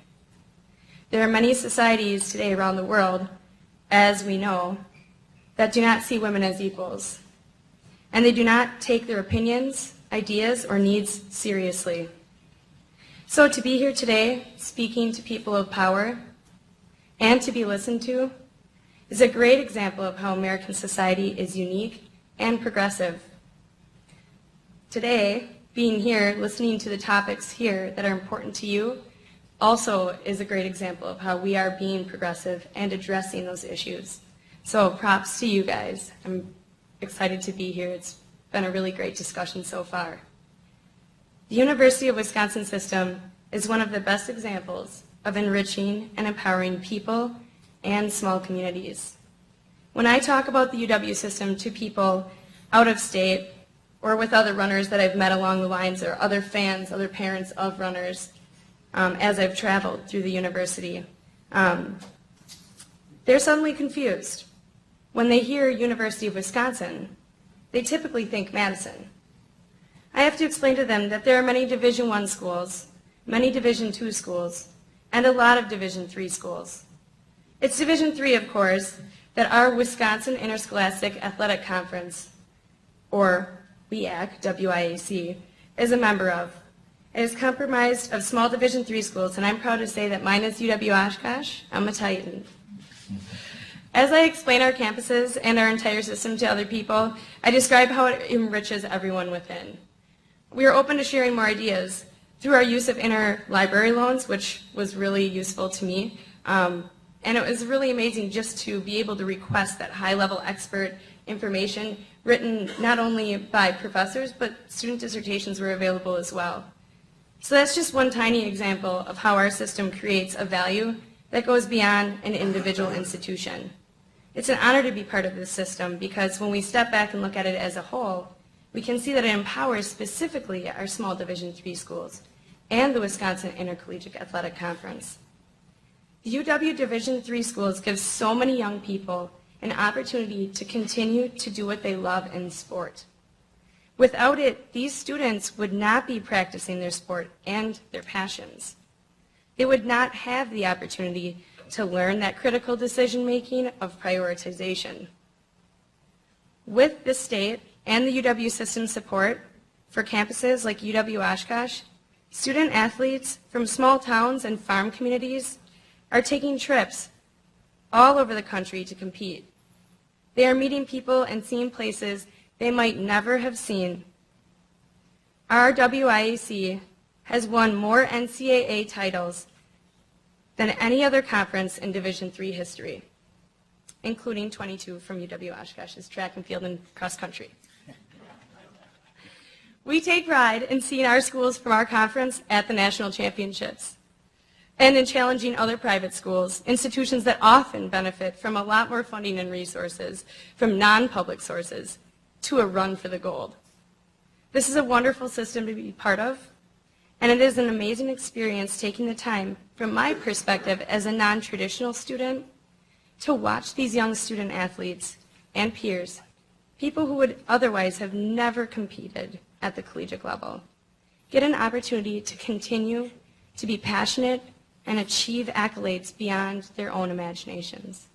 Speaker 21: There are many societies today around the world, as we know, that do not see women as equals, and they do not take their opinions, ideas, or needs seriously. So to be here today, speaking to people of power, and to be listened to, is a great example of how American society is unique and progressive. Today, being here, listening to the topics here that are important to you, also is a great example of how we are being progressive and addressing those issues. So props to you guys. I'm excited to be here. It's been a really great discussion so far. The University of Wisconsin system is one of the best examples of enriching and empowering people and small communities. When I talk about the UW system to people out of state or with other runners that I've met along the lines or other fans, other parents of runners, as I've traveled through the university, they're suddenly confused. When they hear University of Wisconsin, they typically think Madison. I have to explain to them that there are many Division I schools, many Division II schools, and a lot of Division III schools. It's Division III, of course, that our Wisconsin Interscholastic Athletic Conference, or WIAC, W-I-A-C, is a member of. It is comprised of small Division III schools, and I'm proud to say that mine is UW-Oshkosh. I'm a Titan. As I explain our campuses and our entire system to other people, I describe how it enriches everyone within. We are open to sharing more ideas through our use of interlibrary loans, which was really useful to me. And it was really amazing just to be able to request that high-level expert information written not only by professors, but student dissertations were available as well. So that's just one tiny example of how our system creates a value that goes beyond an individual institution.
Speaker 6: It's an honor to be part of this system because when we step back and look at it as a whole, we can see that it empowers specifically our small Division III schools and the Wisconsin Intercollegiate Athletic Conference. The UW Division III schools give so many young people an opportunity to continue to do what they love in sport. Without it, these students would not be practicing their sport and their passions. They would not have the opportunity to learn that critical decision-making of prioritization. With the state and the UW system support for campuses like UW-Oshkosh, student athletes from small towns and farm communities are taking trips all over the country to compete. They are meeting people and seeing places they might never have seen. Our WIAC has won more NCAA titles than any other conference in Division III history, including 22 from UW-Oshkosh's track and field and cross country. We take pride in seeing our schools from our conference at the national championships and in challenging other private schools, institutions that often benefit from a lot more funding and resources from non-public sources, to a run for the gold. This is a wonderful system to be part of, and it is an amazing experience taking the time, from my perspective as a non-traditional student, to watch these young student athletes and peers, people who would otherwise have never competed at the collegiate level, get an opportunity to continue to be passionate and achieve accolades beyond their own imaginations.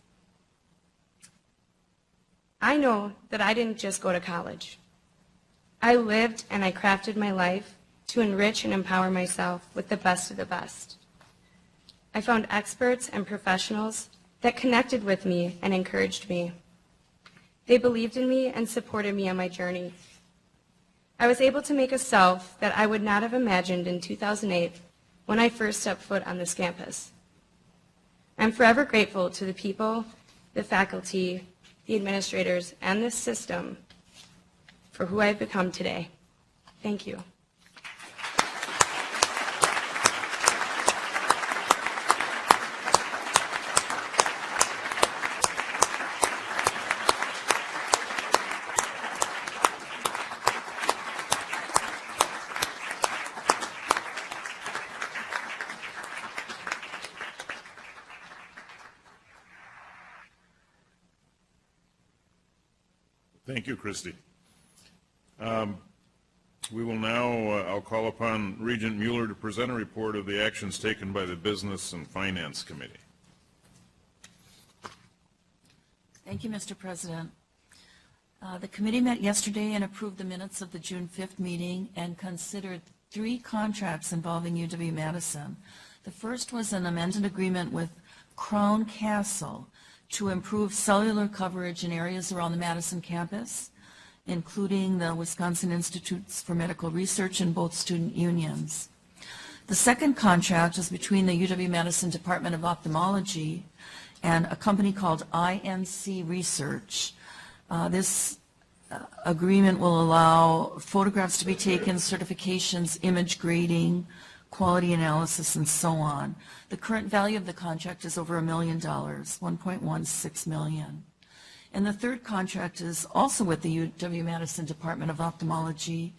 Speaker 6: I know that I didn't just go to college. I lived and I crafted my life to enrich and empower myself with the best of the best. I found experts and professionals that connected with me and encouraged me. They believed in me and supported me on my journey. I was able to make a self that I would not have imagined in 2008 when I first stepped foot on this campus. I'm forever grateful to the people, the faculty, the administrators, and this system for who I've become today. Thank you.
Speaker 1: Thank you, Christy. We will now, I'll call upon Regent Mueller to present a report of the actions taken by the Business and Finance Committee.
Speaker 8: Thank you, Mr. President. The committee met yesterday and approved the minutes of the June 5th meeting and considered 3 contracts involving UW-Madison. The first was an amended agreement with Crown Castle to improve cellular coverage in areas around the Madison campus, including the Wisconsin Institutes for Medical Research and both student unions. The second contract is between the UW-Madison Department of Ophthalmology and a company called INC Research. This agreement will allow photographs to be taken, certifications, image grading, quality analysis, and so on. The current value of the contract is over $1 million, $1.16 million. And the third contract is also with the UW-Madison Department of Ophthalmology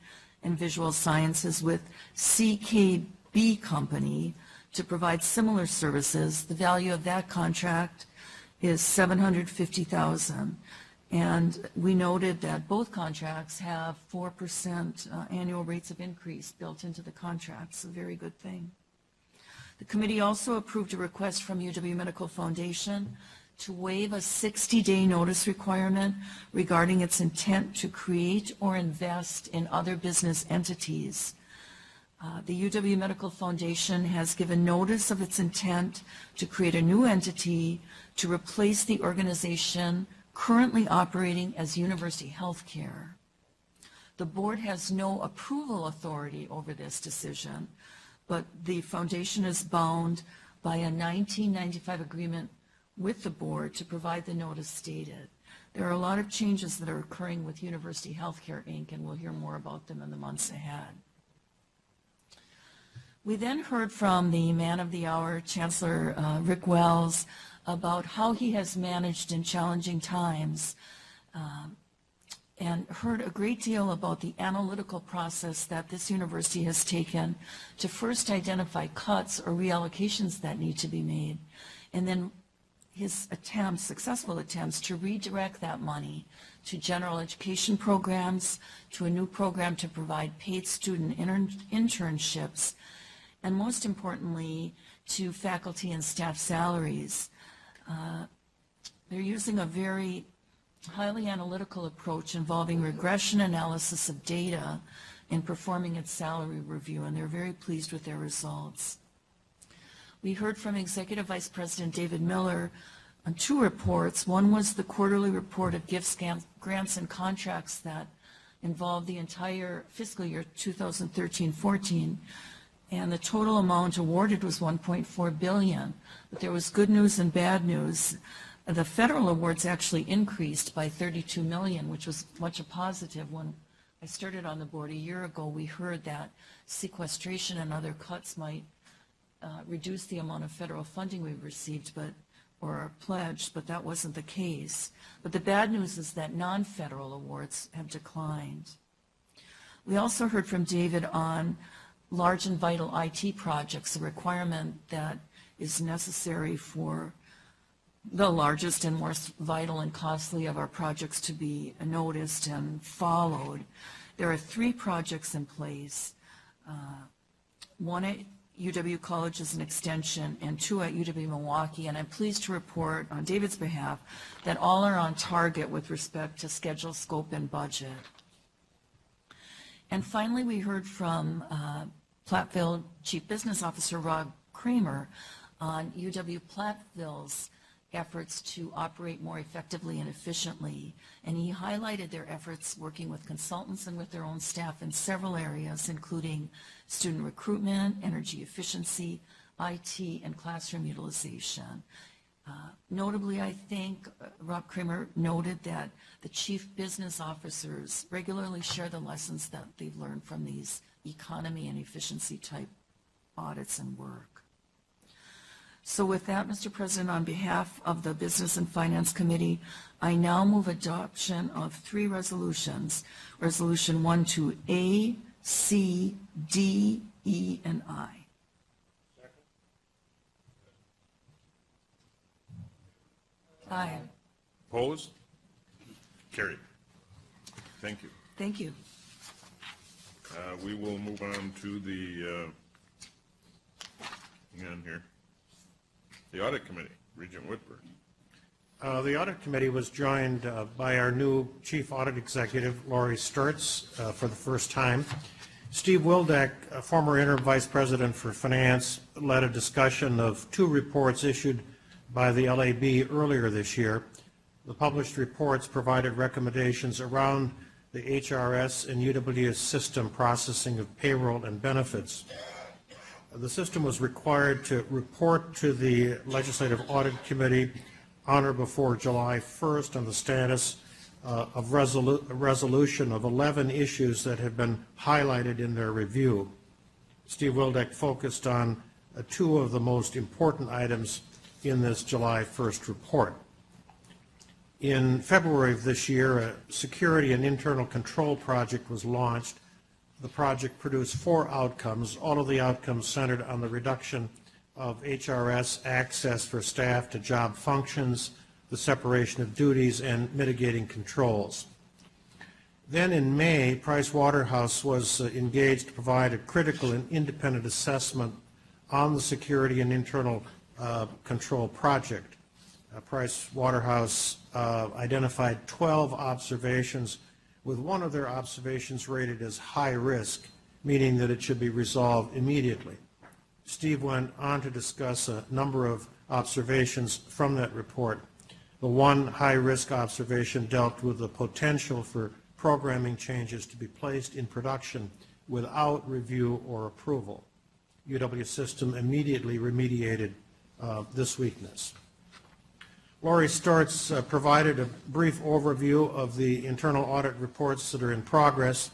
Speaker 8: and Visual Sciences with CKB Company to provide similar services. The value of that contract is $750,000. And we noted that both contracts have 4% annual rates of increase built into the contracts, a very good thing. The committee also approved a request from UW Medical Foundation to waive a 60-day notice requirement regarding its intent to create or invest in other business entities. The UW Medical Foundation has given notice of its intent to create a new entity to replace the organization currently operating as University Healthcare. The board has no approval authority over this decision, but the foundation is bound by a 1995 agreement with the board to provide the notice stated. There are a lot of changes that are occurring with University Healthcare, Inc., and we'll hear more about them in the months ahead. We then heard from the man of the hour, Chancellor Rick Wells, about how he has managed in challenging times, and heard a great deal about the analytical process that this university has taken to first identify cuts or reallocations that need to be made, and then his attempts, successful attempts, to redirect that money to general education programs, to a new program to provide paid student internships, and most importantly, to faculty and staff salaries. They're using a very highly analytical approach involving regression analysis of data in performing its salary review, and they're very pleased with their results. We heard from Executive Vice President David Miller on 2 reports. One was the quarterly report of gifts, grants, and contracts that involved the entire fiscal year 2013-14, and the total amount awarded was $1.4 billion. But there was good news and bad news. The federal awards actually increased by $32 million, which was much a positive. When I started on the board a year ago, we heard that sequestration and other cuts might reduce the amount of federal funding we received, or pledged, but that wasn't the case. But the bad news is that non-federal awards have declined. We also heard from David on large and vital IT projects, a requirement that is necessary for the largest and most vital and costly of our projects to be noticed and followed. There are 3 projects in place, one at UW College as an extension and 2 at UW-Milwaukee, and I'm pleased to report on David's behalf that all are on target with respect to schedule, scope, and budget. And finally, we heard from Platteville Chief Business Officer Rob Kramer on UW-Platteville's efforts to operate more effectively and efficiently, and he highlighted their efforts working with consultants and with their own staff in several areas, including student recruitment, energy efficiency, IT, and classroom utilization. Notably, I think Rob Kramer noted that the chief business officers regularly share the lessons that they've learned from these economy and efficiency type audits and work. So with that, Mr. President, on behalf of the Business and Finance Committee, I now move adoption of 3 resolutions, Resolution 1 to A, C, D, E, and I. Aye.
Speaker 1: Opposed? Carried. Thank you.
Speaker 8: Thank you.
Speaker 1: We will move on to the, hang on here. The Audit Committee, Regent Whitburn.
Speaker 13: The Audit Committee was joined by our new Chief Audit Executive, Lori Sturtz, for the first time. Steve Wildeck, a former Interim Vice President for Finance, led a discussion of 2 reports issued by the LAB earlier this year. The published reports provided recommendations around the HRS and UW system processing of payroll and benefits. The system was required to report to the Legislative Audit Committee on or before July 1st on the status of resolution of 11 issues that have been highlighted in their review. Steve Wildeck focused on 2 of the most important items in this July 1st report. In February of this year, a security and internal control project was launched. The project produced 4 outcomes, all of the outcomes centered on the reduction of HRS access for staff to job functions, the separation of duties, and mitigating controls. Then in May, Price Waterhouse was engaged to provide a critical and independent assessment on the security and internal control project. Price Waterhouse identified 12 observations, with one of their observations rated as high risk, meaning that it should be resolved immediately. Steve went on to discuss a number of observations from that report. The one high-risk observation dealt with the potential for programming changes to be placed in production without review or approval. UW system immediately remediated this weakness. Lori Sturtz provided a brief overview of the internal audit reports that are in progress.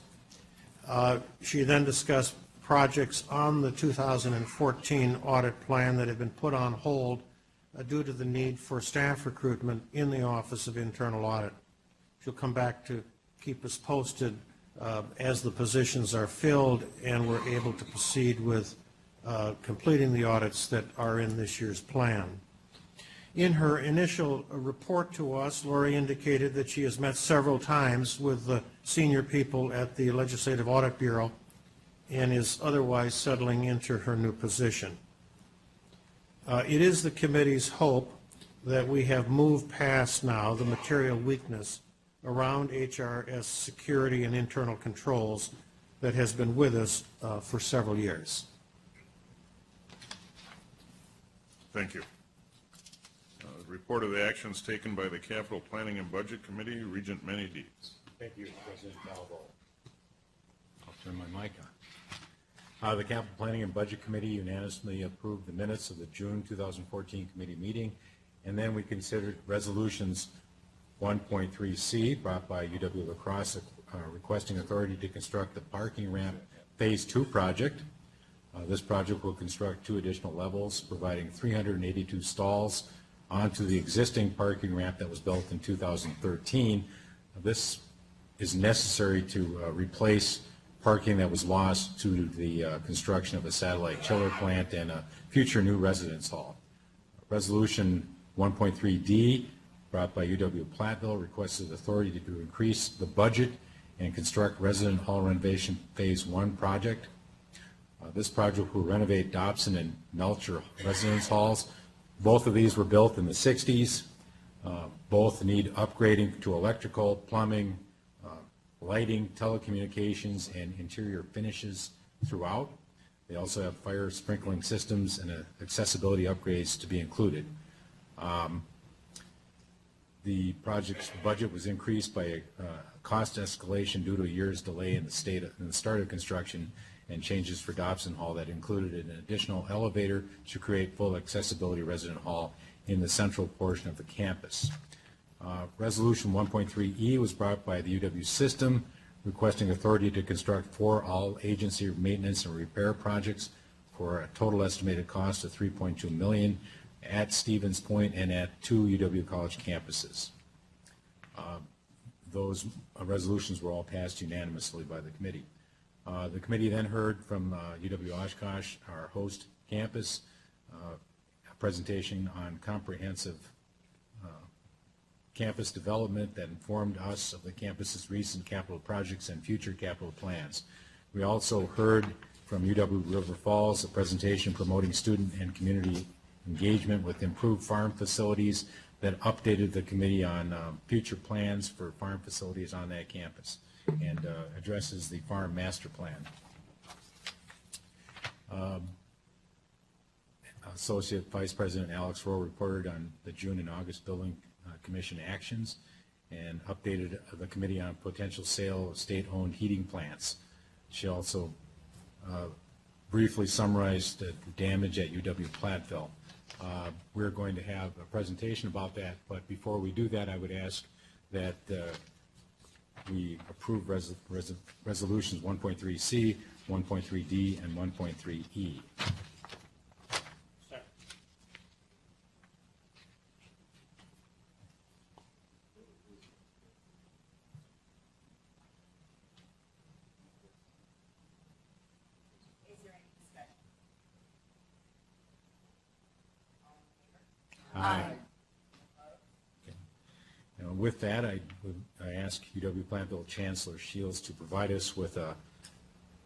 Speaker 13: She then discussed projects on the 2014 audit plan that have been put on hold due to the need for staff recruitment in the Office of Internal Audit. She'll come back to keep us posted as the positions are filled and we're able to proceed with completing the audits that are in this year's plan. In her initial report to us, Lori indicated that she has met several times with the senior people at the Legislative Audit Bureau and is otherwise settling into her new position. It is the committee's hope that we have moved past now the material weakness around HRS security and internal controls that has been with us for several years.
Speaker 1: Thank you. Report of the actions taken by the Capital Planning and Budget Committee, Regent Many-Deeds.
Speaker 18: Thank you, President Falvo. I'll turn my mic on. The Capital Planning and Budget Committee unanimously approved the minutes of the June 2014 committee meeting, and then we considered resolutions 1.3C brought by UW-La Crosse requesting authority to construct the parking ramp Phase 2 project. This project will construct 2 additional levels, providing 382 stalls onto the existing parking ramp that was built in 2013. This is necessary to replace parking that was lost to the construction of a satellite chiller plant and a future new residence hall. Resolution 1.3D, brought by UW-Platteville, requested authority to increase the budget and construct resident hall renovation Phase 1 project. This project will renovate Dobson and Melcher residence halls. Both of these were built in the 60s. Both need upgrading to electrical, plumbing, lighting, telecommunications, and interior finishes throughout. They also have fire sprinkling systems and accessibility upgrades to be included. The project's budget was increased by a cost escalation due to a year's delay in the start of construction and changes for Dobson Hall that included an additional elevator to create full accessibility resident hall in the central portion of the campus. Resolution 1.3E was brought by the UW system, requesting authority to construct 4 all-agency maintenance and repair projects for a total estimated cost of $3.2 million at Stevens Point and at 2 UW College campuses. Those resolutions were all passed unanimously by the committee. The committee then heard from UW-Oshkosh, our host campus, a presentation on comprehensive campus development that informed us of the campus's recent capital projects and future capital plans. We also heard from UW-River Falls, a presentation promoting student and community engagement with improved farm facilities that updated the committee on future plans for farm facilities on that campus and addresses the farm master plan. Associate Vice President Alex Rowe reported on the June and August Building Commission actions and updated the committee on potential sale of state-owned heating plants. She also briefly summarized the damage at UW-Platteville. We're going to have a presentation about that, but before we do that, I would ask that we approve resolutions 1.3C, 1.3D, and 1.3E. Aye. Okay. Now, with that, I ask UW-Platteville Chancellor Shields to provide us with a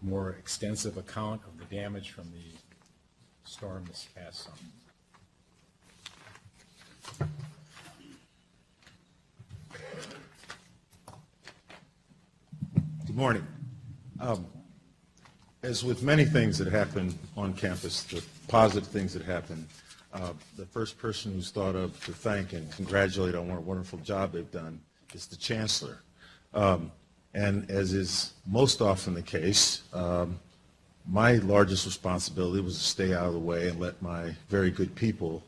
Speaker 18: more extensive account of the damage from the storm this past summer.
Speaker 9: Good morning. As with many things that happen on campus, the positive things that happen, the first person who's thought of to thank and congratulate on what a wonderful job they've done is the Chancellor. And as is most often the case, my largest responsibility was to stay out of the way and let my very good people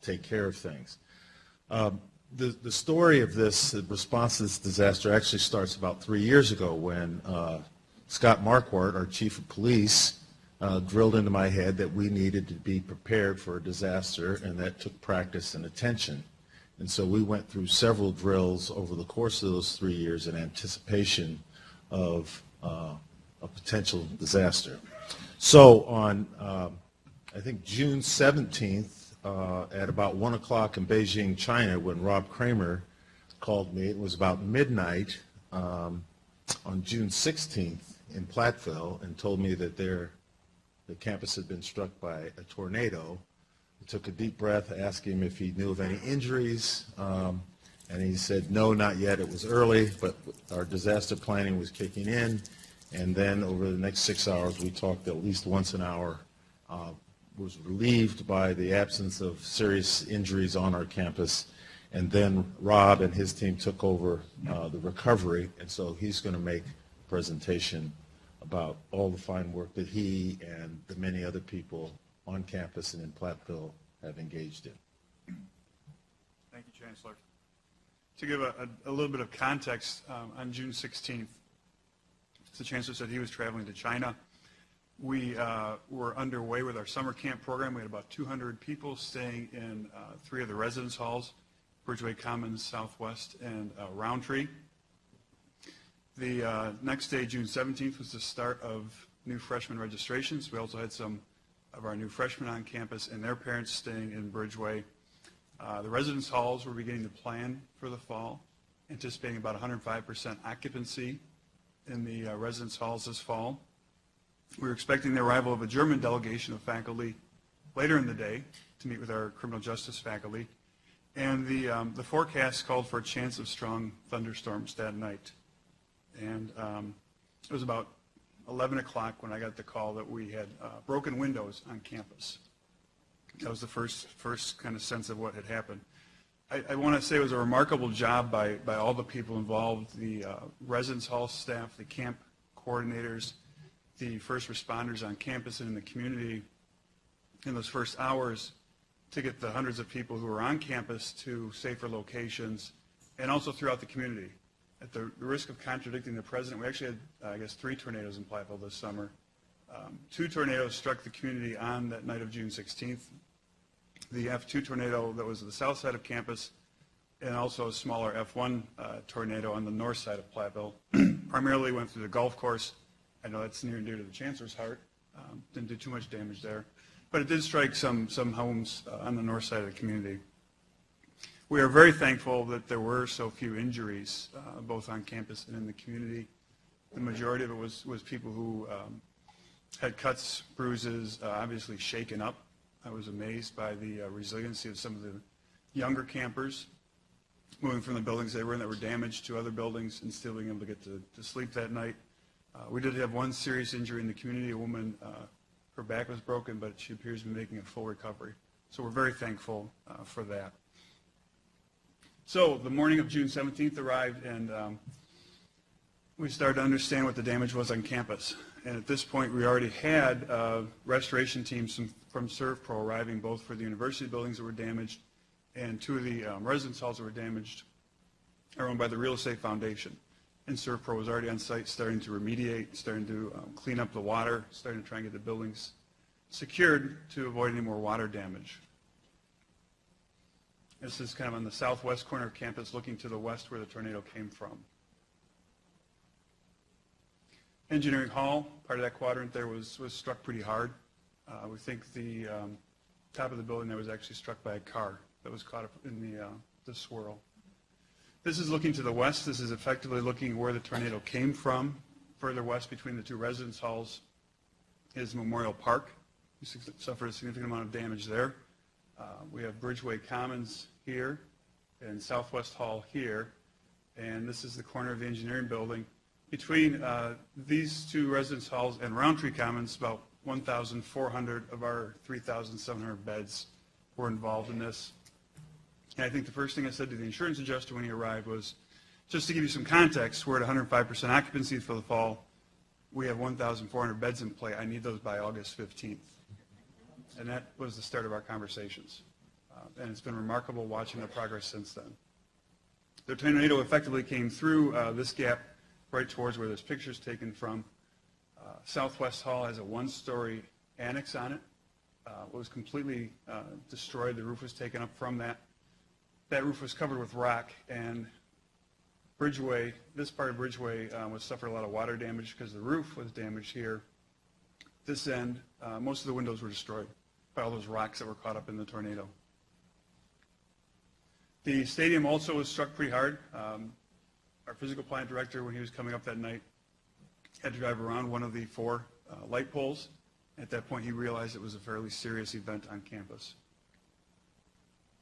Speaker 9: take care of things. The story of this, the response to this disaster actually starts about 3 years ago when Scott Marquardt, our Chief of Police, drilled into my head that we needed to be prepared for a disaster, and that took practice and attention. And so we went through several drills over the course of those 3 years in anticipation of a potential disaster. So on, I think, June 17th, at about 1 o'clock in Beijing, China, when Rob Kramer called me, it was about midnight on June 16th in Platteville, and told me that the campus had been struck by a tornado. I took a deep breath, asked him if he knew of any injuries, and he said, no, not yet. It was early, but our disaster planning was kicking in. And then over the next 6 hours, we talked at least once an hour. Was relieved by the absence of serious injuries on our campus. And then Rob and his team took over the recovery, and so he's going to make a presentation about all the fine work that he and the many other people on campus and in Platteville have engaged in.
Speaker 11: Thank you, Chancellor. To give a little bit of context, on June 16th, the Chancellor said he was traveling to China. We were underway with our summer camp program. We had about 200 people staying in 3 of the residence halls, Bridgeway Commons, Southwest, and Roundtree. The next day, June 17th, was the start of new freshman registrations. We also had some of our new freshmen on campus and their parents staying in Bridgeway. The residence halls were beginning to plan for the fall, anticipating about 105% occupancy in the residence halls this fall. We were expecting the arrival of a German delegation of faculty later in the day to meet with our criminal justice faculty. And the forecast called for a chance of strong thunderstorms that night. And it was about 11 o'clock when I got the call that we had broken windows on campus. That was the first kind of sense of what had happened. I want to say it was a remarkable job by all the people involved, the residence hall staff, the camp coordinators, the first responders on campus and in the community in those first hours to get the hundreds of people who were on campus to safer locations, and also throughout the community. At the risk of contradicting the president, we actually had, I guess, 3 tornadoes in Platteville this summer. 2 tornadoes struck the community on that night of June 16th. The F2 tornado that was at the south side of campus, and also a smaller F1 tornado on the north side of Platteville. Primarily went through the golf course. I know that's near and dear to the Chancellor's heart. Didn't do too much damage there. But it did strike some homes on the north side of the community. We are very thankful that there were so few injuries, both on campus and in the community. The majority of it was people who had cuts, bruises, obviously shaken up. I was amazed by the resiliency of some of the younger campers moving from the buildings they were in that were damaged to other buildings and still being able to get to sleep that night. We did have one serious injury in the community. A woman, her back was broken, but she appears to be making a full recovery. So we're very thankful for that. So the morning of June 17th arrived, and we started to understand what the damage was on campus. And at this point, we already had restoration teams from ServPro arriving, both for the university buildings that were damaged and 2 of the residence halls that were damaged are owned by the Real Estate Foundation. And ServPro was already on site starting to remediate, starting to clean up the water, starting to try and get the buildings secured to avoid any more water damage. This is kind of on the southwest corner of campus, looking to the west where the tornado came from. Engineering Hall, part of that quadrant there, was struck pretty hard. We think the top of the building there was actually struck by a car that was caught up in the swirl. This is looking to the west. This is effectively looking where the tornado came from. Further west between the 2 residence halls is Memorial Park. We suffered a significant amount of damage there. We have Bridgeway Commons here and Southwest Hall here. And this is the corner of the engineering building. Between these 2 residence halls and Roundtree Commons, about 1,400 of our 3,700 beds were involved in this. And I think the first thing I said to the insurance adjuster when he arrived was, just to give you some context, we're at 105% occupancy for the fall. We have 1,400 beds in play. I need those by August 15th. And that was the start of our conversations. And it's been remarkable watching the progress since then. The tornado effectively came through this gap right towards where this picture is taken from, Southwest Hall has a one-story annex on it. It was completely destroyed. The roof was taken up from that. That roof was covered with rock, and Bridgeway, this part of Bridgeway suffered a lot of water damage because the roof was damaged here. This end, most of the windows were destroyed by all those rocks that were caught up in the tornado. The stadium also was struck pretty hard. Our physical plant director, when he was coming up that night, had to drive around one of the 4 light poles. At that point, he realized it was a fairly serious event on campus.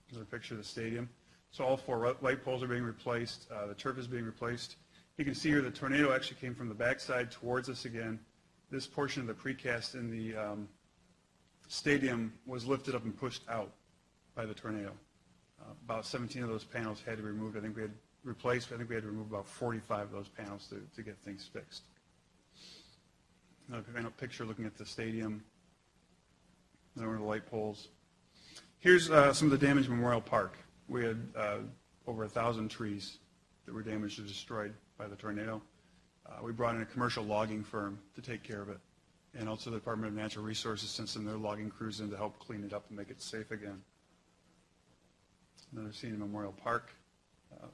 Speaker 11: Here's a picture of the stadium. So all 4 light poles are being replaced. The turf is being replaced. You can see here the tornado actually came from the backside towards us again. This portion of the precast in the stadium was lifted up and pushed out by the tornado. About 17 of those panels had to be removed. I think we had to remove about 45 of those panels to get things fixed. Another picture looking at the stadium. Another one of the light poles. Here's some of the damage in Memorial Park. We had over 1,000 trees that were damaged or destroyed by the tornado. We brought in a commercial logging firm to take care of it, and also the Department of Natural Resources sent some of their logging crews in to help clean it up and make it safe again. Another scene in Memorial Park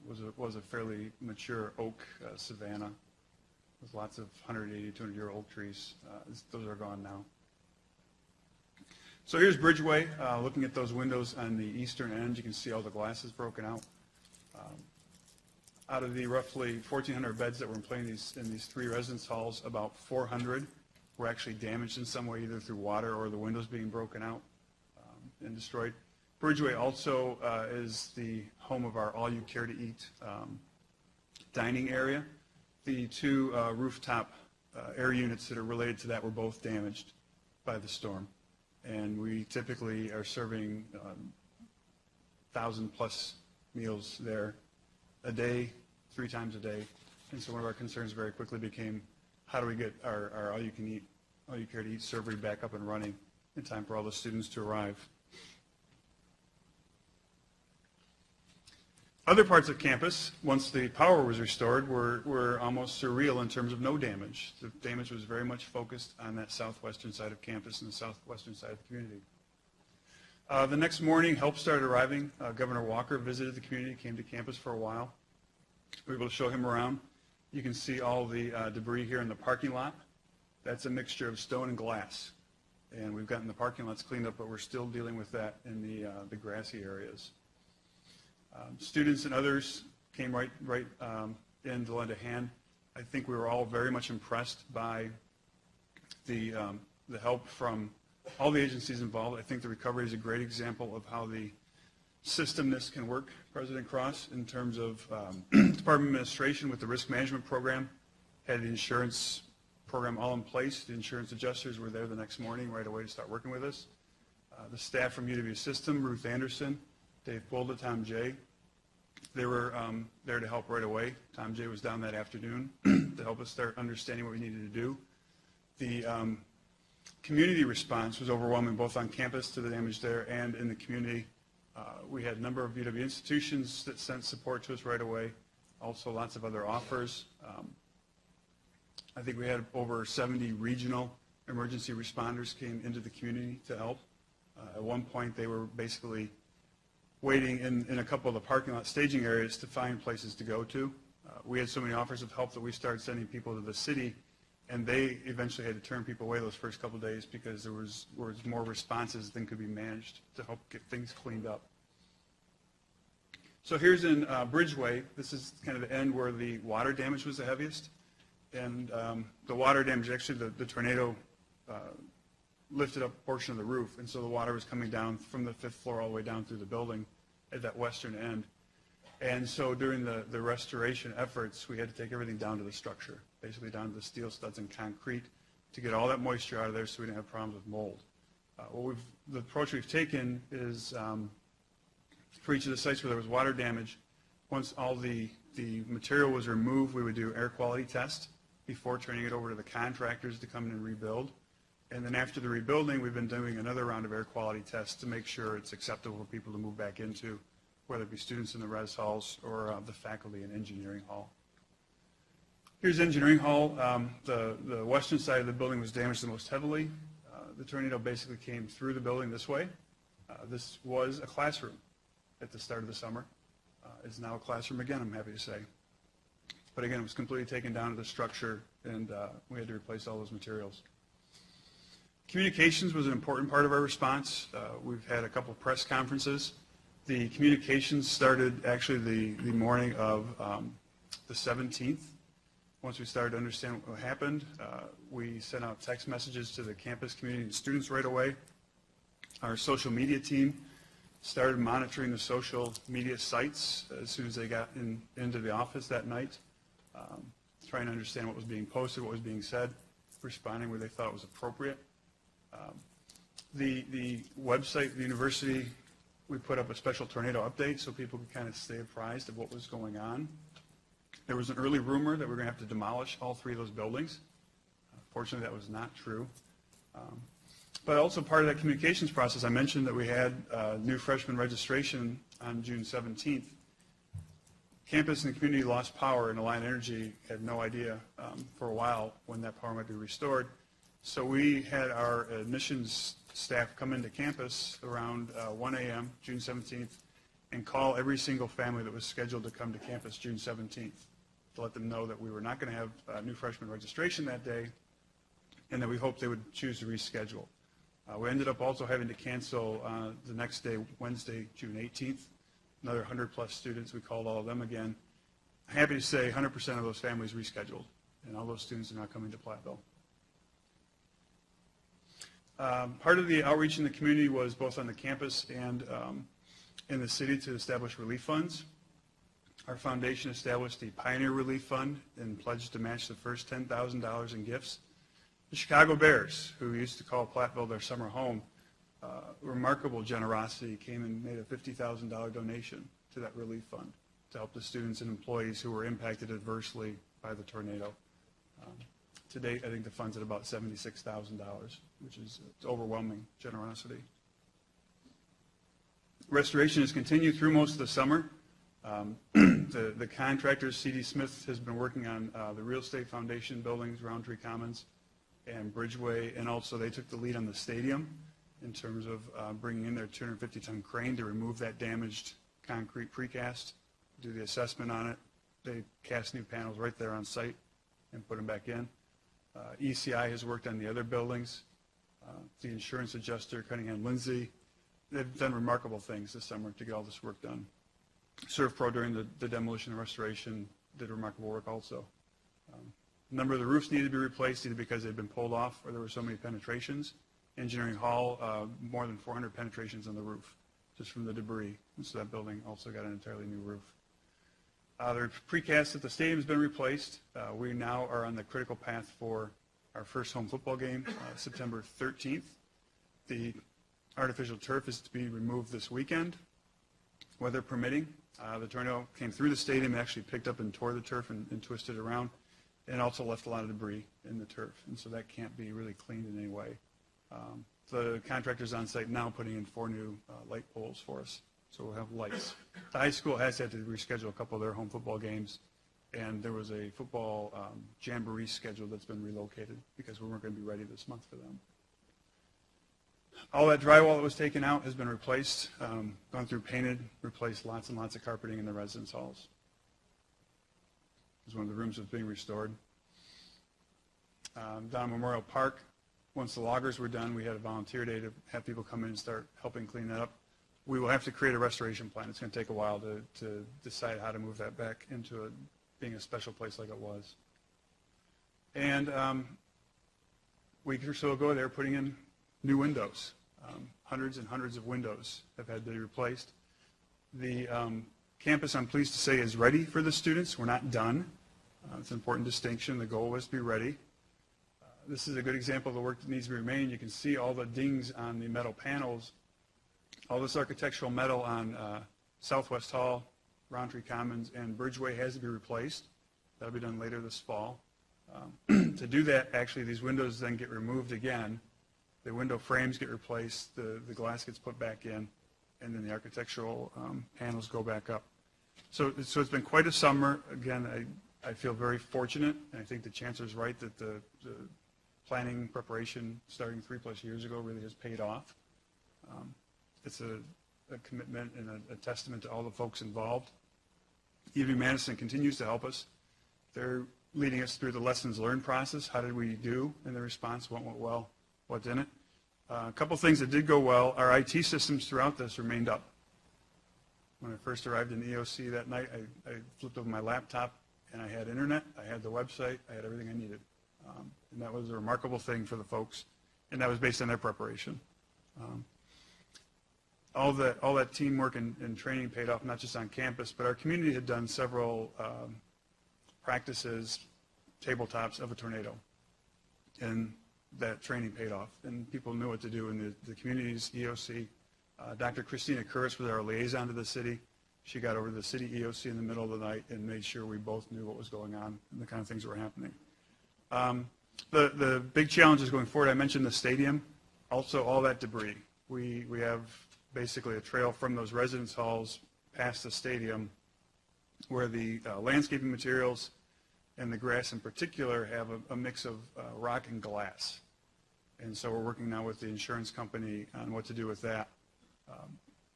Speaker 11: was a fairly mature oak savanna with lots of 180, 200-year-old trees. Those are gone now. So here's Bridgeway. Looking at those windows on the eastern end, you can see all the glass is broken out. Out of the roughly 1,400 beds that were in these 3 residence halls, about 400 were actually damaged in some way, either through water or the windows being broken out and destroyed. Bridgeway also is the home of our All You Care to Eat dining area. The 2 rooftop air units that are related to that were both damaged by the storm. And we typically are serving 1,000+ meals there a day, 3 times a day. And so one of our concerns very quickly became, how do we get our All You Care to Eat servery back up and running in time for all the students to arrive? Other parts of campus, once the power was restored, were almost surreal in terms of no damage. The damage was very much focused on that southwestern side of campus and the southwestern side of the community. The next morning, help started arriving. Governor Walker visited the community, came to campus for a while. We were able to show him around. You can see all the debris here in the parking lot. That's a mixture of stone and glass. And we've gotten the parking lots cleaned up, but we're still dealing with that in the grassy areas. Students and others came right in to lend a hand. I think we were all very much impressed by the help from all the agencies involved. I think the recovery is a great example of how the systemness can work, President Cross, in terms of Department Administration with the risk management program, had the insurance program all in place. The insurance adjusters were there the next morning right away to start working with us. The staff from UW System, Ruth Anderson, Dave Bolda, Tom Jay, they were there to help right away. Tom Jay was down that afternoon to help us start understanding what we needed to do. The community response was overwhelming, both on campus to the damage there and in the community. We had a number of UW institutions that sent support to us right away, also lots of other offers. I think we had over 70 regional emergency responders came into the community to help. At one point, they were basically waiting in a couple of the parking lot staging areas to find places to go to. We had so many offers of help that we started sending people to the city, and they eventually had to turn people away those first couple of days because there was more responses than could be managed to help get things cleaned up. So here's in Bridgeway. This is kind of the end where the water damage was the heaviest. And the water damage, actually the tornado lifted up a portion of the roof, and so the water was coming down from the 5th floor all the way down through the building at that western end. And so during the restoration efforts, we had to take everything down to the structure, basically down to the steel studs and concrete to get all that moisture out of there so we didn't have problems with mold. The approach we've taken is for each of the sites where there was water damage, once all the material was removed, we would do air quality tests before turning it over to the contractors to come in and rebuild. And then after the rebuilding, we've been doing another round of air quality tests to make sure it's acceptable for people to move back into, whether it be students in the res halls or the faculty and engineering hall. Here's Engineering Hall. The western side of the building was damaged the most heavily. The tornado basically came through the building this way. This was a classroom at the start of the summer. It's now a classroom again, I'm happy to say. But again, it was completely taken down to the structure, and we had to replace all those materials. Communications was an important part of our response. We've had a couple of press conferences. The communications started actually the morning of the 17th. Once we started to understand what happened, we sent out text messages to the campus community and students right away. Our social media team started monitoring the social media sites as soon as they got into the office that night, trying to understand what was being posted, what was being said, responding where they thought was appropriate. The website of the university, we put up a special tornado update so people could kind of stay apprised of what was going on. There was an early rumor that we were going to have to demolish all 3 of those buildings. Fortunately, that was not true. But also part of that communications process, I mentioned that we had new freshman registration on June 17th. Campus and the community lost power, and Alliant Energy had no idea for a while when that power might be restored. So we had our admissions staff come into campus around 1 a.m., June 17th, and call every single family that was scheduled to come to campus June 17th to let them know that we were not going to have new freshman registration that day and that we hoped they would choose to reschedule. We ended up also having to cancel the next day, Wednesday, June 18th. Another 100-plus students, we called all of them again. I'm happy to say 100% of those families rescheduled, and all those students are now coming to Platteville. Part of the outreach in the community was both on the campus and in the city to establish relief funds. Our foundation established the Pioneer Relief Fund and pledged to match the first $10,000 in gifts. The Chicago Bears, who used to call Platteville their summer home, remarkable generosity, came and made a $50,000 donation to that relief fund to help the students and employees who were impacted adversely by the tornado. To date, I think the fund's at about $76,000, which is overwhelming generosity. Restoration has continued through most of the summer. The contractors, C.D. Smith, has been working on the Real Estate Foundation buildings, Roundtree Commons, and Bridgeway, and also they took the lead on the stadium in terms of bringing in their 250-ton crane to remove that damaged concrete precast, do the assessment on it. They cast new panels right there on site and put them back in. ECI has worked on the other buildings. The insurance adjuster, Cunningham Lindsay, they've done remarkable things this summer to get all this work done. ServPro during the demolition and restoration did remarkable work also. A number of the roofs needed to be replaced either because they'd been pulled off or there were so many penetrations. Engineering Hall, more than 400 penetrations on the roof just from the debris. And so that building also got an entirely new roof. The precast at the stadium has been replaced. We now are on the critical path for our first home football game, September 13th. The artificial turf is to be removed this weekend, weather permitting. The tornado came through the stadium, actually picked up and tore the turf and twisted it around, and also left a lot of debris in the turf, and so that can't be really cleaned in any way. The contractor's on site now putting in 4 new light poles for us, so we'll have lights. The high school has had to reschedule a couple of their home football games, and there was a football jamboree schedule that's been relocated because we weren't going to be ready this month for them. All that drywall that was taken out has been replaced, gone through painted, replaced lots and lots of carpeting in the residence halls. This is one of the rooms that's being restored. Down at Memorial Park, once the loggers were done, we had a volunteer day to have people come in and start helping clean that up. We will have to create a restoration plan. It's going to take a while to decide how to move that back into being a special place like it was. And a week or so ago, they were putting in new windows. Hundreds and hundreds of windows have had to be replaced. The campus, I'm pleased to say, is ready for the students. We're not done. It's an important distinction. The goal was to be ready. This is a good example of the work that needs to be remained. You can see all the dings on the metal panels. All this architectural metal on Southwest Hall, Roundtree Commons, and Bridgeway has to be replaced. That'll be done later this fall. To do that, actually, these windows then get removed again. The window frames get replaced, the glass gets put back in, and then the architectural panels go back up. So it's been quite a summer. Again, I feel very fortunate, and I think the chancellor's right that the planning preparation starting 3+ years ago really has paid off. It's a commitment and a testament to all the folks involved. UW-Madison continues to help us. They're leading us through the lessons learned process. How did we do in the response? What went well? What didn't? A couple things that did go well. Our IT systems throughout this remained up. When I first arrived in EOC that night, I flipped over my laptop and I had internet, I had the website, I had everything I needed. And that was a remarkable thing for the folks, and that was based on their preparation. All that teamwork and training paid off, not just on campus, but our community had done several practices, tabletops of a tornado, and that training paid off, and people knew what to do in the community's EOC. Dr. Christina Curris was our liaison to the city. She got over to the city EOC in the middle of the night and made sure we both knew what was going on and the kind of things that were happening. The big challenges going forward, I mentioned the stadium, also all that debris. We have basically a trail from those residence halls past the stadium where the landscaping materials and the grass in particular have a mix of rock and glass. And so we're working now with the insurance company on what to do with that.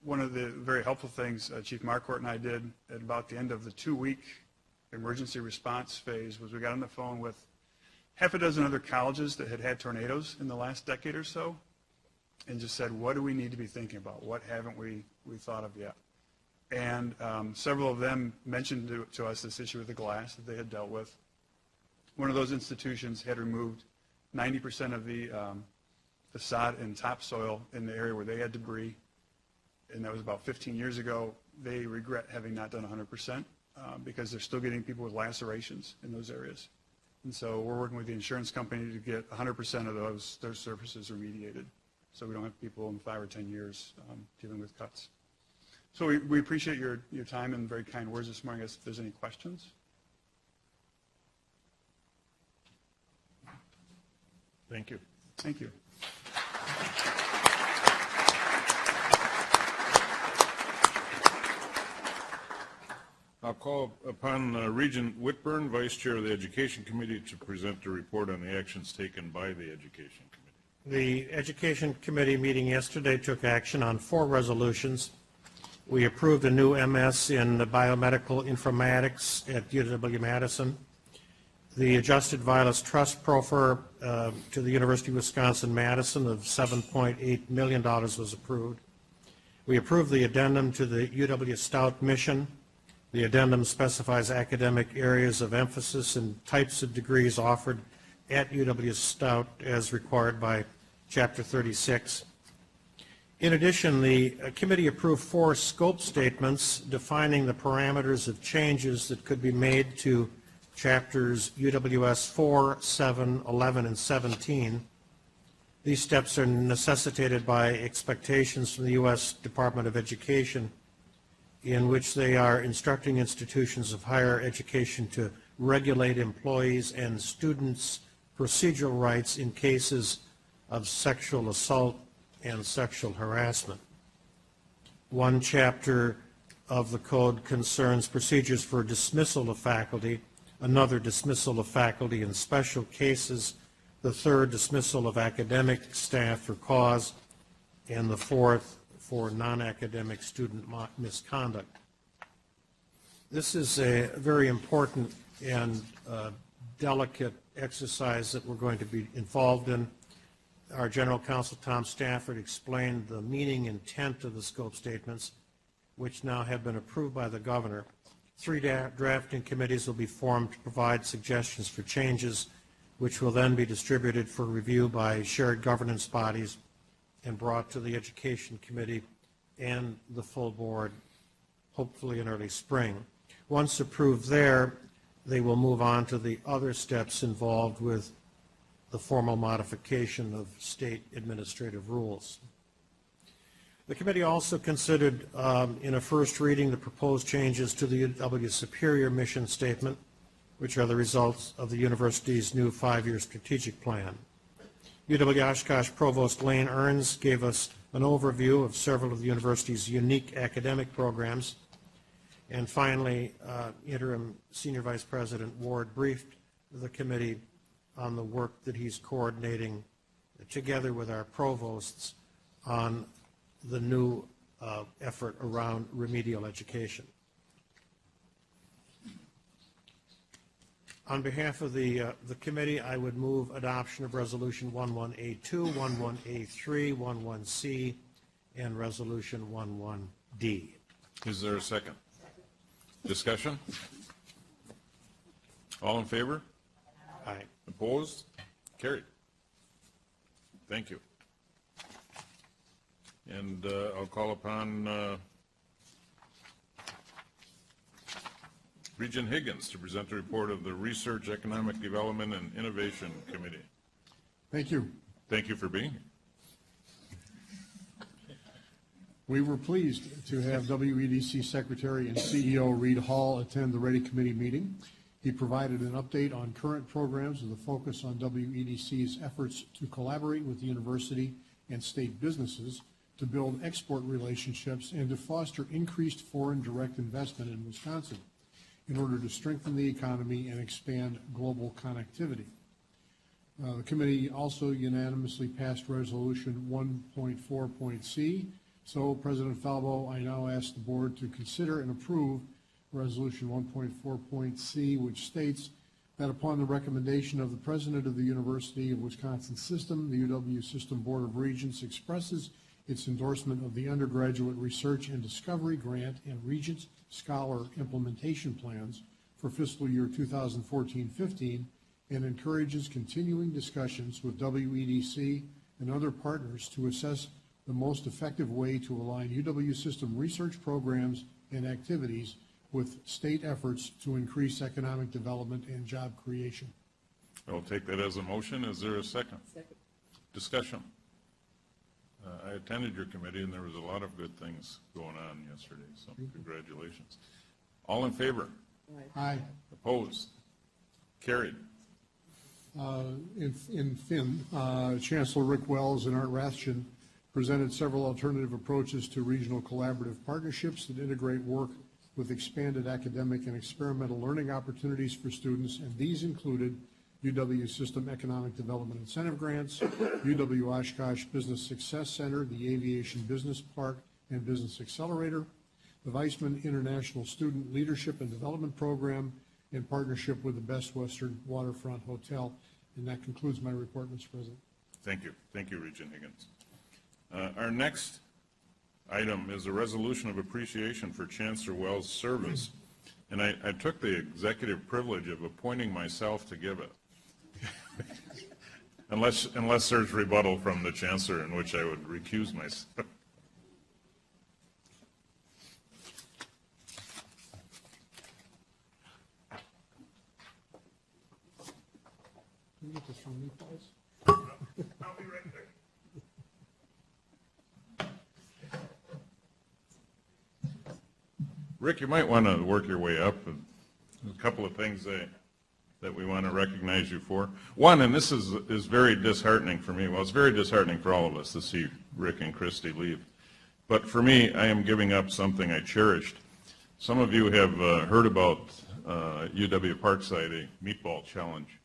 Speaker 11: One of the very helpful things Chief Marquardt and I did at about the end of the 2-week emergency response phase was we got on the phone with half a dozen other colleges that had had tornadoes in the last decade or so and just said, what do we need to be thinking about? What haven't we thought of yet? And several of them mentioned to us this issue with the glass that they had dealt with. One of those institutions had removed 90% of the sod and topsoil in the area where they had debris, and that was about 15 years ago. They regret having not done 100% because they're still getting people with lacerations in those areas. And so we're working with the insurance company to get 100% of those surfaces remediated so we don't have people in 5 or 10 years dealing with cuts. So we appreciate your time and very kind words this morning. I guess if there's any questions.
Speaker 1: Thank you.
Speaker 11: Thank you.
Speaker 1: I'll call upon Regent Whitburn, Vice Chair of the Education Committee, to present a report on the actions taken by the Education Committee.
Speaker 13: The Education Committee meeting yesterday took action on 4 resolutions. We approved a new MS in biomedical informatics at UW-Madison. The adjusted Vilas Trust proffer to the University of Wisconsin-Madison of $7.8 million was approved. We approved the addendum to the UW-Stout mission. The addendum specifies academic areas of emphasis and types of degrees offered at UW-Stout as required by Chapter 36. In addition, the committee approved 4 scope statements defining the parameters of changes that could be made to Chapters UWS 4, 7, 11, and 17. These steps are necessitated by expectations from the U.S. Department of Education, in which they are instructing institutions of higher education to regulate employees and students' procedural rights in cases of sexual assault and sexual harassment. One chapter of the code concerns procedures for dismissal of faculty, another dismissal of faculty in special cases, the third dismissal of academic staff for cause, and the fourth for non-academic student misconduct. This is a very important and delicate exercise that we're going to be involved in. Our General Counsel, Tom Stafford, explained the meaning and intent of the scope statements, which now have been approved by the governor. 3 drafting committees will be formed to provide suggestions for changes, which will then be distributed for review by shared governance bodies and brought to the Education Committee and the full board, hopefully in early spring. Once approved there, they will move on to the other steps involved with the formal modification of state administrative rules. The committee also considered in a first reading the proposed changes to the UW Superior mission statement, which are the results of the university's new 5-year strategic plan. UW-Oshkosh Provost Lane Earns gave us an overview of several of the university's unique academic programs. And finally, Interim Senior Vice President Ward briefed the committee on the work that he's coordinating together with our provosts on the new effort around remedial education. On behalf of the committee, I would move adoption of Resolution 11A2, 11A3, 11C, and Resolution 11D.
Speaker 1: Is there a second? Discussion? All in favor?
Speaker 13: Aye.
Speaker 1: Opposed? Carried. Thank you. And I'll call upon Regent Higgins to present the report of the Research, Economic Development, and Innovation Committee.
Speaker 17: Thank you.
Speaker 1: Thank you for being here.
Speaker 17: We were pleased to have WEDC Secretary and CEO Reed Hall attend the Ready Committee meeting. He provided an update on current programs with a focus on WEDC's efforts to collaborate with the university and state businesses to build export relationships and to foster increased foreign direct investment in Wisconsin in order to strengthen the economy and expand global connectivity. The committee also unanimously passed Resolution 1.4.c. So, President Falbo, I now ask the board to consider and approve Resolution 1.4.c, which states that upon the recommendation of the President of the University of Wisconsin System, the UW System Board of Regents expresses its endorsement of the undergraduate research and discovery grant and Regents Scholar implementation plans for fiscal year 2014-15 and encourages continuing discussions with WEDC and other partners to assess the most effective way to align UW System research programs and activities with state efforts to increase economic development and job creation.
Speaker 1: I'll take that as a motion. Is there a second? Second. Discussion. I attended your committee, and there was a lot of good things going on yesterday, so congratulations. All in favor?
Speaker 17: Aye.
Speaker 1: Opposed? Carried.
Speaker 17: In Finn, Chancellor Rick Wells and Art Rathjen presented several alternative approaches to regional collaborative partnerships that integrate work with expanded academic and experimental learning opportunities for students, and these included UW System Economic Development Incentive Grants, UW-Oshkosh Business Success Center, the Aviation Business Park and Business Accelerator, the Weissman International Student Leadership and Development Program, in partnership with the Best Western Waterfront Hotel. And that concludes my report, Mr. President.
Speaker 1: Thank you. Thank you, Regent Higgins. Our next item is a resolution of appreciation for Chancellor Wells' service. And I took the executive privilege of appointing myself to give it. unless there's rebuttal from the Chancellor, in which I would recuse myself.
Speaker 17: Can you get this from me, please?
Speaker 1: I'll be right there. Rick, you might want to work your way up. A couple of things that we want to recognize you for. One, and this is very disheartening for me. Well, it's very disheartening for all of us to see Rick and Christy leave. But for me, I am giving up something I cherished. Some of you have heard about UW Parkside, a meatball challenge.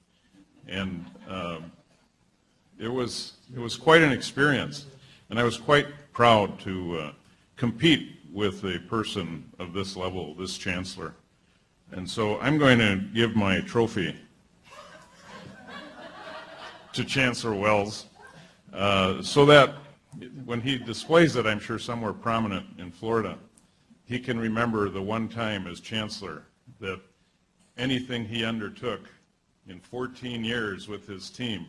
Speaker 1: And it was quite an experience. And I was quite proud to compete with a person of this level, this Chancellor. And so I'm going to give my trophy to Chancellor Wells so that when he displays it, I'm sure somewhere prominent in Florida, he can remember the one time as Chancellor that anything he undertook in 14 years with his team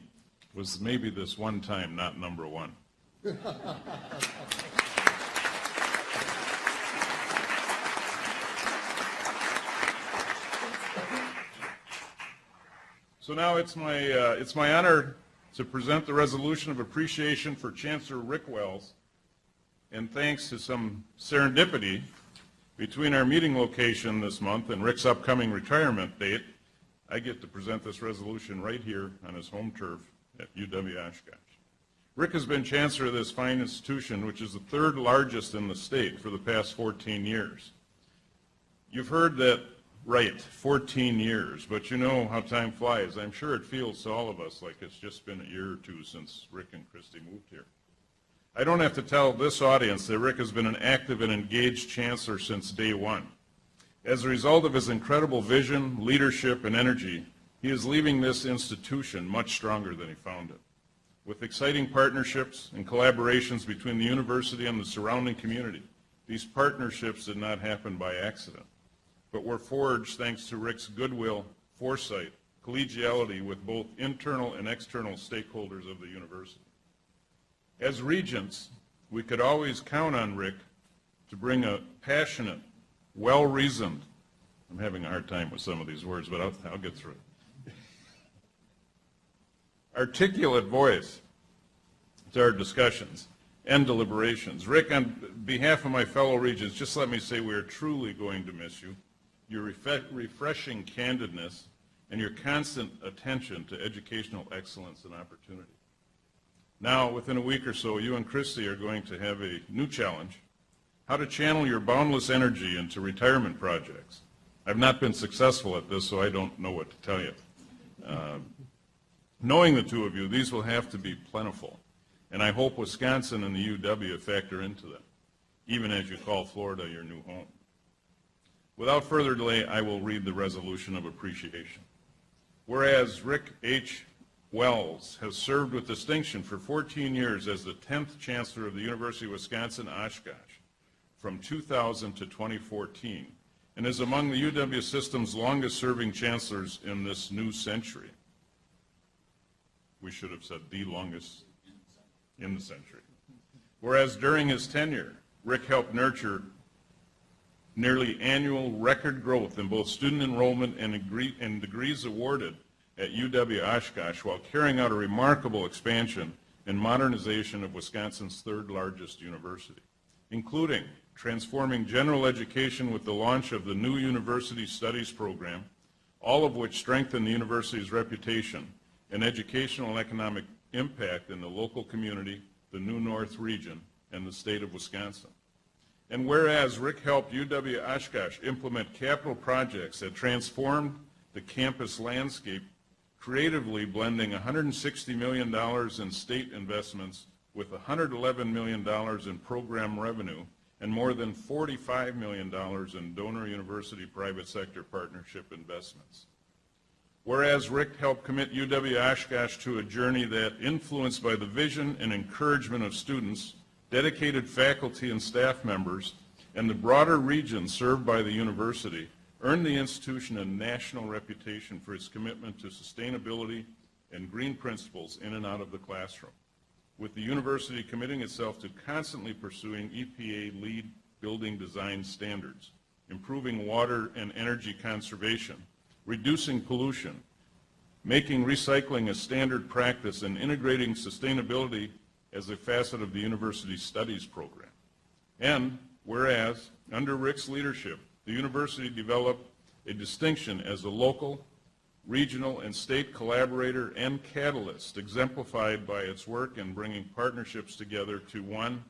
Speaker 1: was maybe this one time not number one. So now it's my honor to present the resolution of appreciation for Chancellor Rick Wells, and thanks to some serendipity between our meeting location this month and Rick's upcoming retirement date, I get to present this resolution right here on his home turf at UW-Oshkosh. Rick has been Chancellor of this fine institution, which is the third largest in the state, for the past 14 years. You've heard that, right, 14 years, but you know how time flies. I'm sure it feels to all of us like it's just been a year or two since Rick and Christy moved here. I don't have to tell this audience that Rick has been an active and engaged chancellor since day one. As a result of his incredible vision, leadership, and energy, he is leaving this institution much stronger than he found it. With exciting partnerships and collaborations between the university and the surrounding community, these partnerships did not happen by accident, but were forged thanks to Rick's goodwill, foresight, collegiality with both internal and external stakeholders of the university. As regents, we could always count on Rick to bring a passionate, well-reasoned, I'm having a hard time with some of these words, but I'll get through it, articulate voice to our discussions and deliberations. Rick, on behalf of my fellow regents, just let me say we are truly going to miss you, your refreshing candidness, and your constant attention to educational excellence and opportunity. Now, within a week or so, you and Christy are going to have a new challenge, how to channel your boundless energy into retirement projects. I've not been successful at this, so I don't know what to tell you. Knowing the two of you, these will have to be plentiful, and I hope Wisconsin and the UW factor into them, even as you call Florida your new home. Without further delay, I will read the resolution of appreciation. Whereas Rick H. Wells has served with distinction for 14 years as the 10th Chancellor of the University of Wisconsin-Oshkosh from 2000 to 2014, and is among the UW system's longest-serving chancellors in this new century. We should have said the longest in the century. Whereas during his tenure, Rick helped nurture nearly annual record growth in both student enrollment and degrees awarded at UW-Oshkosh while carrying out a remarkable expansion and modernization of Wisconsin's third largest university, including transforming general education with the launch of the new University Studies program, all of which strengthen the university's reputation and educational and economic impact in the local community, the New North region, and the state of Wisconsin. And whereas Rick helped UW-Oshkosh implement capital projects that transformed the campus landscape, creatively blending $160 million in state investments with $111 million in program revenue and more than $45 million in donor university private sector partnership investments. Whereas Rick helped commit UW-Oshkosh to a journey that, influenced by the vision and encouragement of students, dedicated faculty and staff members, and the broader region served by the university, earned the institution a national reputation for its commitment to sustainability and green principles in and out of the classroom, with the university committing itself to constantly pursuing EPA LEED building design standards, improving water and energy conservation, reducing pollution, making recycling a standard practice, and integrating sustainability as a facet of the university's studies program. And whereas, under Rick's leadership, the university developed a distinction as a local, regional, and state collaborator and catalyst, exemplified by its work in bringing partnerships together to, one,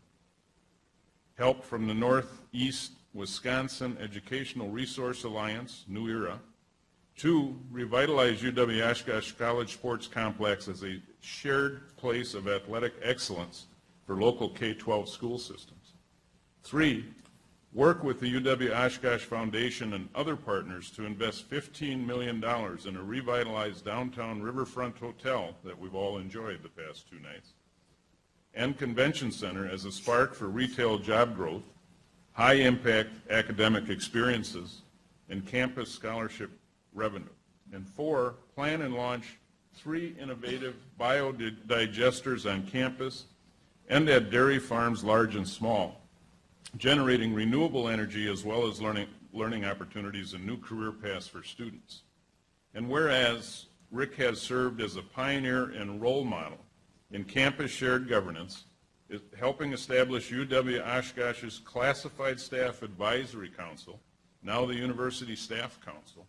Speaker 1: help from the Northeast Wisconsin Educational Resource Alliance, New Era; two, revitalize UW-Oshkosh College Sports Complex as a shared place of athletic excellence for local K-12 school systems; three, work with the UW-Oshkosh Foundation and other partners to invest $15 million in a revitalized downtown riverfront hotel that we've all enjoyed the past 2 nights, and convention center as a spark for retail job growth, high-impact academic experiences, and campus scholarship revenue. And four, plan and launch 3 innovative biodigesters on campus and at dairy farms large and small, generating renewable energy as well as learning opportunities and new career paths for students. And whereas Rick has served as a pioneer and role model in campus shared governance, helping establish UW-Oshkosh's Classified Staff Advisory Council, now the University Staff Council,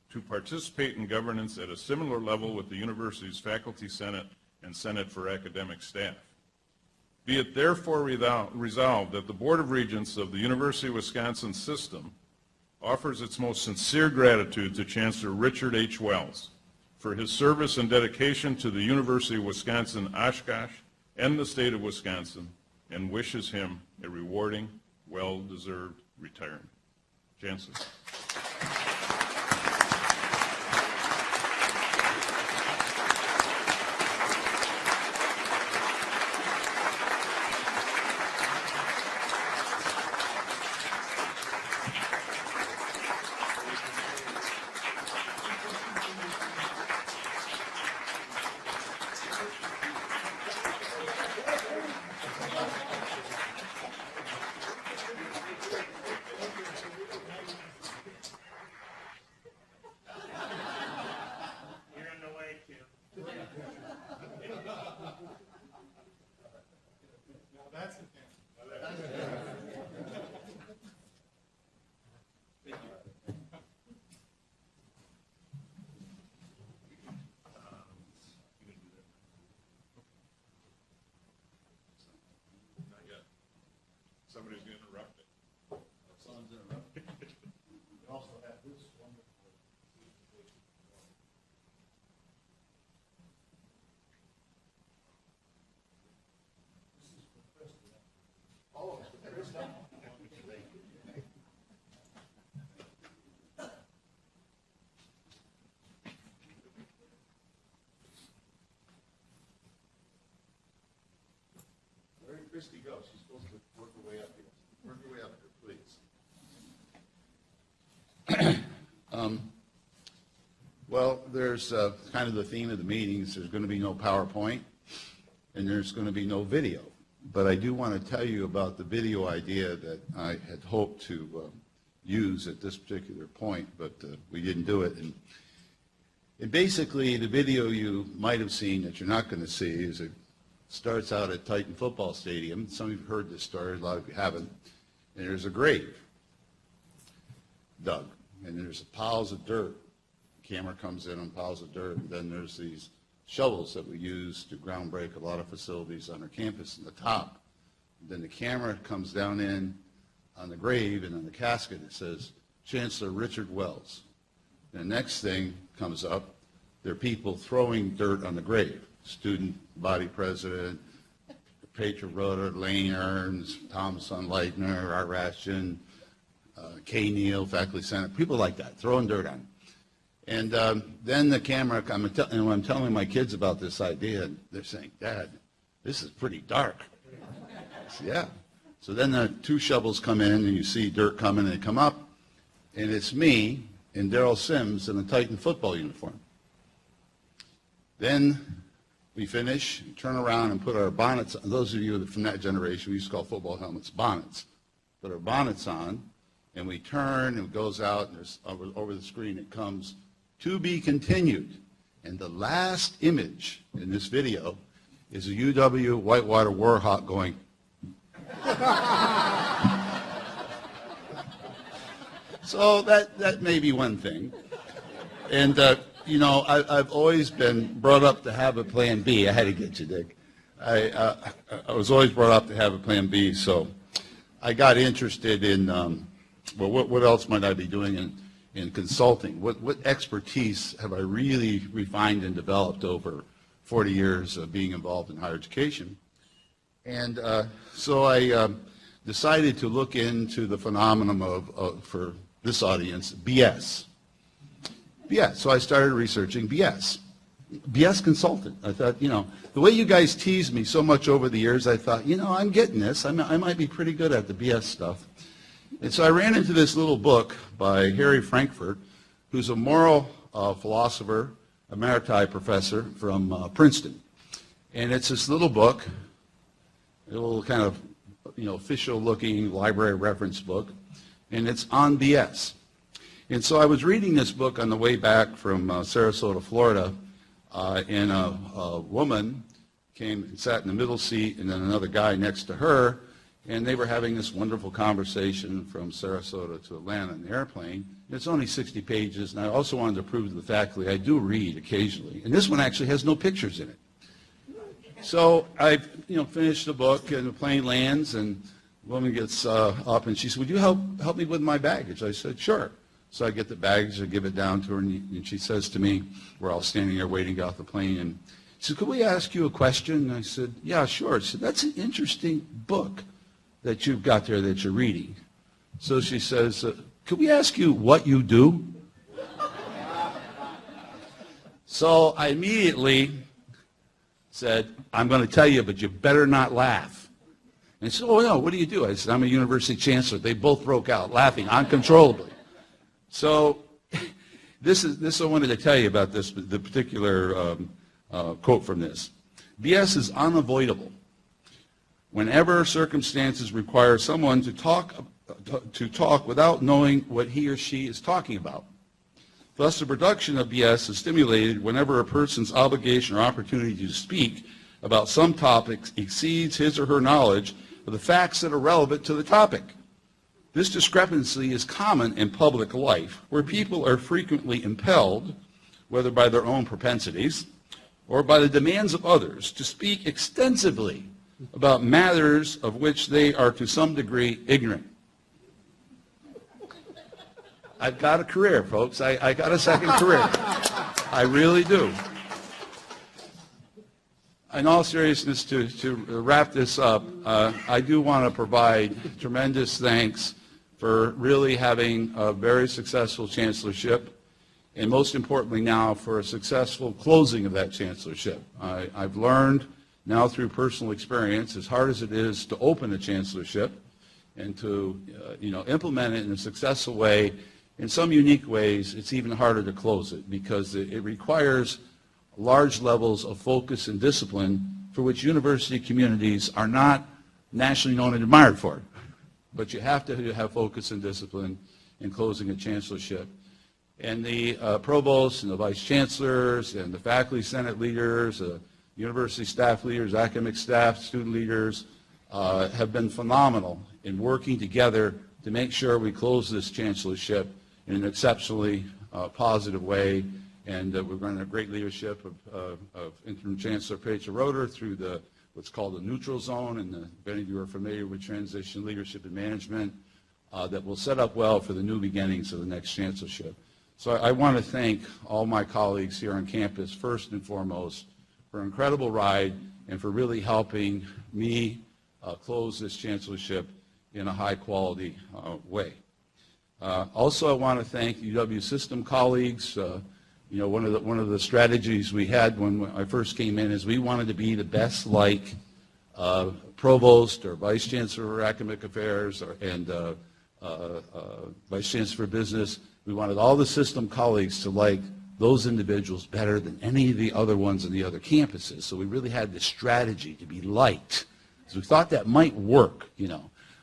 Speaker 1: to participate in governance at a similar level with the university's Faculty Senate and Senate for Academic Staff. Be it therefore resolved that the Board of Regents of the University of Wisconsin system offers its most sincere gratitude to Chancellor Richard H. Wells for his service and dedication to the University of Wisconsin-Oshkosh and the state of Wisconsin, and wishes him a rewarding, well-deserved retirement. Chancellor. Somebody's going to interrupt it. Someone's interrupting. We also have this wonderful. This is for Krista. Oh, it's for Krista. Where did Christy go? She's supposed to work her way up here. Work her way up here, please.
Speaker 7: Well, there's kind of the theme of the meetings. There's going to be no PowerPoint, and there's going to be no video. But I do want to tell you about the video idea that I had hoped to use at this particular point, but we didn't do it. And basically, the video you might have seen that you're not going to see is it starts out at Titan Football Stadium. Some of you have heard this story, a lot of you haven't. And there's a grave dug, and there's piles of dirt. The camera comes in on piles of dirt, and then there's these shovels that we use to ground break a lot of facilities on our campus in the top. And then the camera comes down in on the grave, and on the casket it says, Chancellor Richard Wells. And the next thing comes up, there are people throwing dirt on the grave. Student body president, Patriot Roder, Lane Earns, Tom Sunleitner, Art Rashton, Kay Neal, faculty senate, people like that, throwing dirt on. And then the camera, and when I'm telling my kids about this idea, they're saying, Dad, this is pretty dark. I said, yeah. So then the two shovels come in, and you see dirt coming, and they come up, and it's me and Darrell Sims in a Titan football uniform. Then we finish, turn around, and put our bonnets on. Those of you from that generation, we used to call football helmets bonnets. Put our bonnets on, and we turn, and it goes out, and there's, over the screen it comes, to be continued. And the last image in this video is a UW Whitewater Warhawk going, so that may be one thing. And you know, I've always been brought up to have a plan B. I had to get you, Dick. I was always brought up to have a plan B, so I got interested in, well, what else might I be doing in consulting? What expertise have I really refined and developed over 40 years of being involved in higher education? And so I decided to look into the phenomenon of for this audience, BS. BS. So I started researching BS. BS consultant. I thought, you know, the way you guys teased me so much over the years, I thought, you know, I'm getting this. I might be pretty good at the BS stuff. And so I ran into this little book by Harry Frankfurt, who's a moral philosopher, emeriti professor from Princeton. And it's this little book, a little kind of, you know, official-looking library reference book, and it's on BS. And so I was reading this book on the way back from Sarasota, Florida, and a woman came and sat in the middle seat, and then another guy next to her, and they were having this wonderful conversation from Sarasota to Atlanta in the airplane. It's only 60 pages, and I also wanted to prove to the faculty I do read occasionally. And this one actually has no pictures in it. So I, you know, finished the book, and the plane lands, and woman gets up and she said, would you help me with my baggage? I said, sure. So I get the baggage, I give it down to her, and she says to me, we're all standing there waiting to get off the plane, and she said, could we ask you a question? And I said, yeah, sure. She said, that's an interesting book that you've got there that you're reading. So she says, could we ask you what you do? So I immediately said, I'm going to tell you, but you better not laugh. And she said, oh, no, what do you do? I said, I'm a university chancellor. They both broke out laughing uncontrollably. So this I wanted to tell you about the particular quote from this. BS is unavoidable whenever circumstances require someone to talk without knowing what he or she is talking about. Thus, the production of BS is stimulated whenever a person's obligation or opportunity to speak about some topic exceeds his or her knowledge of the facts that are relevant to the topic. This discrepancy is common in public life, where people are frequently impelled, whether by their own propensities or by the demands of others, to speak extensively about matters of which they are to some degree ignorant. I've got a career, folks. I got a second career. I really do. In all seriousness, to wrap this up, I do want to provide tremendous thanks for really having a very successful chancellorship, and most importantly now for a successful closing of that chancellorship. I've learned now through personal experience, as hard as it is to open a chancellorship and to implement it in a successful way, in some unique ways, it's even harder to close it because it requires large levels of focus and discipline for which university communities are not nationally known and admired for. But you have to have focus and discipline in closing a chancellorship. And the provosts and the vice chancellors and the faculty senate leaders, university staff leaders, academic staff, student leaders have been phenomenal in working together to make sure we close this chancellorship in an exceptionally positive way. And we're under a great leadership of Interim Chancellor Petra Roeder through what's called the neutral zone, and if any of you are familiar with transition leadership and management, that will set up well for the new beginnings of the next chancellorship. So I want to thank all my colleagues here on campus, first and foremost, for an incredible ride and for really helping me close this chancellorship in a high-quality way. Also, I want to thank UW system colleagues. One of the strategies we had when I first came in is we wanted to be the best like provost or vice chancellor for academic affairs and vice chancellor for business. We wanted all the system colleagues to like those individuals better than any of the other ones in the other campuses. So we really had this strategy to be liked. So we thought that might work,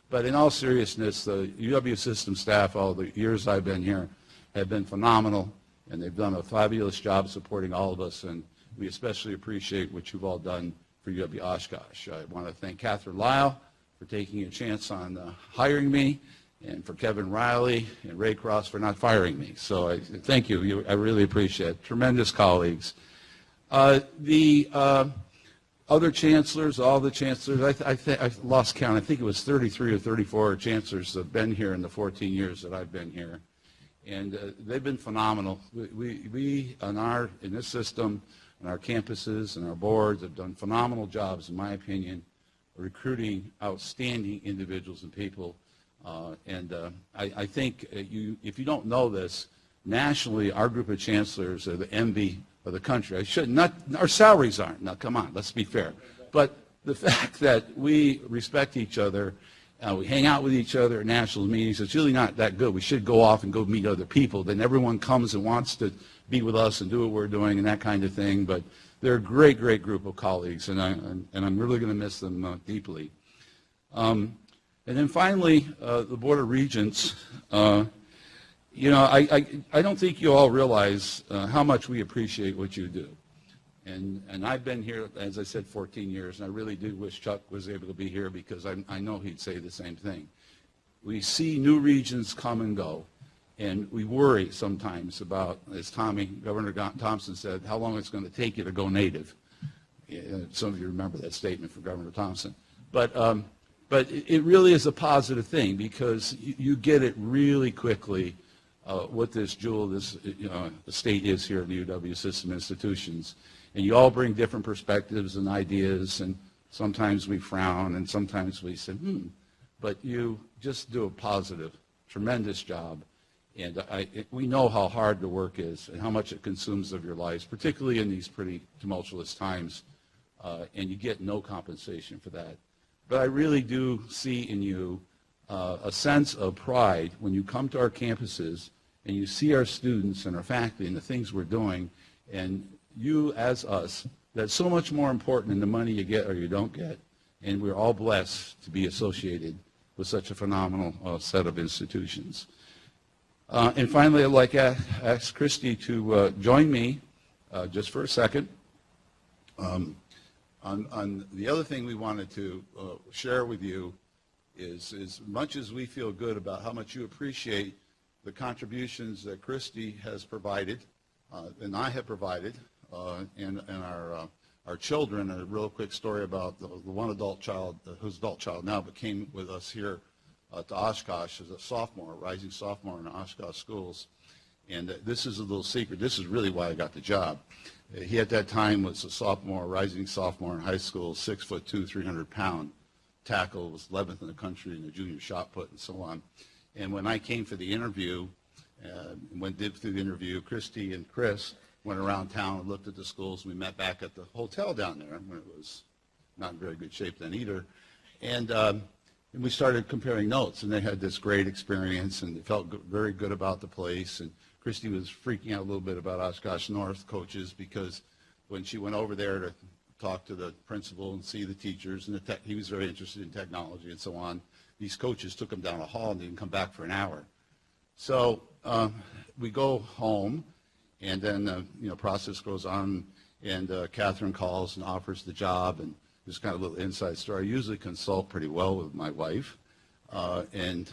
Speaker 7: But in all seriousness, the UW system staff, all the years I've been here, have been phenomenal, and they've done a fabulous job supporting all of us, and we especially appreciate what you've all done for UW-Oshkosh. I want to thank Catherine Lyle for taking a chance on hiring me, and for Kevin Riley and Ray Cross for not firing me. So I thank you. I really appreciate it. Tremendous colleagues. The other chancellors, all the chancellors, I lost count. I think it was 33 or 34 chancellors that have been here in the 14 years that I've been here. And they've been phenomenal. We in this system, on our campuses and our boards, have done phenomenal jobs, in my opinion, recruiting outstanding individuals and people. I think if you don't know this, nationally, our group of chancellors are the envy of the country. Our salaries aren't. Now, come on, let's be fair. But the fact that we respect each other, we hang out with each other at national meetings, it's really not that good. We should go off and go meet other people. Then everyone comes and wants to be with us and do what we're doing and that kind of thing. But they're a great, great group of colleagues, and I'm really going to miss them deeply. And then finally, the Board of Regents. I don't think you all realize how much we appreciate what you do. And I've been here, as I said, 14 years, and I really do wish Chuck was able to be here because I know he'd say the same thing. We see new regents come and go, and we worry sometimes about, as Governor Thompson said, how long it's going to take you to go native. Some of you remember that statement from Governor Thompson. But But it really is a positive thing because you get it really quickly what this jewel, this the state is here at the UW system institutions. And you all bring different perspectives and ideas, and sometimes we frown and sometimes we say, but you just do a positive, tremendous job. And we know how hard the work is and how much it consumes of your lives, particularly in these pretty tumultuous times, and you get no compensation for that. But I really do see in you a sense of pride when you come to our campuses and you see our students and our faculty and the things we're doing, and you as us, that's so much more important than the money you get or you don't get. And we're all blessed to be associated with such a phenomenal set of institutions. And finally, I'd like to ask Christy to join me just for a second. On the other thing we wanted to share with you is as much as we feel good about how much you appreciate the contributions that Christy has provided and I have provided and our children. A real quick story about the one adult child, who's adult child now, but came with us here to Oshkosh as a sophomore, rising sophomore in Oshkosh schools. And this is a little secret. This is really why I got the job. He at that time was a sophomore, rising sophomore in high school, 6'2", 300-pound tackle, was 11th in the country in the junior shot put and so on. And when I came for the interview, did through the interview, Christy and Chris went around town and looked at the schools. We met back at the hotel down there when it was not in very good shape then either. And we started comparing notes, and they had this great experience, and they felt very good about the place. And Christy was freaking out a little bit about Oshkosh North coaches because when she went over there to talk to the principal and see the teachers, and he was very interested in technology and so on, these coaches took him down a hall and didn't come back for an hour. So we go home, and then process goes on, and Catherine calls and offers the job, and this kind of little inside story. I usually consult pretty well with my wife, and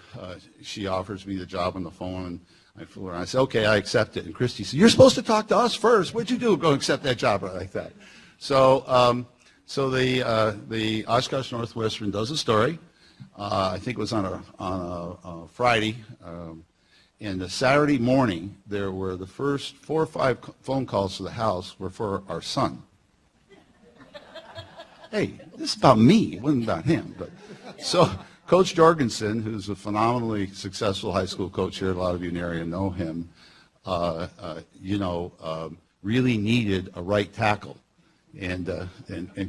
Speaker 7: she offers me the job on the phone, and I fool her, and I say, okay, I accept it. And Christy said, you're supposed to talk to us first. What'd you do? Go accept that job like that. So the Oshkosh Northwestern does a story. I think it was on a Friday. And the Saturday morning, there were the first 4 or 5 phone calls to the house were for our son. Hey, this is about me. It wasn't about him. But so Coach Jorgensen, who's a phenomenally successful high school coach here, a lot of you in the area know him, really needed a right tackle. And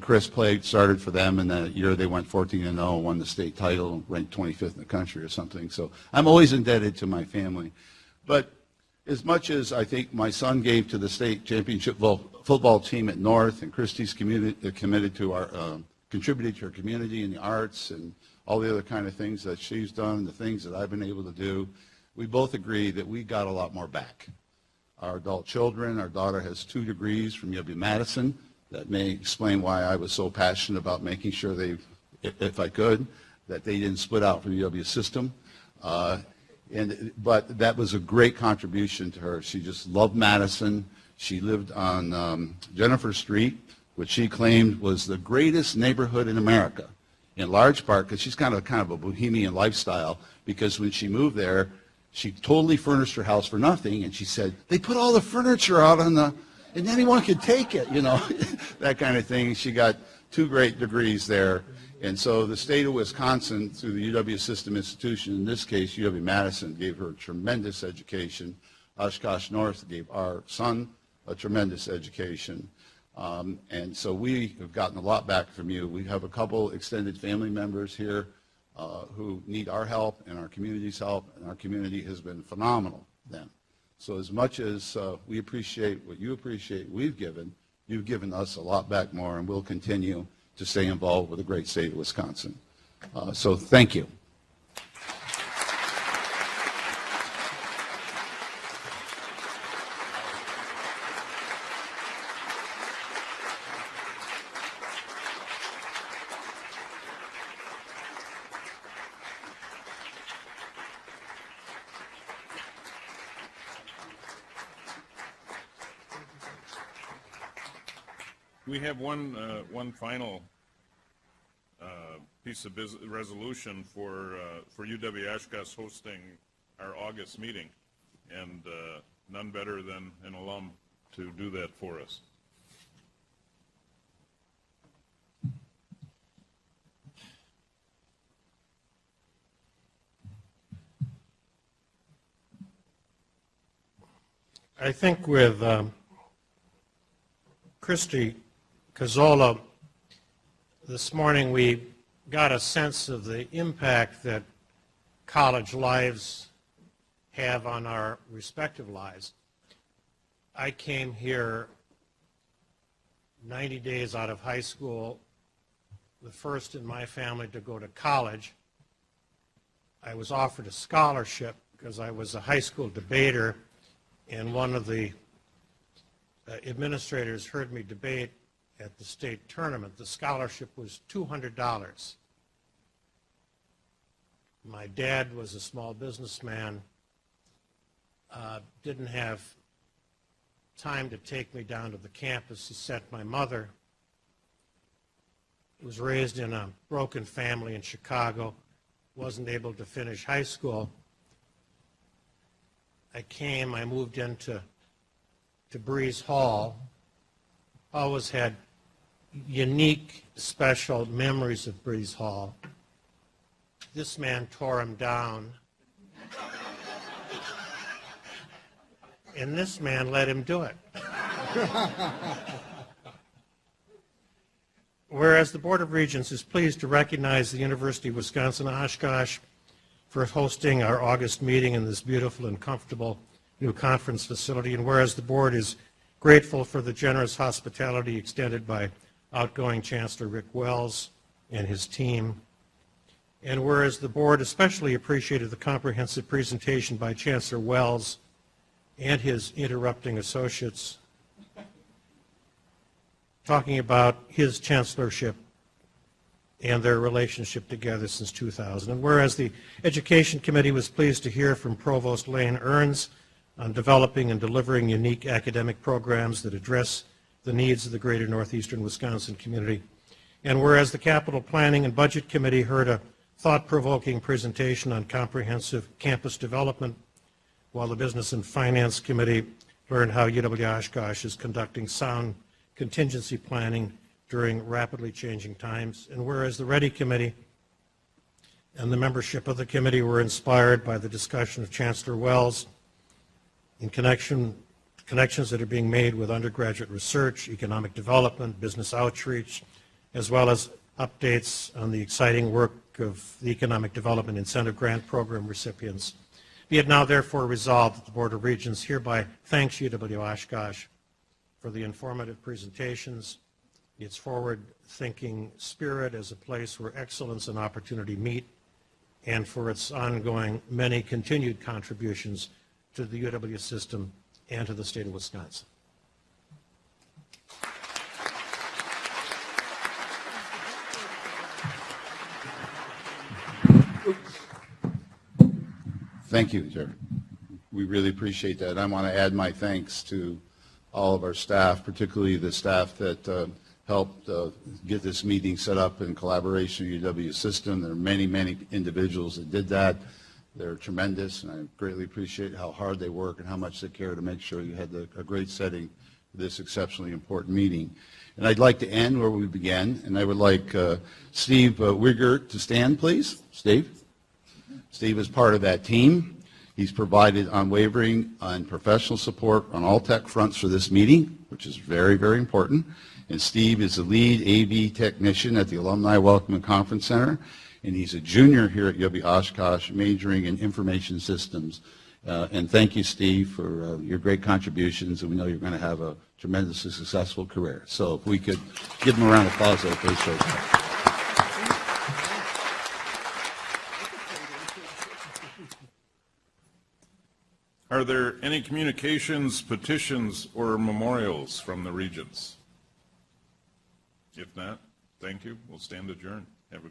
Speaker 7: Chris started for them, and that year they went 14-0, won the state title, ranked 25th in the country or something. So I'm always indebted to my family. But as much as I think my son gave to the state championship football team at North, and Christy's contributed to our community in the arts and all the other kind of things that she's done, the things that I've been able to do, we both agree that we got a lot more back. Our adult children, our daughter has 2 degrees from UW-Madison. That may explain why I was so passionate about making sure they, if I could, that they didn't split out from the UW system. But that was a great contribution to her. She just loved Madison. She lived on Jennifer Street, which she claimed was the greatest neighborhood in America, in large part because she's kind of a bohemian lifestyle, because when she moved there, she totally furnished her house for nothing, and she said, they put all the furniture out on the, and anyone could take it, that kind of thing. She got 2 great degrees there. And so the state of Wisconsin, through the UW system institution, in this case UW-Madison, gave her a tremendous education. Oshkosh North gave our son a tremendous education. And so we have gotten a lot back from you. We have a couple extended family members here who need our help and our community's help, and our community has been phenomenal then. So as much as we appreciate what you appreciate we've given, you've given us a lot back more, and we'll continue to stay involved with the great state of Wisconsin. So thank you.
Speaker 1: We have one final piece of resolution for UW-Oshkosh hosting our August meeting, and none better than an alum to do that for us.
Speaker 13: I think with Christy Cazzola, this morning we got a sense of the impact that college lives have on our respective lives. I came here 90 days out of high school, the first in my family to go to college. I was offered a scholarship because I was a high school debater, and one of the administrators heard me debate at the state tournament. The scholarship was $200. My dad was a small businessman, didn't have time to take me down to the campus. He sent my mother, who was raised in a broken family in Chicago, wasn't able to finish high school. I moved into Breeze Hall, always had unique, special memories of Breeze Hall. This man tore him down, and this man let him do it. Whereas the Board of Regents is pleased to recognize the University of Wisconsin-Oshkosh for hosting our August meeting in this beautiful and comfortable new conference facility, and whereas the board is grateful for the generous hospitality extended by outgoing Chancellor Rick Wells and his team, and whereas the board especially appreciated the comprehensive presentation by Chancellor Wells and his interrupting associates, talking about his chancellorship and their relationship together since 2000. And whereas the Education Committee was pleased to hear from Provost Lane Earns on developing and delivering unique academic programs that address the needs of the greater northeastern Wisconsin community. And whereas the Capital Planning and Budget Committee heard a thought-provoking presentation on comprehensive campus development, while the Business and Finance Committee learned how UW-Oshkosh is conducting sound contingency planning during rapidly changing times. And whereas the Ready Committee and the membership of the committee were inspired by the discussion of Chancellor Wells in connections that are being made with undergraduate research, economic development, business outreach, as well as updates on the exciting work of the Economic Development Incentive Grant Program recipients. Be it now therefore resolved that the Board of Regents hereby thanks UW-Oshkosh for the informative presentations, its forward-thinking spirit as a place where excellence and opportunity meet, and for its ongoing many continued contributions to the UW system and to the state of Wisconsin.
Speaker 7: Thank you, Jerry. We really appreciate that. I want to add my thanks to all of our staff, particularly the staff that helped get this meeting set up in collaboration with UW system. There are many, many individuals that did that. They're tremendous, and I greatly appreciate how hard they work and how much they care to make sure you had a great setting for this exceptionally important meeting. And I'd like to end where we began, and I would like Steve Wiegert to stand, please. Steve? Steve is part of that team. He's provided unwavering and professional support on all tech fronts for this meeting, which is very, very important. And Steve is the lead AV technician at the Alumni Welcome and Conference Center, and he's a junior here at UW-Oshkosh majoring in information systems. And thank you, Steve, for your great contributions, and we know you're going to have a tremendously successful career. So if we could give him a round of applause, I'd appreciate that.
Speaker 1: Are there any communications, petitions, or memorials from the Regents? If not, thank you. We'll stand adjourned. Have a